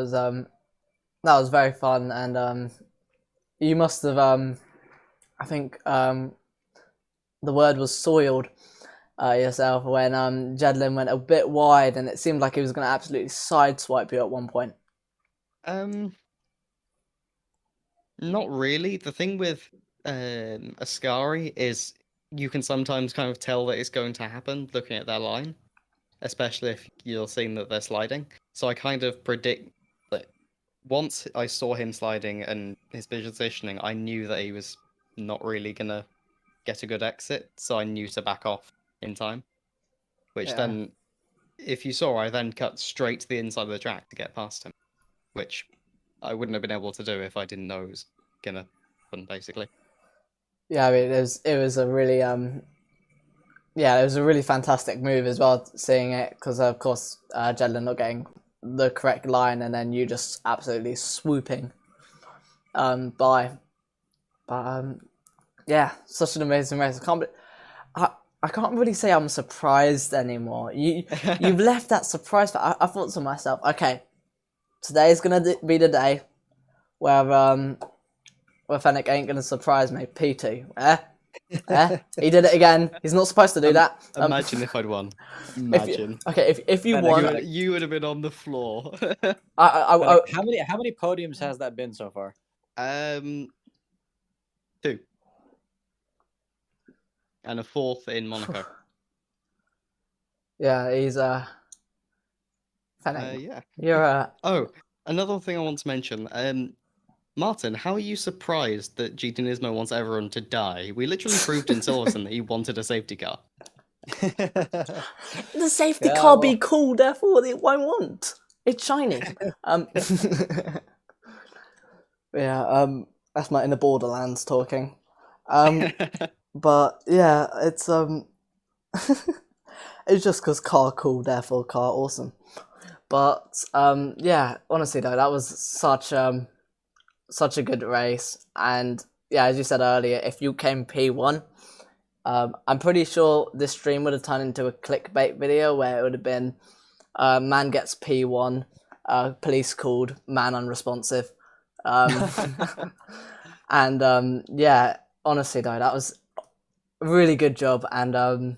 was very fun, and you must have I think the word was soiled yourself when Jedlin went a bit wide, and it seemed like he was going to absolutely sideswipe you at one point. Not really. The thing with Ascari is you can sometimes kind of tell that it's going to happen looking at their line, especially if you're seeing that they're sliding. So I kind of predict that once I saw him sliding and his positioning, I knew that he was not really gonna get a good exit, so I knew to back off in time. Which Yeah. then, if you saw, I then cut straight to the inside of the track to get past him, which I wouldn't have been able to do if I didn't know it was gonna happen, basically. Yeah, I mean, it was a really yeah, it was a really fantastic move as well, seeing it, because of course Jedlin not getting the correct line, and then you just absolutely swooping by. But yeah, such an amazing race. I can't really say I'm surprised anymore. You've left that surprise. I thought to myself, okay, today's gonna be the day where Fennec ain't gonna surprise me. P2, he did it again. He's not supposed to do that. Imagine if I'd won. If Imagine. if you Fennec, won, You would have been on the floor. I how many podiums has that been so far? 2. And a 4th in Monaco. yeah, he's Fennec. Yeah. You're Oh, another thing I want to mention. Martin, how are you surprised that GT Nismo wants everyone to die? We literally proved in Silverstone that he wanted a safety car. the safety Yeah, car well- be cool, therefore it won't want. It's shiny. Yeah, that's my inner Borderlands talking. But yeah, it's it's just because car cool, therefore car awesome. But yeah, honestly though, that was such a good race, and yeah, as you said earlier, if you came P1, I'm pretty sure this stream would have turned into a clickbait video where it would have been man gets P1, police called, man unresponsive. And yeah, honestly though, that was a really good job, and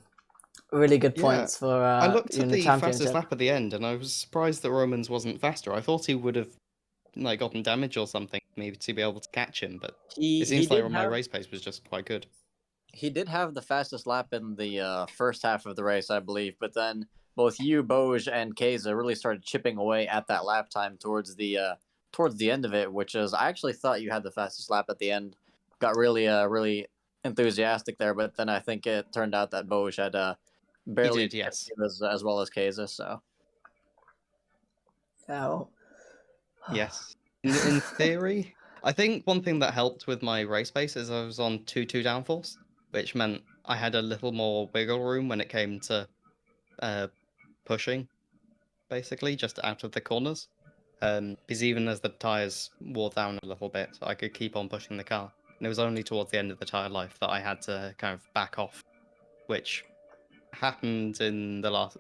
really good points for I looked you at in the the fastest championship. lap at the end, and I was surprised that Romans wasn't faster. I thought he would have like gotten damage or something, maybe to be able to catch him. But it seems like my race pace was just quite good. He did have the fastest lap in the first half of the race, I believe, but then both you, Boj, and Keza really started chipping away at that lap time towards the end of it, which is I actually thought you had the fastest lap at the end. Got really enthusiastic there, but then I think it turned out that Boj had barely He did, yes. as well as Keza. So Yeah, well, Yes. In theory, I think one thing that helped with my race pace is I was on 2-2 downforce, which meant I had a little more wiggle room when it came to pushing, basically, just out of the corners. Because even as the tyres wore down a little bit, I could keep on pushing the car. And it was only towards the end of the tyre life that I had to kind of back off, which happened in the last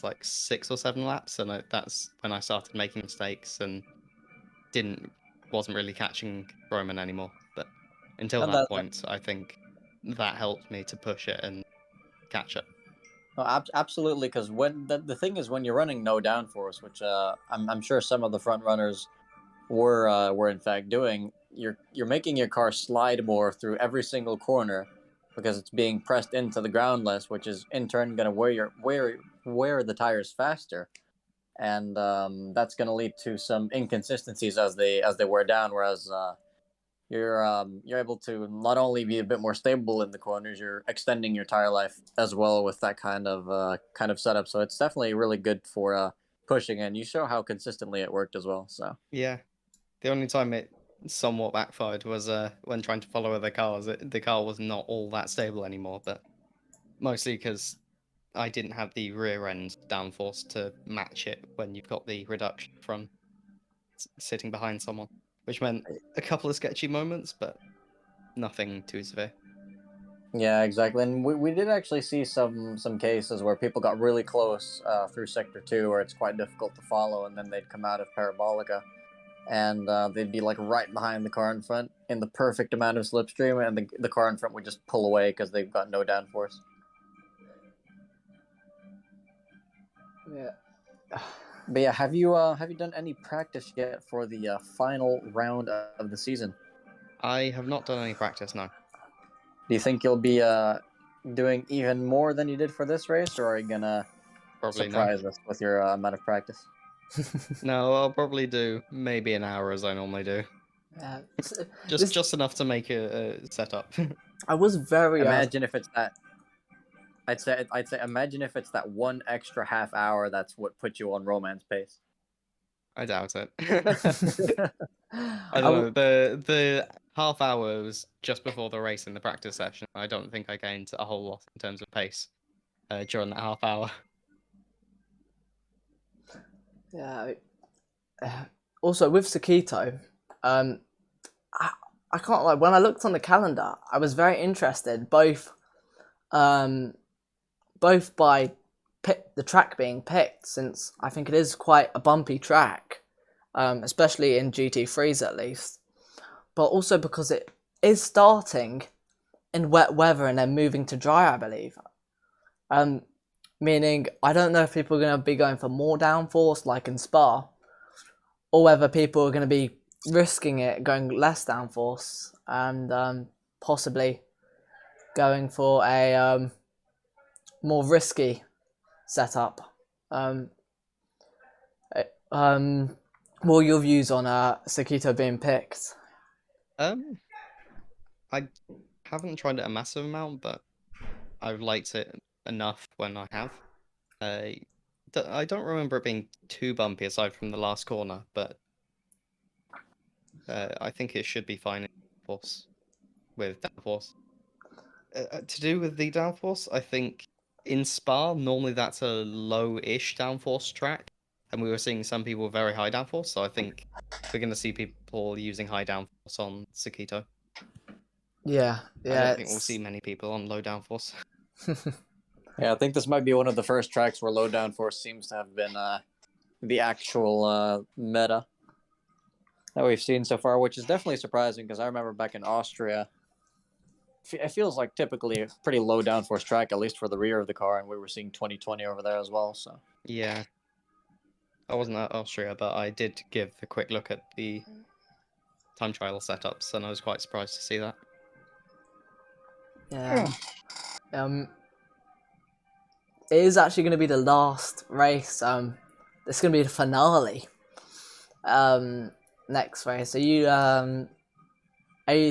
like 6 or 7 laps, and that's when I started making mistakes and wasn't really catching Roman anymore. But until And that that- point, I think that helped me to push it and catch it. oh, absolutely, because when the thing is when you're running no downforce, which I'm sure some of the front runners were in fact doing, you're making your car slide more through every single corner because it's being pressed into the ground less, which is in turn going to wear the tires faster, and that's going to lead to some inconsistencies as they wear down. Whereas you're able to not only be a bit more stable in the corners, you're extending your tire life as well with that kind of setup. So it's definitely really good for pushing, and you show how consistently it worked as well. So Yeah. The only time it somewhat backfired was when trying to follow other cars. The car was not all that stable anymore, but mostly because I didn't have the rear end downforce to match it when you've got the reduction from sitting behind someone, which meant a couple of sketchy moments, but nothing too severe. yeah, exactly. And we did actually see some cases where people got really close through sector 2, where it's quite difficult to follow, and then they'd come out of Parabolica. and they'd be like right behind the car in front in the perfect amount of slipstream, and the car in front would just pull away because they've got no downforce. Yeah. But yeah, have you done any practice yet for the final round of the season? I have not done any practice, no. Do you think you'll be doing even more than you did for this race, or are you gonna Probably no. surprise us with your amount of practice? No, I'll probably do maybe an hour as I normally do. Yeah. Just enough to make a setup. I was very Imagine if it's that. I'd say imagine if it's that one extra half hour that's what put you on romance pace. I doubt it. I I don't know. The half hour was just before the race in the practice session. I don't think I gained a whole lot in terms of pace during that half hour. Yeah. Also, with Sakito, I can't lie. When I looked on the calendar, I was very interested, both by the track being picked, since I think it is quite a bumpy track, especially in GT3s at least, but also because it is starting in wet weather and then moving to dry, I believe. Meaning, I don't know if people are going to be going for more downforce like in Spa, or whether people are going to be risking it going less downforce and possibly going for a more risky setup. What are your views on Sakito being picked? I haven't tried it a massive amount, but I've liked it enough when I have. I don't remember it being too bumpy aside from the last corner, but I think it should be fine in force with downforce. To do with the downforce, I think in Spa normally that's a low-ish downforce track, and we were seeing some people with very high downforce. So I think we're going to see people using high downforce on Sakito. Yeah. I don't think we'll see many people on low downforce. Yeah, I think this might be one of the first tracks where low downforce seems to have been the actual meta that we've seen so far, which is definitely surprising because I remember back in Austria, it feels like typically a pretty low downforce track, at least for the rear of the car, and we were seeing 2020 over there as well. So Yeah. I wasn't at Austria, but I did give a quick look at the time trial setups, and I was quite surprised to see that. Yeah. It is actually going to be the last race. It's going to be the finale. Next race. Are you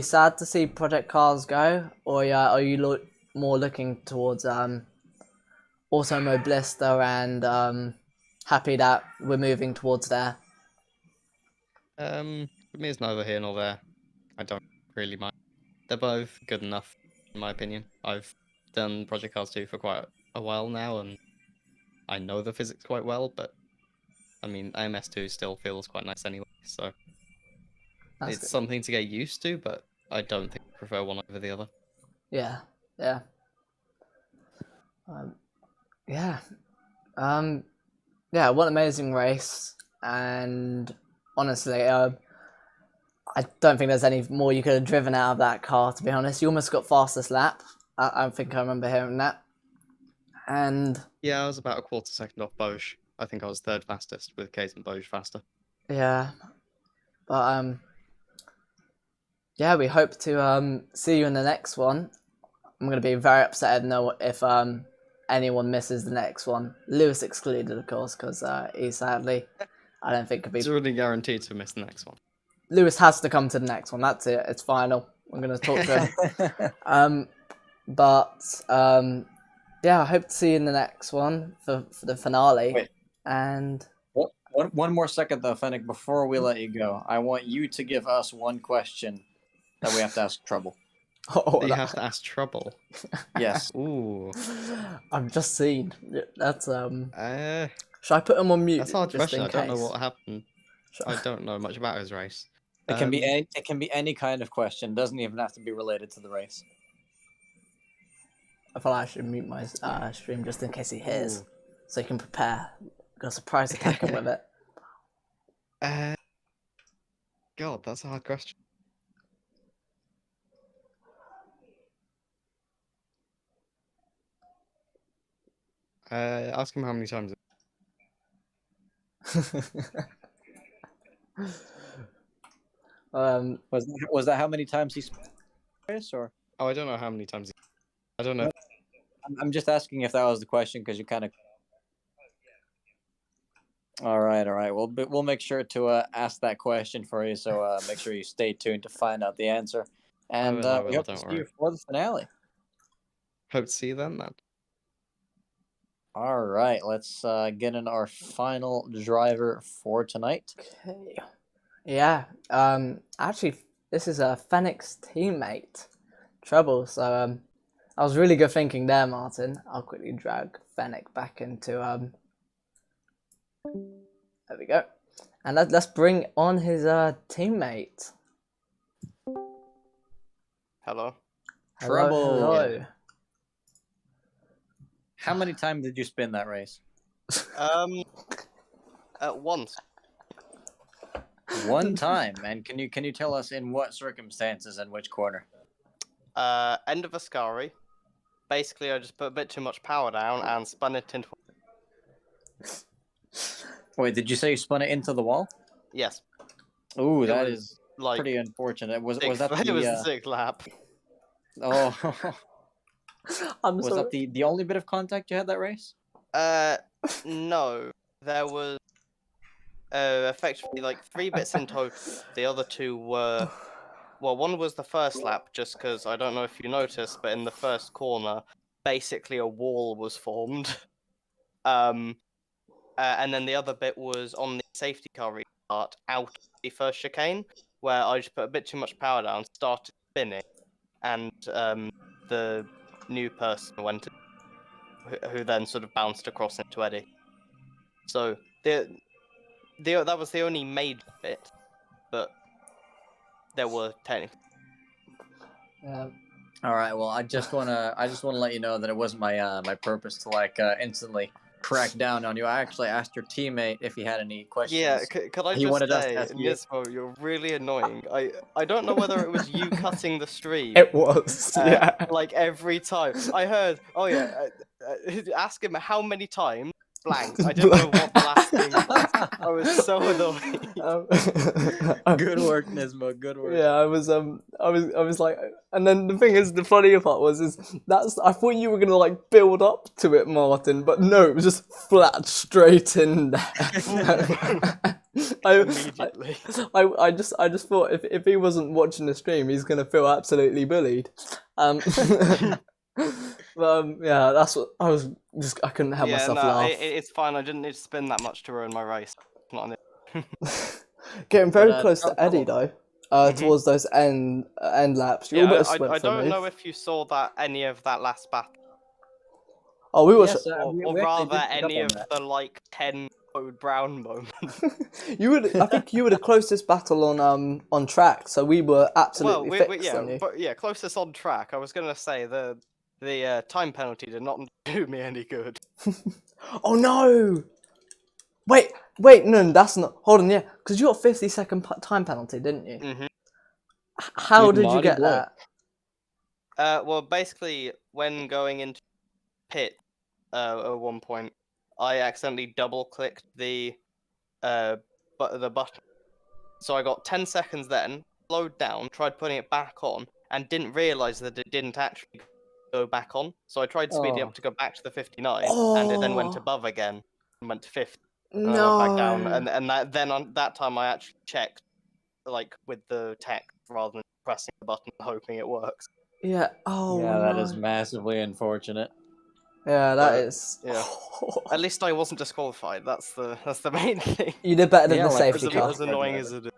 sad to see Project Cars go, or are you more looking towards Automobilista and happy that we're moving towards there? For me, it's neither here nor there. I don't really mind. They're both good enough, in my opinion. I've done Project Cars 2 for quite a while now, and I know the physics quite well, but I mean, AMS2 still feels quite nice anyway, so That's it's good. something to get used to, but I don't think I prefer one over the other. Yeah. Yeah. Yeah. Yeah, what an amazing race. And honestly, I don't think there's any more you could have driven out of that car, to be honest. You almost got fastest lap. I think I remember hearing that. And Yeah, I was about a quarter second off Bosch. I think I was third fastest, with Kate and Bosch faster. yeah. But yeah, we hope to see you in the next one. I'm gonna be very upset if anyone misses the next one. Lewis excluded, of course, because he sadly, I don't think could be. It's already guaranteed to miss the next one. Lewis has to come to the next one. That's it. It's final. I'm gonna talk to him. Yeah, I hope to see you in the next one for the finale. Wait. And one more second though, Fennec, before we let you go, I want you to give us one question that we have to ask Trouble. You have to ask Trouble. Yes. Ooh. I've just seen. That's Should I put him on mute? That's a hard just question. in I don't know case? what happened. I don't know much about his race. It can be any kind of question. Doesn't even have to be related to the race. I thought I should mute my stream just in case he hears, Ooh. so he can prepare. Got a surprise attack him with it. God, that's a hard question. Ask him how many times. Was that how many times he spent this, or Oh, I don't know how many times. I don't know. I'm just asking if that was the question because you kind of. All right. We'll make sure to ask that question for you. So make sure you stay tuned to find out the answer. And I we will, hope to don't see worry. you for the finale. Hope to see you then, man. All right, let's get in our final driver for tonight. Okay. Yeah. Actually, this is a Fennec's teammate, Trouble. So that was really good thinking there, Martin. I'll quickly drag Fennec back into There we go. And let's bring on his teammate. Hello. Trouble. Hello. How many times did you spin that race? At once. One time. And can you tell us in what circumstances and which corner? End of Ascari. Basically, I just put a bit too much power down and spun it into. Wait, did you say you spun it into the wall? Yes. Ooh, It that was, is like, pretty unfortunate. Was Six, that it was the the sixth lap. oh I'm was sorry. that the only bit of contact you had that race? No. There was effectively like 3 bits in total. The other 2 were, well, one was the first lap, just because I don't know if you noticed, but in the first corner, basically a wall was formed. And then the other bit was on the safety car restart out of the first chicane, where I just put a bit too much power down, started spinning, and the new person went, who then sort of bounced across into Eddie. So that was the only major bit, but there were technically. All right. Well, I just wanna let you know that it wasn't my my purpose to instantly crack down on you. I actually asked your teammate if he had any questions. Yeah, could I He just wanted us to say, ask you. Nismo, you're really annoying. I don't know whether it was you cutting the stream. It was, yeah. Like every time I heard, oh yeah, ask him how many times. Blank. I didn't know what the last thing was. I was so annoyed. Good work, Nismo. Good work. Yeah, I was like, and then the thing is, the funnier part is I thought you were gonna like build up to it, Martin, but no, it was just flat straight in there. Immediately. I just thought if he wasn't watching the stream, he's gonna feel absolutely bullied. Yeah, that's what I was I couldn't help myself laugh. It's fine. I didn't need to spin that much to ruin my race. Not an Getting very But, close to Eddie though. Towards those end laps. You Yeah, almost went I for a don't move. know if you saw any of that last battle, Oh, we were. Yes, or we actually rather did pick up any on of that. the like 10 code brown moments. I think you were the closest battle on track, so we were absolutely fixed on you. Closest on track. I was gonna say the time penalty did not do me any good. Oh no! Wait, no, that's not. Hold on, yeah, because you got 50-second time penalty, didn't you? Mhm. How You did you naughty get boy. that? Well, basically, when going into pit, at one point, I accidentally double-clicked the button. So I got 10 seconds then, slowed down, tried putting it back on, and didn't realise that it didn't actually go back on. So I tried speeding up to go back to the 59, and it then went Oh above again, and went to 50, and then went back down. no! And then on that time I actually checked, like, with the tech, rather than pressing the button and hoping it works. Yeah. Oh Yeah, no. that is massively unfortunate. Yeah, that But, is. yeah. At least I wasn't disqualified. That's the main thing. You did better than Yeah, the like, safety as car. As annoying as it is.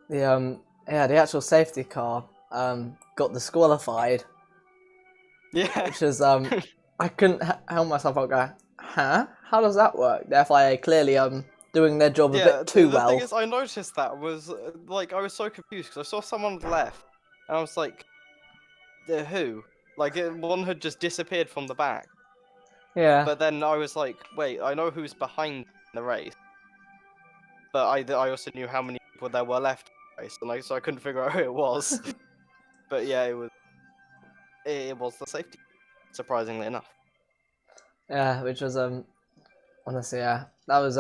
The actual safety car got disqualified, Yeah. which is I couldn't help myself. I go, huh? How does that work? The FIA clearly doing their job a bit too the well. thing is, I noticed that was like I was so confused because I saw someone left, and I was like, who? Like one had just disappeared from the back. Yeah. But then I was like, wait, I know who's behind the race, but I also knew how many people people there were left in the race, and so I couldn't figure out who it was. But yeah, it was the safety, surprisingly enough. Yeah, which was honestly, yeah, that was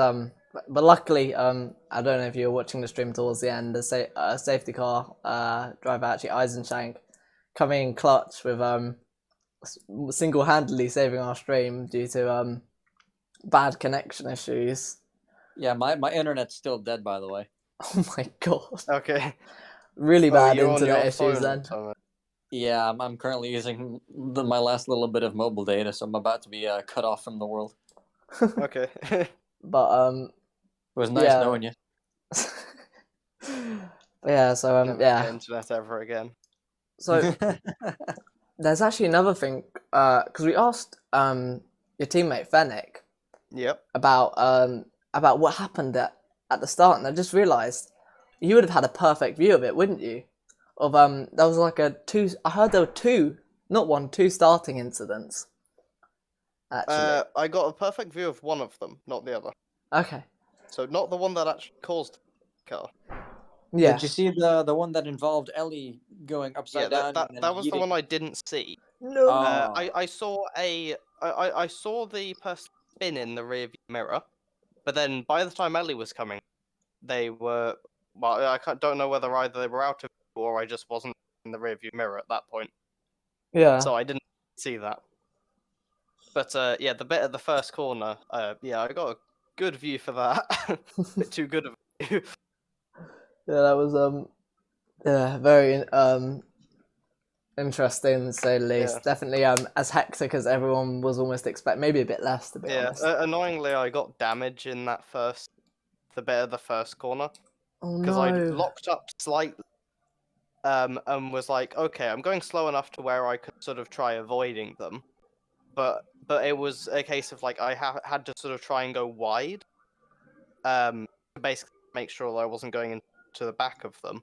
but luckily I don't know if you were watching the stream towards the end, the safety car driver, actually Eisenshank, coming in clutch with single-handedly saving our stream due to bad connection issues. Yeah, my internet's still dead, by the way. Oh my god, Okay. really Oh, bad you're on internet your issues phone or then. something. Yeah, I'm currently using my last little bit of mobile data, so I'm about to be cut off from the world. Okay. But It was nice yeah. knowing you. Yeah, so Never yeah. get internet ever again. So there's actually another thing, because we asked your teammate Fennec Yep. about what happened at the start, and I just realised you would have had a perfect view of it, wouldn't you? Of there was like I heard there were two starting incidents. Actually, I got a perfect view of one of them, not the other. okay, So not the one that actually caused the car. yeah, Did you see the one that involved Ellie going Yeah, upside down? that and then that was the yeeting- one I didn't see. no, Oh. I saw I saw the person spin in the rear view mirror, but then by the time Ellie was coming, they were don't know whether either they were out of view or I just wasn't in the rear view mirror at that point, yeah, so I didn't see that. But yeah, the bit at the first corner, yeah, I got a good view for that. Bit too good of a view. yeah, that was yeah, very interesting to say the least. Yeah. Definitely as hectic as everyone was almost expecting, maybe a bit less to be Yeah, honest. annoyingly, I got damage in the bit of the first corner. Oh Because I no. locked up slightly, and was like, okay, I'm going slow enough to where I could sort of try avoiding them, but it was a case of like I had to sort of try and go wide, to basically make sure that I wasn't going into the back of them,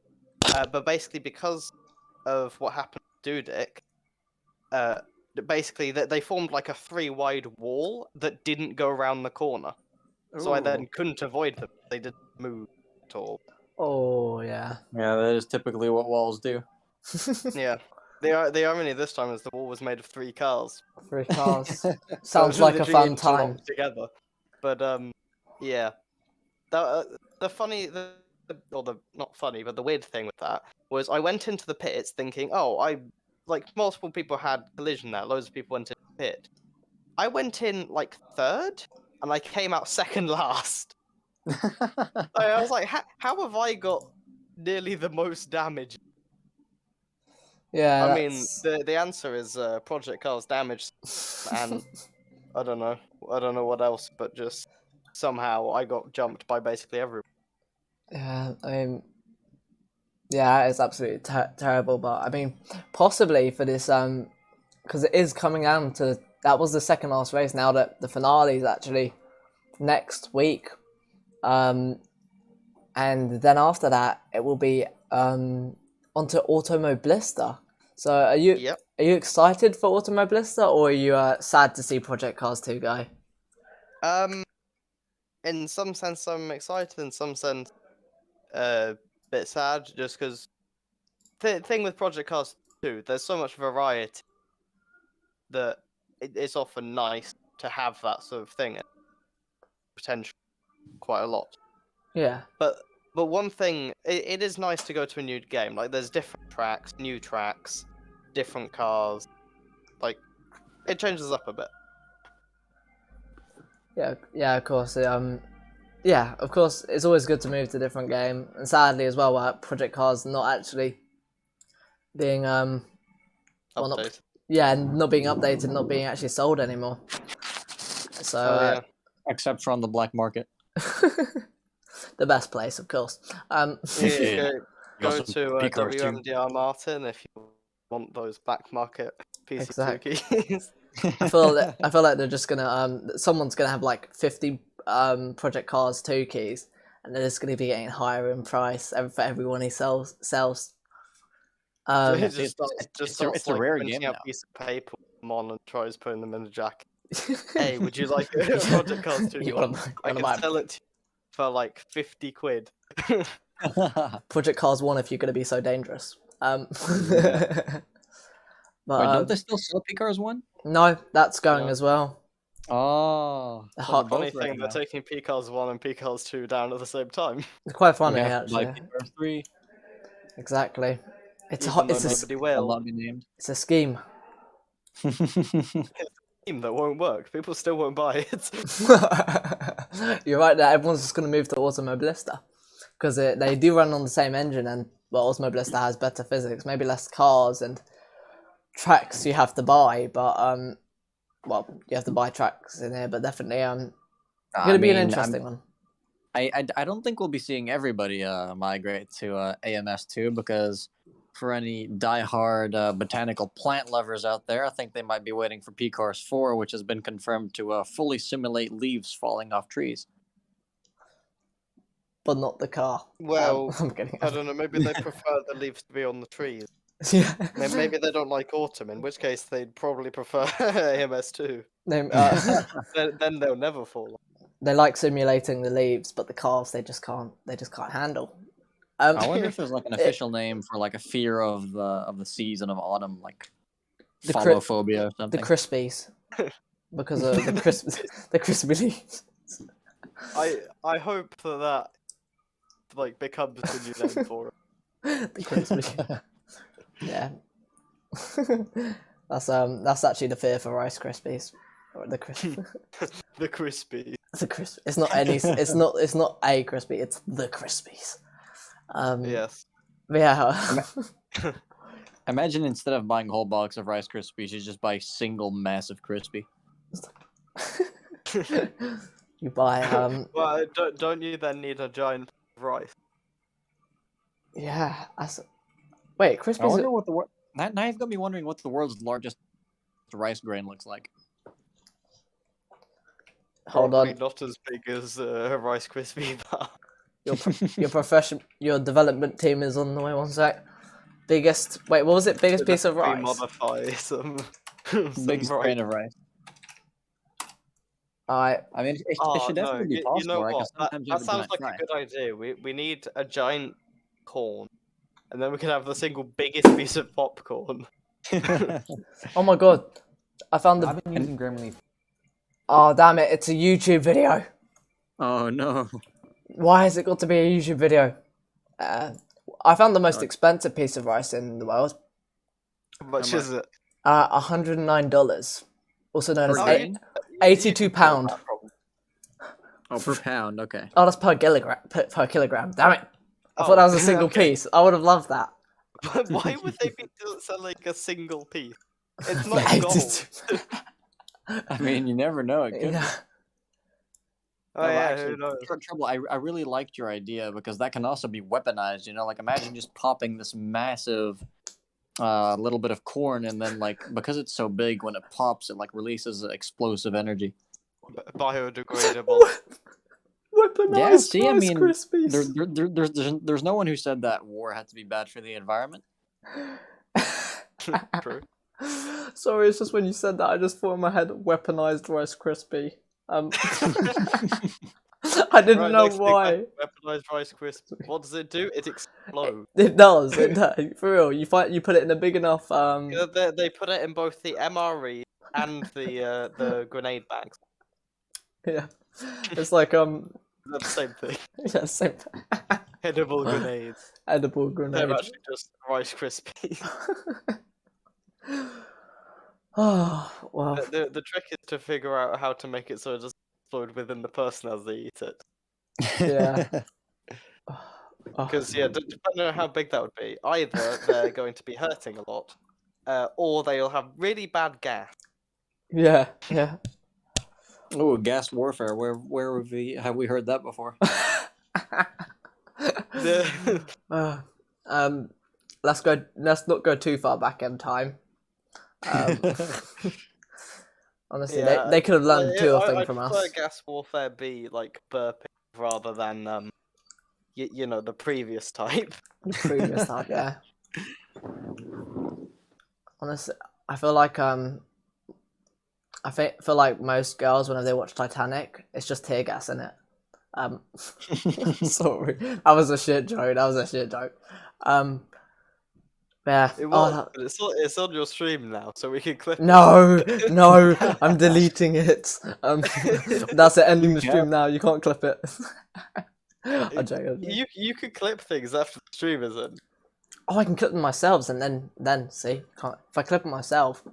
but basically because of what happened to Dudek, basically they formed like a 3-wide wall that didn't go around the corner, so I then couldn't avoid them. They didn't move at all. Oh yeah. Yeah, that is typically what walls do. Yeah. The irony this time is the wall was made of 3 cars. 3 cars. So Sounds it's like a literally fun time. interlocked together. But yeah. The funny, or the not funny, but the weird thing with that was I went into the pits thinking, oh, like multiple people had collision there. Loads of people went into the pit. I went in like 3rd, and I came out 2nd last. I was like, how have I got nearly the most damage? Yeah. I mean, the answer is Project Cars damage, and I don't know what else, but just somehow I got jumped by basically everyone. Yeah, I mean, yeah, it's absolutely terrible. But I mean, possibly for this, because it is coming down to that was the second last race. Now that the finale is actually next week, and then after that it will be onto Automobilista. So are you Yep. are you excited for Automobilista, or are you sad to see Project Cars 2 go? In some sense, I'm excited. In some sense, bit sad, just because the thing with Project Cars 2, there's so much variety that it's often nice to have that sort of thing. Potential quite a lot. Yeah. But one thing, it is nice to go to a new game. Like, there's different tracks, new tracks, different cars. Like, it changes up a bit. Yeah, of course. Yeah, of course. It's always good to move to a different game, and sadly as well, Project Cars not actually being well, Update. not being updated, not being actually sold anymore. So Yeah. Except for on the black market. the best place, of course. Yeah, go Also to P-cars too. WMDR Martin if you want those black market PC2 Exactly. keys. I feel like they're just gonna someone's gonna have like 50 Project Cars 2 keys, and they're just gonna be getting higher in price for everyone he sells. So he it's- just it's starts a like rare printing game out now. a piece of paper them on and tries putting them in a jacket. Hey, would you like a Project Cars 2? You wanna I buy can sell it to you for like 50 quid. Project Cars 1 if you're going to be so dangerous. Yeah. But, Wait, don't they still sell P-Cars 1? no, that's going No. as well. Oh, so Hot- they're Funny both ready thing, they're now. taking P-Cars 1 and P-Cars 2 down at the same time. It's quite We funny, have to buy actually. P-Cars 3. Exactly. It's a Even hot. though It's a, nobody Will will. not be named. it's a scheme. Team that won't work. People still won't buy it. You're right there. Everyone's just going to move to Automobilista because they do run on the same engine, and well, Automobilista has better physics, maybe less cars and tracks you have to buy, but well, you have to buy tracks in here, but definitely going to be an interesting one. I don't think we'll be seeing everybody migrate to AMS2 because for any diehard botanical plant lovers out there, I think they might be waiting for P-Cars 4, which has been confirmed to fully simulate leaves falling off trees. But not the car. Well, I'm kidding. I don't know. Maybe they prefer the leaves to be on the trees. Yeah. Maybe they don't like autumn, in which case they'd probably prefer AMS2. They, Then they'll never fall. they like simulating the leaves, but the cars they just can't handle. I wonder if there's like an official name for like a fear of the season of autumn, like The cri- phallophobia or The something. Crispies, because of the crispy leaves. I hope that like becomes the new name for it. The crispy. Yeah. That's actually the fear for Rice Krispies. Or the crispy. The crispy. The crisp. It's not any. It's not a crispy. It's the Crispies. Yes. But yeah. Imagine instead of buying a whole box of Rice Krispies, you just buy a single massive crispy. You buy Well, don't you then need a giant rice? yeah. Wait, I Crispies. wonder what the now you've got me wondering what the world's largest rice grain looks like. Hold Probably on. not as big as Rice Krispie bar. Your development team is on the way. 1 sec. Biggest. Wait, what was it? Biggest piece of rice. Modify some Biggest rice. grain of rice. Alright. I mean, it Oh, should no, definitely be you possible, know right? what? 'Cause sometimes you That have a sounds giant like fry. a good idea. We need a giant corn, and then we can have the single biggest piece of popcorn. Oh my god. I found the. I've been using Grammarly. Oh damn it! It's a YouTube video. Oh no. Why has it got to be a YouTube video? I found the most expensive piece of rice in the world. How much is it? $109. Also known as Per £82. Oh, per pound. Okay. Oh, that's per kilogram. Per kilogram. Damn it! I thought that was a single okay. piece. I would have loved that. Why would they be selling a single piece? It's not For gold. 82. I mean, you never know. It could. Yeah. Oh No, yeah, actually, who knows? Trouble. I really liked your idea because that can also be weaponized. You know, like imagine just popping this massive little bit of corn, and then like because it's so big, when it pops, it like releases explosive energy. Biodegradable. Weaponized Yeah, see, I Rice mean, Krispies. there's no one who said that war had to be bad for the environment. True. Sorry, it's just when you said that, I just thought in my head weaponized Rice Krispie. I didn't Right, know next thing, why. Weaponized Rice Krispies. What does it do? It explodes. It does. It does. For real. You put it in a big enough. Yeah, they put it in both the MRE and the grenade bags. Yeah. It's like They're the same thing. yeah, same Edible grenades. edible grenade. They're actually just Rice Krispies. Oh wow. The trick is to figure out how to make it so it doesn't explode within the person as they eat it. Yeah. Oh, Because depending on how big that would be, either they're going to be hurting a lot, or they'll have really bad gas. yeah. Yeah. Oh, gas warfare. Where have we heard that before? Let's go. Let's not go too far back in time. Honestly, they could have learned a thing from I'd us. prefer gas warfare be like burping rather than you know, the previous type. The previous time, yeah. Honestly, I feel like feel like most girls whenever they watch Titanic, it's just tear gas in it. Sorry, that was a shit joke. That was a shit joke. Yeah. It Oh, was, but it's on your stream now, so we can clip no, no, I'm deleting it. That's it. Ending the You stream now. You can't clip it. I'm joking. I'm joking. You could clip things after the stream is in. Oh, I can clip them myself, and then see. Can't if I clip them myself,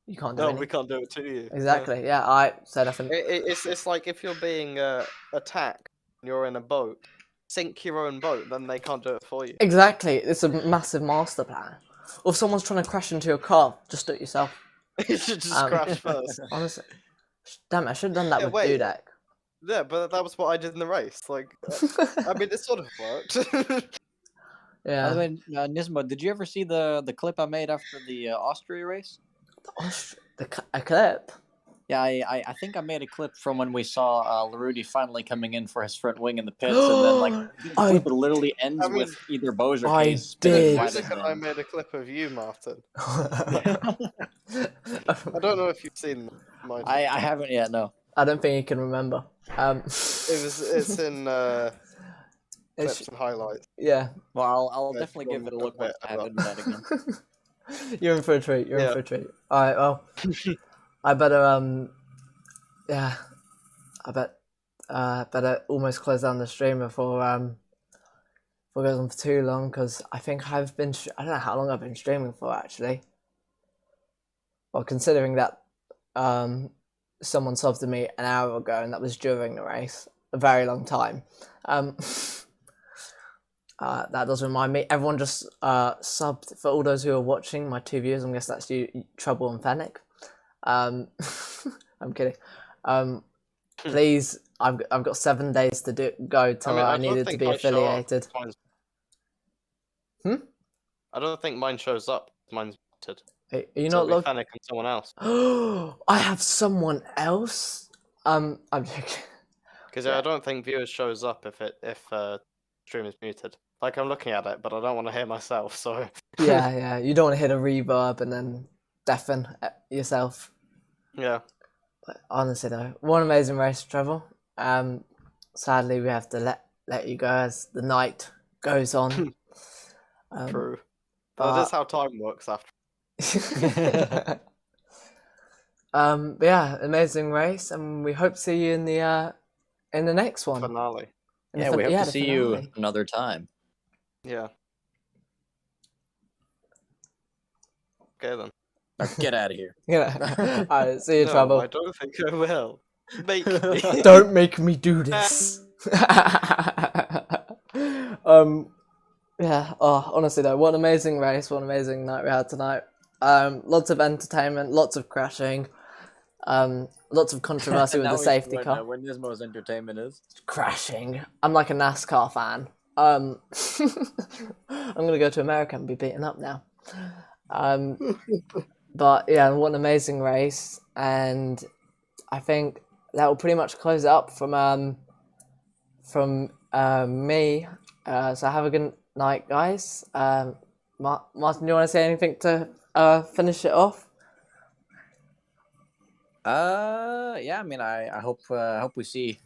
you can't do No, anything. we can't do it to you. Exactly. Yeah. I said I think. It's like if you're being attacked and you're in a boat, sink your own boat, then they can't do it for you. Exactly. It's a massive master plan. Or if someone's trying to crash into your car, just do it yourself. You should just crash first. Honestly, damn, I should have done that Yeah, with wait. Dudek. Yeah, but that was what I did in the race. Like, I mean, it sort of worked. Yeah. By the way, Nismo, did you ever see the clip I made after the Austria race? A clip. Yeah, I think I made a clip from when we saw Larudi finally coming in for his front wing in the pits, and then like the clip literally ends with either Bose or I Case spinning did. wide Music as and I made a clip of you, Martin. I don't know if you've seen mine. I haven't yet, no. I don't think you can remember. It's in clips and highlights. Yeah. Well, I'll Yeah, definitely give it a look once I have internet again. You're in for a treat. You're in Yeah. for a treat. All right. Well, I better yeah. I better almost close down the stream before it goes on for too long, because I think I've been I don't know how long I've been streaming for actually. Well, considering that someone subbed to me an hour ago and that was during the race, a very long time. That does remind me, everyone just subbed, for all those who are watching, my 2 viewers, I guess that's you, Trouble and Fennec. I'm kidding. Please, I've got 7 days to go till I don't needed to think be I show up. affiliated. I don't think mine shows up. Mine's muted. Are you So not it'll be logged? Fennec and someone else. I have someone else. I'm joking. Because Yeah. I don't think viewers shows up if stream is muted. Like, I'm looking at it, but I don't want to hear myself. So Yeah. You don't want to hit a reverb and then deafen yourself. yeah. But honestly though, one amazing race, Trevor. Sadly we have to let you go as the night goes on. True. But that's how time works after. But yeah, amazing race, and we hope to see you in the next one. Finale. In Yeah, the we hope the to see you finale. another time. Yeah. Okay then. Now get out of here. Yeah. Alright, see you, No, Trouble. I don't think I will. Make me. Don't make me do this. Yeah. Oh, honestly though, what an amazing race! What an amazing night we had tonight. Lots of entertainment, lots of crashing, lots of controversy with Now the we safety see car. where Nismo's entertainment is. Crashing. I'm like a NASCAR fan. I'm gonna go to America and be beaten up now. But yeah, what an amazing race, and I think that will pretty much close it up from me. So have a good night, guys. Martin, you want to say anything to finish it off? Yeah, I mean, I hope we see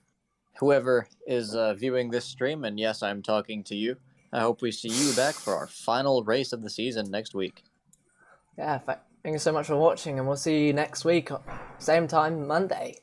whoever is viewing this stream, and yes, I'm talking to you. I hope we see you back for our final race of the season next week. Yeah, thank you so much for watching, and we'll see you next week, same time, Monday.